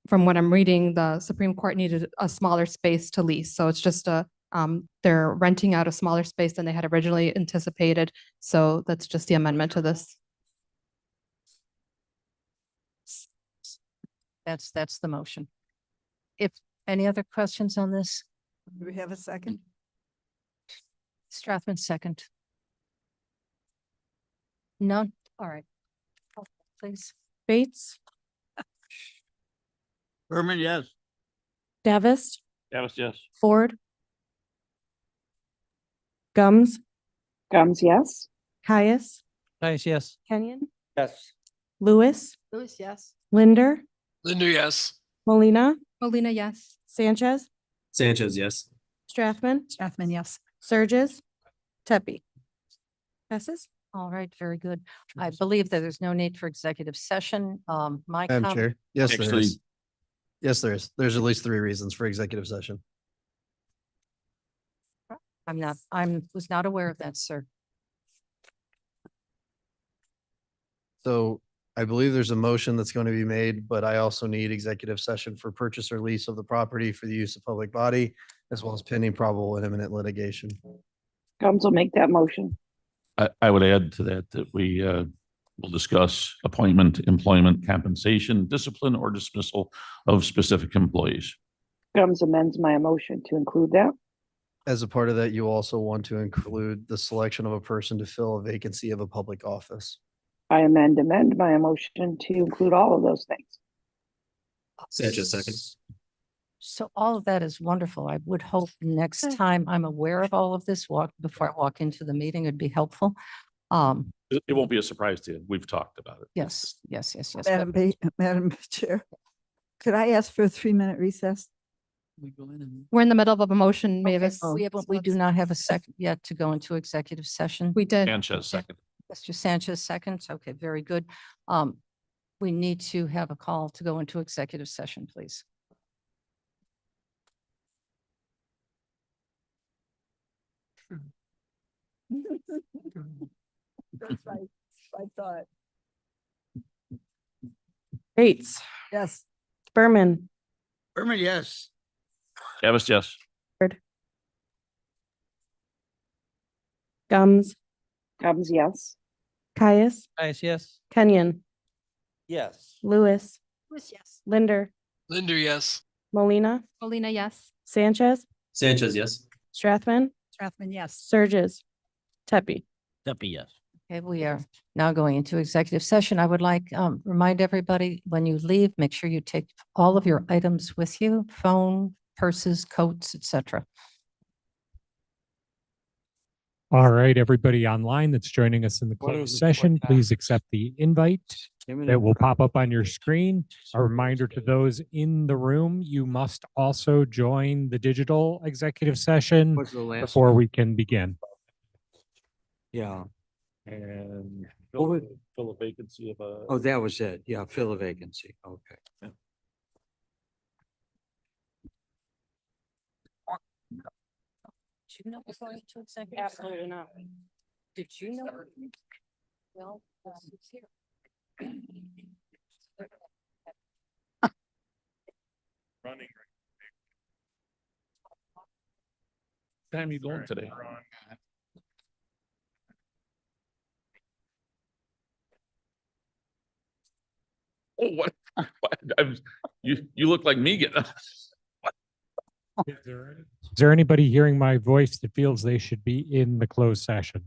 what I'm reading, the Supreme Court needed a smaller space to lease. So it's just they're renting out a smaller space than they had originally anticipated. So that's just the amendment to this. That's the motion. If any other questions on this? Do we have a second? Strathman, second. None? All right. Please. Bates, Berman, yes. Davis, Davis, yes. Ford, Gums, Gums, yes. Caius, Yes. Kenyon, Yes. Lewis, Lewis, yes. Linder, Linder, yes. Molina, Molina, yes. Sanchez, Sanchez, yes. Strathman, Strathman, yes. Surges, Tepe. Passes. All right, very good. I believe that there's no need for executive session. My Madam comment. Chair, yes, there Actually- is. Yes, there is. There's at least 3 reasons for executive session. Was not aware of that, sir. So I believe there's a motion that's going to be made, but I also need executive session for purchase or lease of the property for the use of public body, as well as pending probable and imminent litigation. Gums will make that motion. I would add to that we will discuss appointment, employment, compensation, discipline, or dismissal of specific employees. Gums amends my motion to include that. As a part of that, you also want to include the selection of a person to fill a vacancy of a public office. I amend my motion to include all of those things. Sanchez, second. So all of that is wonderful. I would hope next time I'm aware of all of this, before I walk into the meeting, it'd be helpful. It won't be a surprise to you. We've talked about it. Yes. Madam Chair, could I ask for a 3-minute recess? We're in the middle of a motion, Mavis. We do not have a second yet to go into executive session. We did. Sanchez, second. Mr. Sanchez, second. Okay, very good. We need to have a call to go into executive session, please. That's right. I thought. Bates, Yes. Berman, Berman, yes. Davis, yes. Gums, Gums, yes. Caius, Yes. Kenyon, Yes. Lewis, Lewis, yes. Linder, Linder, yes. Molina, Molina, yes. Sanchez, Sanchez, yes. Strathman, Strathman, yes. Surges, Tepe. Tepe, yes. Okay, we are now going into executive session. I would like, remind everybody, when you leave, make sure you take all of your items with you, phone, purses, coats, etc. All right, everybody online that's joining us in the closed session, please accept the invite that will pop up on your screen. A reminder to those in the room, you must also join the digital executive session What's the last before one? we can begin. Yeah. And What fill a vacancy of a. Oh, that was it. Yeah, fill a vacancy. Okay. you know we're going to executive? Absolutely not. Did you know? Well, he's here. Running. Time you going today? Oh, what? You look like me getting. Is there anybody hearing my voice that feels they should be in the closed session?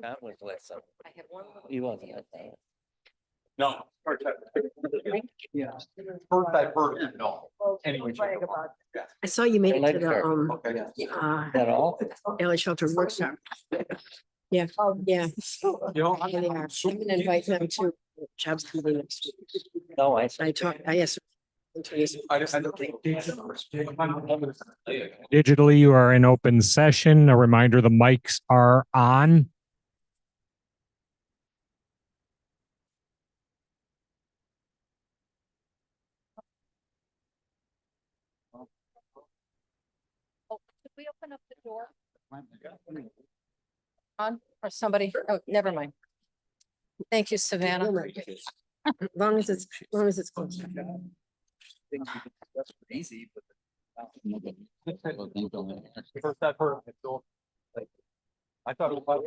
That was last summer. I had one. He wasn't at that. No. Yeah. First I've heard it, no. Anyway. I saw you made Well, it to the, let's uh, That all? LA Shelter Workshop. Yeah, yeah. You know, And they are. I'm gonna invite them to jobs committee next week. No, I. I asked. Digitally, you are in open session. A reminder, the mics are on. Could we open up the door? On, or somebody, oh, never mind. Thank you, Savannah. As long as it's closed. That's easy, but. First I've heard it, so. I thought it was.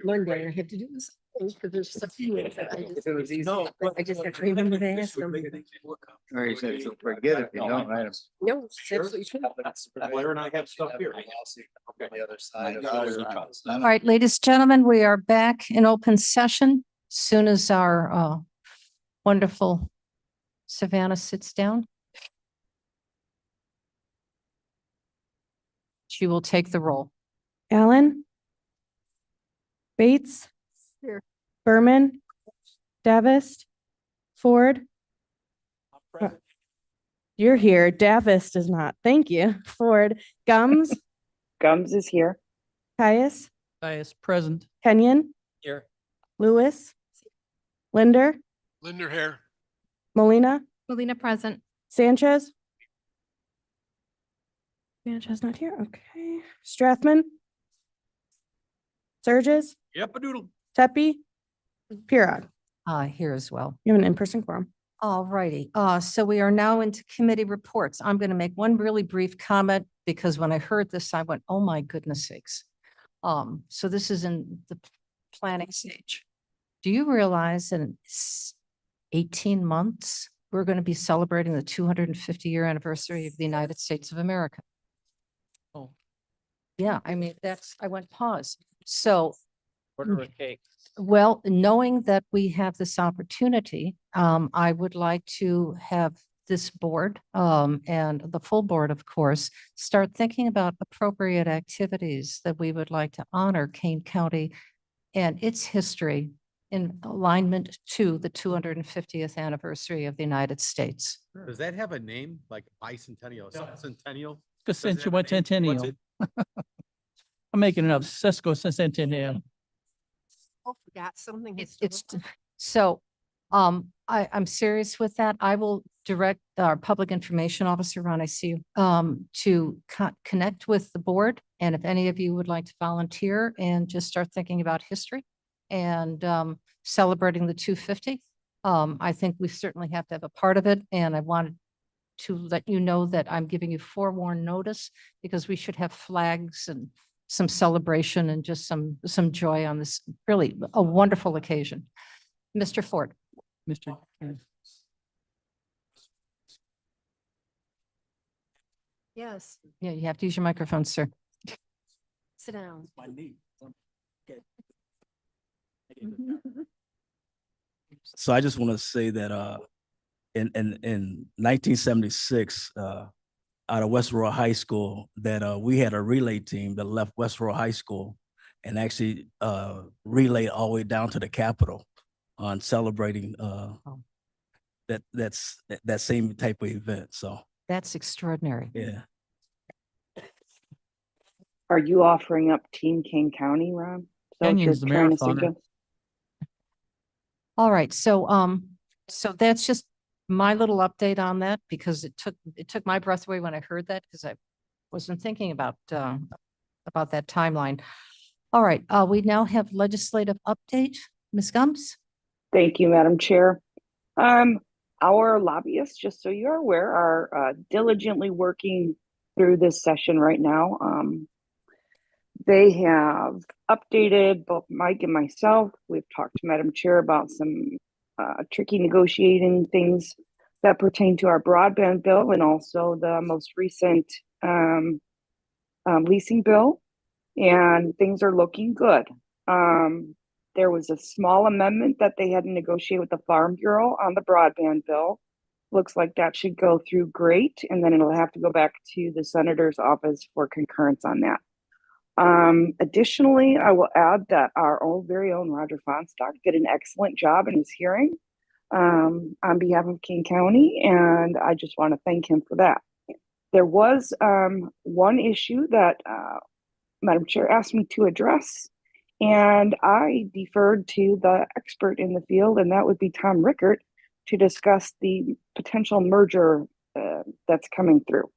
One day I had to do this because there's such a few. If it was easy. I just have to remember to ask them. Or you said, so forget if you don't write them. No, it's absolutely true. Blair and I have stuff here. The other side. All right, ladies, and gentlemen, we are back in open session. Soon as our wonderful Savannah sits down, she will take the roll. Allen. Bates. Here. Berman. Davis. Ford. You're here. Davis does not. Thank you. Ford. Gums. Gums is here. Caius. Caius, present. Kenyon. Here. Lewis. Linder. Linder here. Molina. Molina present. Sanchez. Sanchez not here. Okay. Strathman. Surges. Yep, a doodle. Tepe. Pirog. Here as well. You have an in-person quorum. All righty. So we are now into committee reports. I'm going to make one really brief comment because when I heard this, I went, oh my goodness sakes. So this is in the planning stage. Do you realize that in 18 months, we're going to be celebrating the 250-year anniversary of the United States of America? Oh. Yeah, I mean, I went pause. So Order a cake. well, knowing that we have this opportunity, I would like to have this board, and the full board, of course, start thinking about appropriate activities that we would like to honor Kane County and its history in alignment to the 250th anniversary of the United States. Does that have a name, like bicentennial, centennial? Centennial. I'm making it up. Sesquicentennial. Oh, forgot something. It's so, I'm serious with that. I will direct our public information officer, Ron, I see you, to connect with the board. And if any of you would like to volunteer and just start thinking about history and celebrating the 250, I think we certainly have to have a part of it. And I wanted to let you know that I'm giving you forewarned notice because we should have flags and some celebration and just some joy on this really a wonderful occasion. Mr. Ford. Mr. Yes, Yeah, you have to use your microphone, sir. sit down. My knee. So I just want to say that in 1976, out of West Royal High School, that we had a relay team that left West Royal High School and actually relayed all the way down to the Capitol on celebrating that same type of event. So That's extraordinary. yeah. Are you offering up Team King County, Rob? Is that what Kenyon's you're the trying to marathoner. suggest? All right, so that's just my little update on that because it took my breath away when I heard that because I wasn't thinking about that timeline. All right, we now have legislative update. Ms. Gums? Thank you, Madam Chair. Our lobbyists, just so you're aware, are diligently working through this session right now. They have updated both Mike and myself. We've talked to Madam Chair about some tricky negotiating things that pertain to our broadband bill and also the most recent leasing bill. and things are looking good. There was a small amendment that they had to negotiate with the Farm Bureau on the broadband bill. Looks like that should go through great, and then it'll have to go back to the senator's office for concurrence on that. Additionally, I will add that our own very own Roger Fonstock did an excellent job in his hearing on behalf of King County, and I just want to thank him for that. There was one issue that Madam Chair asked me to address, and I deferred to the expert in the field, and that would be Tom Rickert, to discuss the potential merger that's coming through.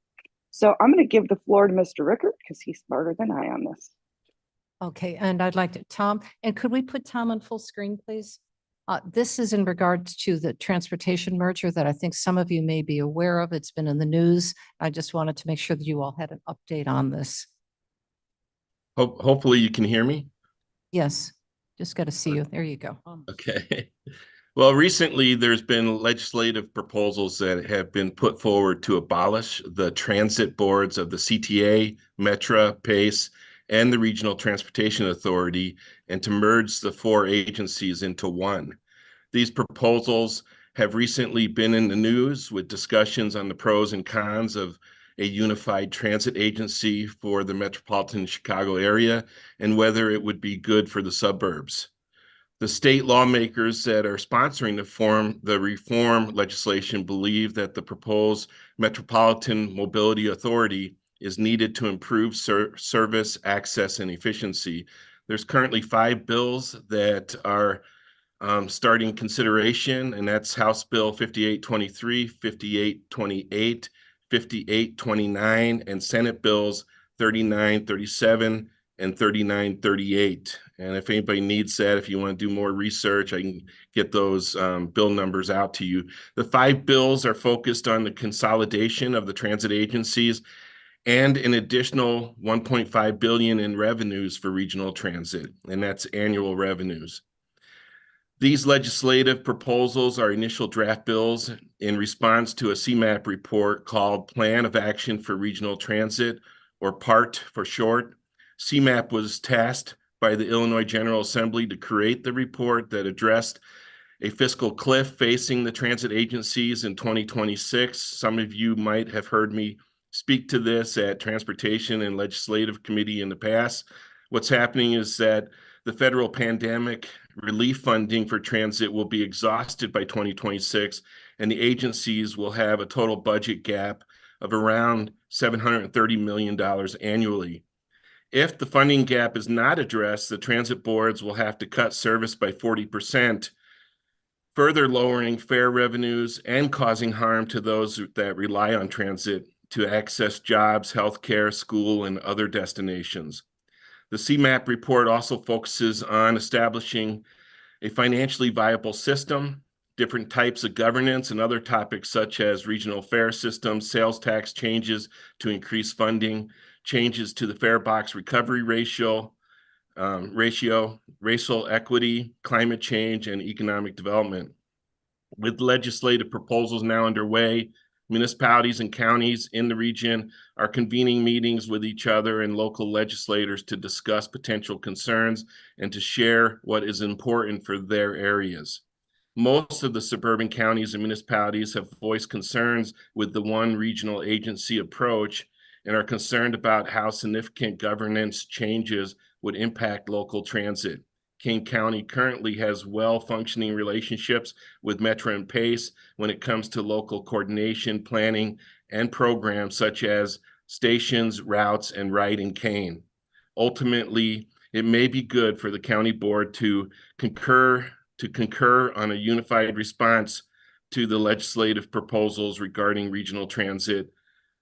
So I'm going to give the floor to Mr. Rickert because he's smarter than I on this. Okay, and I'd like to, Tom, and could we put Tom on full screen, please? This is in regards to the transportation merger that I think some of you may be aware of. It's been in the news. I just wanted to make sure that you all had an update on this. Hopefully you can hear me. Yes, just got to see you. There you go. Okay. Well, recently there's been legislative proposals that have been put forward to abolish the transit boards of the CTA, Metra, PACE, and the Regional Transportation Authority, and to merge the 4 agencies into one. These proposals have recently been in the news with discussions on the pros and cons of a unified transit agency for the metropolitan Chicago area and whether it would be good for the suburbs. The state lawmakers that are sponsoring the reform legislation believe that the proposed Metropolitan Mobility Authority is needed to improve service, access, and efficiency. There's currently 5 bills that are starting consideration, and that's House Bill 5823, 5828, 5829, and Senate Bills 3937 and 3938. And if anybody needs that, if you want to do more research, I can get those bill numbers out to you. The 5 bills are focused on the consolidation of the transit agencies and an additional $1.5 billion in revenues for regional transit, and that's annual revenues. These legislative proposals are initial draft bills in response to a CMAP report called Plan of Action for Regional Transit, or PART for short. CMAP was tasked by the Illinois General Assembly to create the report that addressed a fiscal cliff facing the transit agencies in 2026. Some of you might have heard me speak to this at Transportation and Legislative Committee in the past. What's happening is that the federal pandemic relief funding for transit will be exhausted by 2026, and the agencies will have a total budget gap of around $730 million annually. If the funding gap is not addressed, the transit boards will have to cut service by 40%, further lowering fare revenues and causing harm to those that rely on transit to access jobs, healthcare, school, and other destinations. The CMAP report also focuses on establishing a financially viable system, different types of governance, and other topics such as regional fare systems, sales tax changes to increase funding, changes to the fare box recovery ratio, racial equity, climate change, and economic development. With legislative proposals now underway, municipalities and counties in the region are convening meetings with each other and local legislators to discuss potential concerns and to share what is important for their areas. Most of the suburban counties and municipalities have voiced concerns with the one regional agency approach and are concerned about how significant governance changes would impact local transit. King County currently has well-functioning relationships with Metra and PACE when it comes to local coordination, planning, and programs such as stations, routes, and ride and cane. Ultimately, it may be good for the county board to concur on a unified response to the legislative proposals regarding regional transit.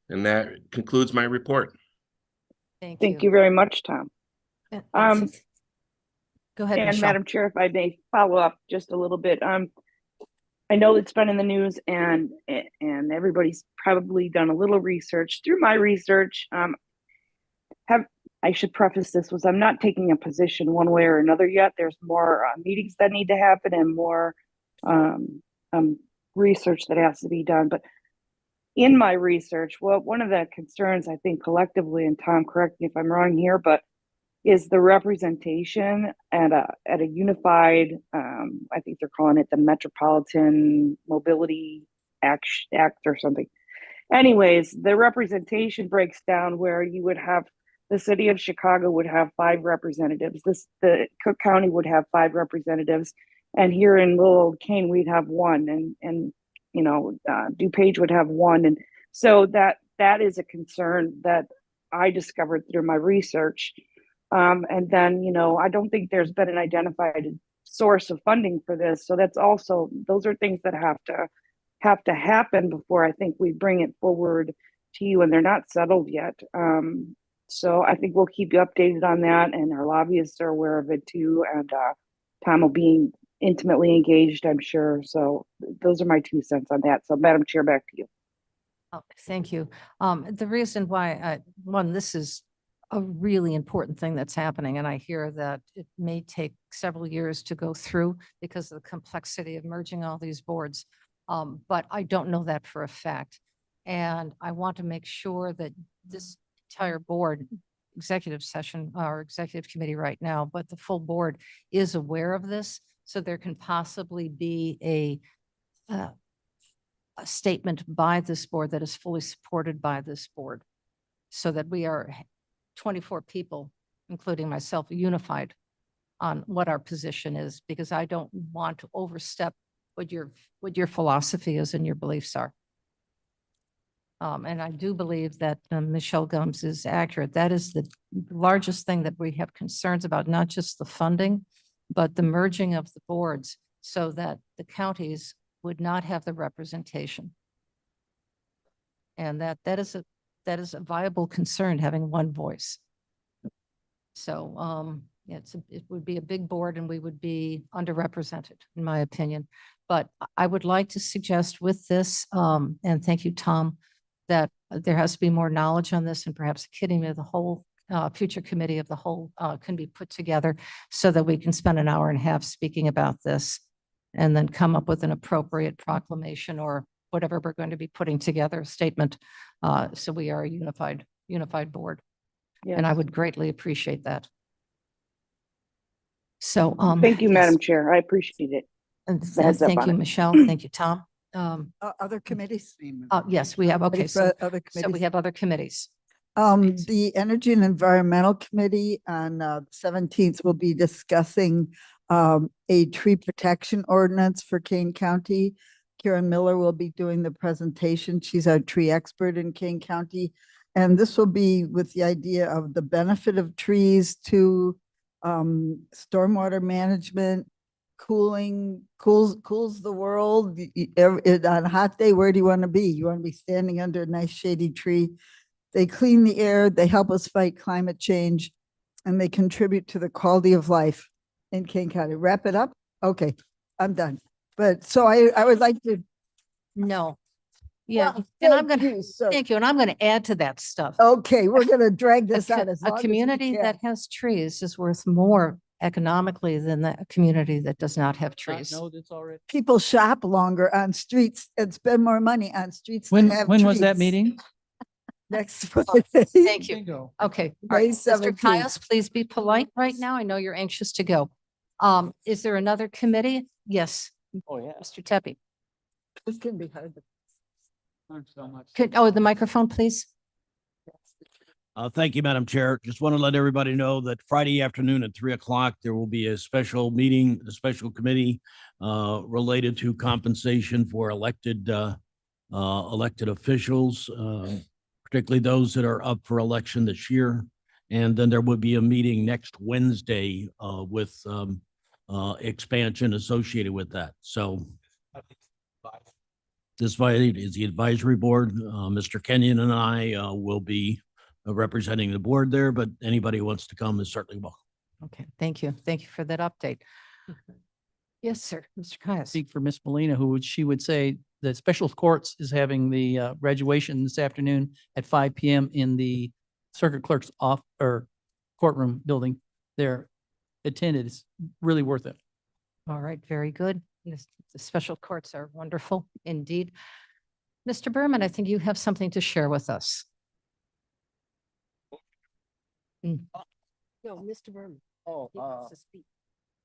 And that concludes my report. Thank you very much, Tom. Go ahead, and Michelle. Madam Chair, if I may follow up just a little bit. I know it's been in the news and everybody's probably done a little research. Through my research, I should preface this was I'm not taking a position one way or another yet. There's more meetings that need to happen and more research that has to be done. But in my research, well, one of the concerns I think collectively, and Tom, correct me if I'm wrong here, but is the representation at a unified, I think they're calling it the Metropolitan Mobility Act or something. Anyways, the representation breaks down where you would have the city of Chicago would have 5 representatives. The Cook County would have 5 representatives, and here in Little Old Cane we'd have 1, and you know, DuPage would have 1, and so that is a concern that I discovered through my research. And then, you know, I don't think there's been an identified source of funding for this, so that's also, those are things that have to happen before I think we bring it forward to you, and they're not settled yet. So I think we'll keep you updated on that, and our lobbyists are aware of it too, and Tom will be intimately engaged, I'm sure. So those are my 2 cents on that. So Madam Chair, back to you. Oh, thank you. The reason why, one, this is a really important thing that's happening, and I hear that it may take several years to go through because of the complexity of merging all these boards. But I don't know that for a fact. And I want to make sure that this entire board, executive session or executive committee right now, but the full board is aware of this. So there can possibly be a statement by this board that is fully supported by this board, so that we are 24 people, including myself, unified on what our position is, because I don't want to overstep what your philosophy is and your beliefs are. And I do believe that Michelle Gums is accurate. That is the largest thing that we have concerns about, not just the funding, but the merging of the boards so that the counties would not have the representation. And that is a viable concern, having one voice. So it would be a big board and we would be underrepresented, in my opinion. But I would like to suggest with this, and thank you, Tom, that there has to be more knowledge on this, and perhaps a committee of the whole, future committee of the whole can be put together so that we can spend an hour and a half speaking about this and then come up with an appropriate proclamation or whatever we're going to be putting together, a statement. So we are a unified board. And I would greatly appreciate that. So, thank you, yes. Madam Chair. I appreciate it. And The heads up thank on you, it. Michelle. Thank you, Tom. Other committees? Yes, we have, okay, Ready so for other we committees? have other committees. The Energy and Environmental Committee on 17th will be discussing a tree protection ordinance for Kane County. Karen Miller will be doing the presentation. She's our tree expert in Kane County. And this will be with the idea of the benefit of trees to stormwater management, cools the world. On a hot day, where do you want to be? You want to be standing under a nice shady tree. They clean the air, they help us fight climate change, and they contribute to the quality of life in Kane County. Wrap it up? Okay, I'm done. But so I would like to. No. Yeah, Well, and I'm thank gonna, you, sir. thank you, and I'm gonna add to that stuff. Okay, we're gonna drag this A out as long as we community can. that has trees is worth more economically than a community that does not have trees. No, that's already. People shop longer on streets and spend more money on streets. When, that have when was that trees. meeting? Next Friday. Thank you. Bingo. Okay, all right, May Mr. 17th. Caius, please be polite right now. I know you're anxious to go. Is there another committee? Yes, Oh, yeah. Mr. Tepe. This can be hard. Thanks so much. Oh, the microphone, please. Thank you, Madam Chair. Just want to let everybody know that Friday afternoon at 3:00, there will be a special meeting, a special committee related to compensation for elected officials, particularly those that are up for election this year. And then there will be a meeting next Wednesday with expansion associated with that. So this is the advisory board. Mr. Kenyon and I will be representing the board there, but anybody who wants to come is certainly welcome. Okay, thank you. Thank you for that update. Yes, sir, Mr. Caius. Speak for Miss Molina, she would say the special courts is having the graduation this afternoon at 5 p.m. in the circuit clerk's courtroom building there. Attended, it's really worth it. All right, very good. The special courts are wonderful indeed. Mr. Berman, I think you have something to share with us. No, Mr. Berman. Oh, He wants to speak.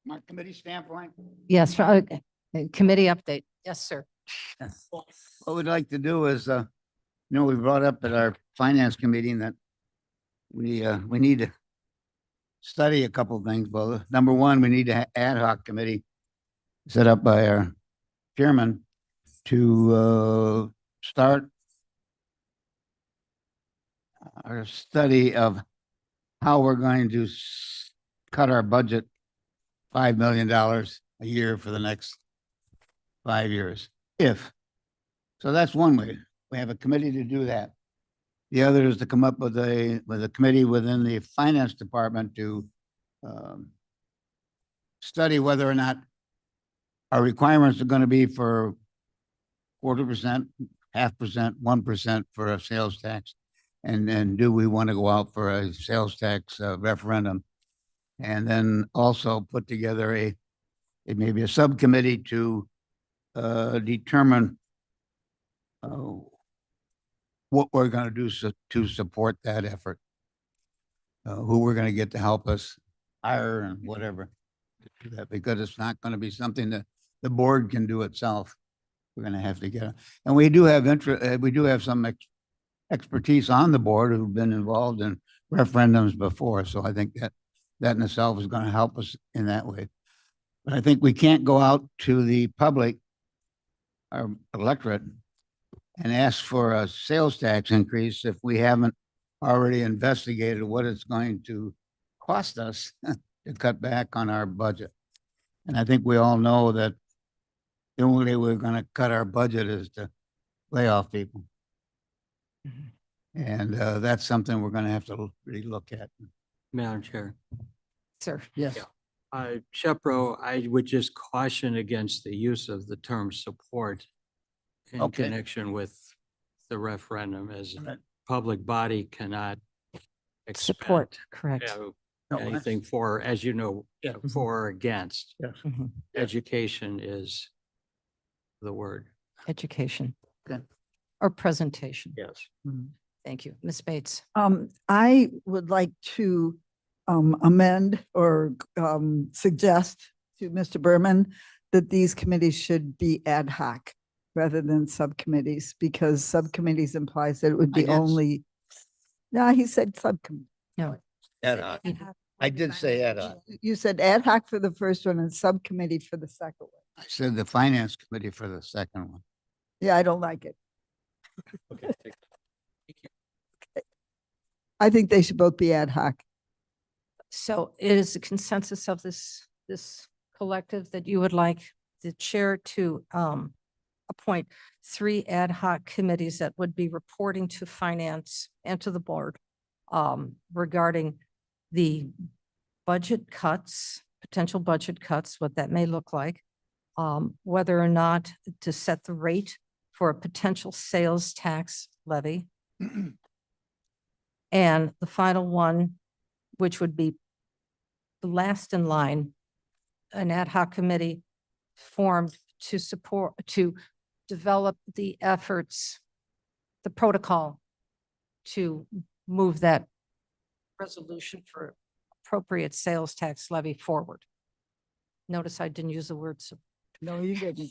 my committee standpoint? Yes, committee update. Yes, sir. What we'd like to do is, we brought up at our finance committee that we need to study a couple of things. Well, number one, we need an ad hoc committee set up by our chairman to start our study of how we're going to cut our budget $5 million a year for the next 5 years, so that's one way. We have a committee to do that. The other is to come up with a committee within the finance department to study whether or not our requirements are going to be for 0.25%, 0.5%, 1% for a sales tax. And then do we want to go out for a sales tax referendum? And then also put together it may be a subcommittee to determine what we're going to do to support that effort, who we're going to get to help us hire and whatever to do that, because it's not going to be something that the board can do itself. We're going to have to get, and we do have some expertise on the board who've been involved in referendums before. So I think that in itself is going to help us in that way. But I think we can't go out to the public, our electorate, and ask for a sales tax increase if we haven't already investigated what it's going to cost us to cut back on our budget. And I think we all know that the only way we're going to cut our budget is to lay off people. And that's something we're going to have to really look at. Madam Chair. Sir. Yes. Shepro, I would just caution against the use of the term support in Okay. connection with the referendum, as a public body cannot Support, expend, correct. anything for, as you know, for or against. Yes. Mhm. Education is the word. Education. Good. Or presentation. Yes. Thank you. Ms. Bates. I would like to amend or suggest to Mr. Berman that these committees should be ad hoc rather than subcommittees, because subcommittees implies that it would be guess. only. No, he said subcommittee. No. Ad hoc. I did say ad hoc. You said ad hoc for the first one and subcommittee for the second one. I said the finance committee for the second one. Yeah, I don't like it. Okay. I think they should both be ad hoc. So it is the consensus of this collective that you would like the chair to appoint 3 ad hoc committees that would be reporting to finance and to the board regarding the budget cuts, potential budget cuts, what that may look like, whether or not to set the rate for a potential sales tax levy. And the final one, which would be the last in line, an ad hoc committee formed to support, to develop the efforts, the protocol to move that resolution for appropriate sales tax levy forward. Notice I didn't use the word. No, you didn't.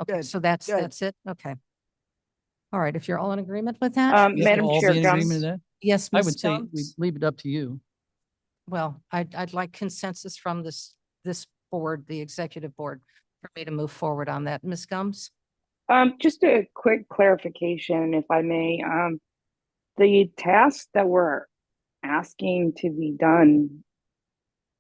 Okay, Good, so that's good. it? Okay. All right, if you're all in agreement with that? Yes, Madam we'll all Chair, be in agreement with that? Yes, I Ms. would say we Jones? leave it up to you. Well, I'd like consensus from this board, the executive board, for me to move forward on that. Ms. Gums? Just a quick clarification, if I may. The tasks that we're asking to be done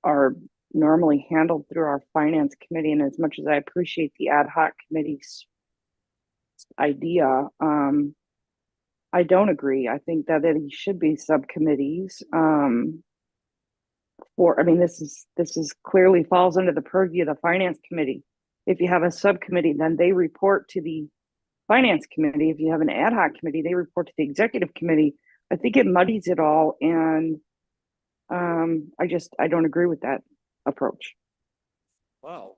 are normally handled through our finance committee, and as much as I appreciate the ad hoc committee's idea, I don't agree. I think that it should be subcommittees. This is clearly falls under the purview of the finance committee. If you have a subcommittee, then they report to the finance committee. If you have an ad hoc committee, they report to the executive committee. I think it muddies it all, and I don't agree with that approach. Wow.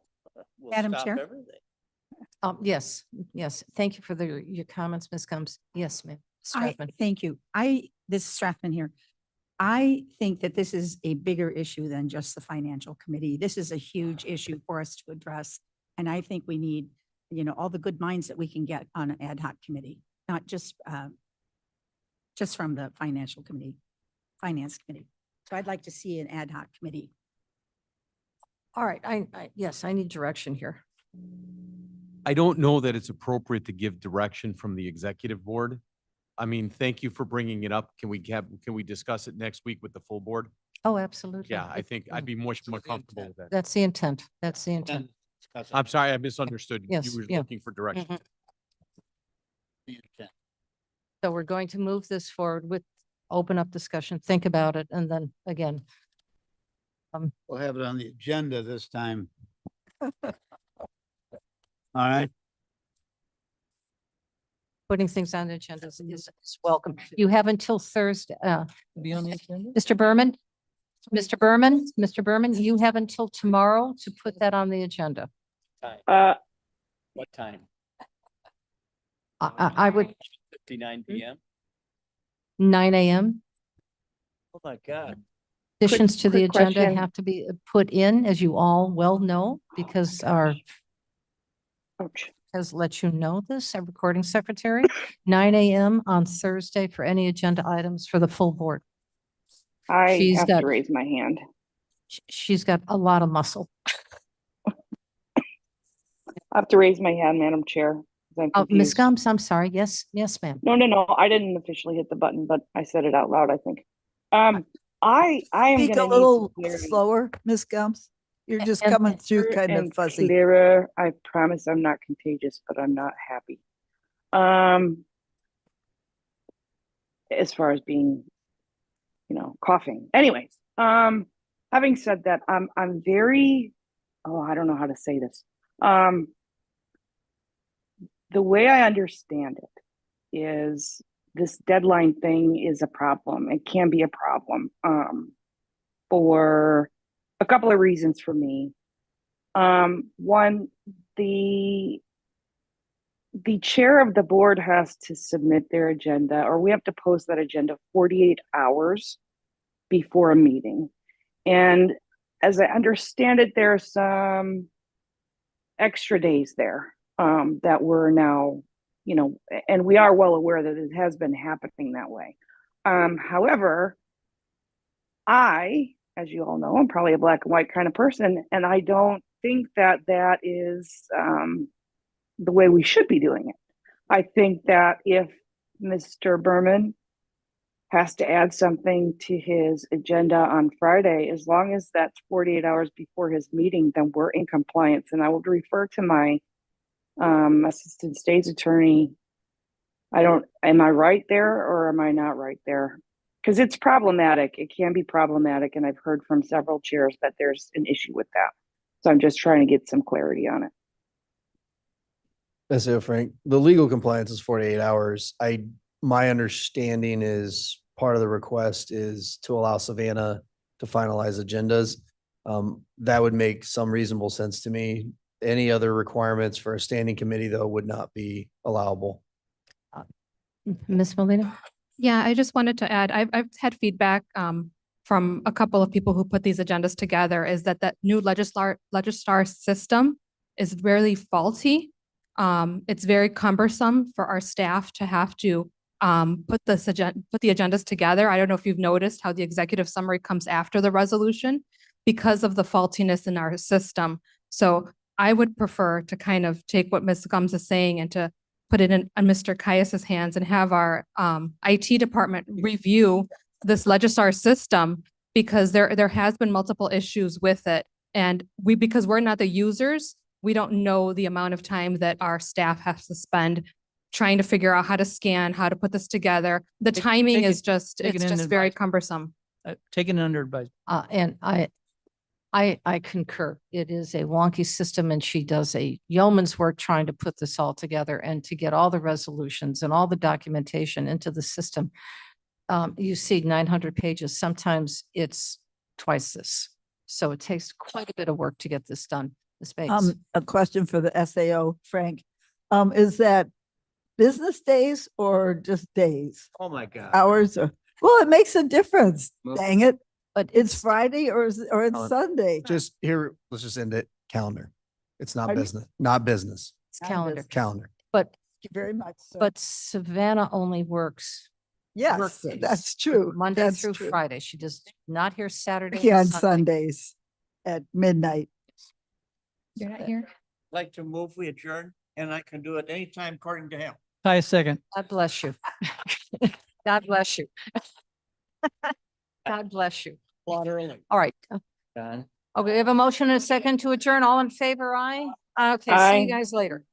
Madam Chair? Yes. Thank you for your comments, Ms. Gums. Yes, ma'am. Thank you. This is Strathman here. I think that this is a bigger issue than just the financial committee. This is a huge issue for us to address. And I think we need, all the good minds that we can get on an ad hoc committee, not just from the finance committee. So I'd like to see an ad hoc committee. All right, yes, I need direction here. I don't know that it's appropriate to give direction from the executive board. I mean, thank you for bringing it up. Can we discuss it next week with the full board? Oh, absolutely. Yeah, I think I'd be much more comfortable with that. That's the intent. That's the intent. I'm sorry, I misunderstood. Yes, You were yeah. looking for direction. Mhm. So we're going to move this forward with open up discussion, think about it, and then again. We'll have it on the agenda this time. All right. Putting things on the agenda is welcome. You have until Thursday. Be on the agenda? Mr. Berman, Mr. Berman, you have until tomorrow to put that on the agenda. What time? I would, 59 PM? 9 a.m. Oh, my God. Additions to the quick agenda question. have to be put in, as you all well know, because our has let you know this, our recording secretary, 9 a.m. on Thursday for any agenda items for the full board. I She's have got- to raise my hand. She's got a lot of muscle. I have to raise my hand, Madam Chair. 'Cause I'm Oh, Ms. confused. Gomes, I'm sorry. Yes, ma'am. No, I didn't officially hit the button, but I said it out loud, I think. I am Speak a gonna need little some clarity. slower, Ms. Gums. You're just and- coming through Clearer kind of and fuzzy. Clearer. I promise I'm not contagious, but I'm not happy. As far as being, coughing. Anyways, having said that, I'm very, I don't know how to say this. The way I understand it is this deadline thing is a problem. It can be a problem, for a couple of reasons for me. One, the chair of the board has to submit their agenda, or we have to post that agenda 48 hours before a meeting. And as I understand it, there's some extra days there that we're now, and we are well aware that it has been happening that way. However, as you all know, I'm probably a black and white kind of person, and I don't think that that is the way we should be doing it. I think that if Mr. Berman has to add something to his agenda on Friday, as long as that's 48 hours before his meeting, then we're in compliance. And I would refer to my assistant state's attorney. Am I right there or am I not right there? Because it's problematic. It can be problematic. And I've heard from several chairs that there's an issue with that. So I'm just trying to get some clarity on it. That's it, Frank. The legal compliance is 48 hours. My understanding is part of the request is to allow Savannah to finalize agendas. That would make some reasonable sense to me. Any other requirements for a standing committee, though, would not be allowable. Ms. Molina? Yeah, I just wanted to add, I've had feedback from a couple of people who put these agendas together is that new Legistar system is really faulty. It's very cumbersome for our staff to have to put the agendas together. I don't know if you've noticed how the executive summary comes after the resolution because of the faultiness in our system. So I would prefer to kind of take what Ms. Gums is saying and to put it in Mr. Caius's hands and have our IT department review this Legistar system because there has been multiple issues with it. And because we're not the users, we don't know the amount of time that our staff has to spend trying to figure out how to scan, how to put this together. The timing is just, it's just very cumbersome. Taken under advisement. And I concur. It is a wonky system and she does a yeoman's work trying to put this all together and to get all the resolutions and all the documentation into the system. You see 900 pages. Sometimes it's twice this. So it takes quite a bit of work to get this done. Ms. Bates. A question for the SAO, Frank. Is that business days or just days? Oh, my God. Hours or? Well, it makes a difference, Well- dang it. But It's Friday or or it's Calendar. Sunday. Just here, let's just end it. Calendar. It's not Pardon? business, not business, It's calendar. calendar. But, Thank you very much. sir. but Savannah only works Yes, workdays, that's true. Monday That's through true. Friday. She does not here Saturday. Here and on Sunday. Sundays at midnight. You're not here? Like to move, we adjourn, and I can do it anytime according to him. Ty, second. God bless you. God bless you. God bless you. Water early. All right. Done. Okay, we have a motion and a second to adjourn. All in favor, aye? Okay, see Aye. you guys later.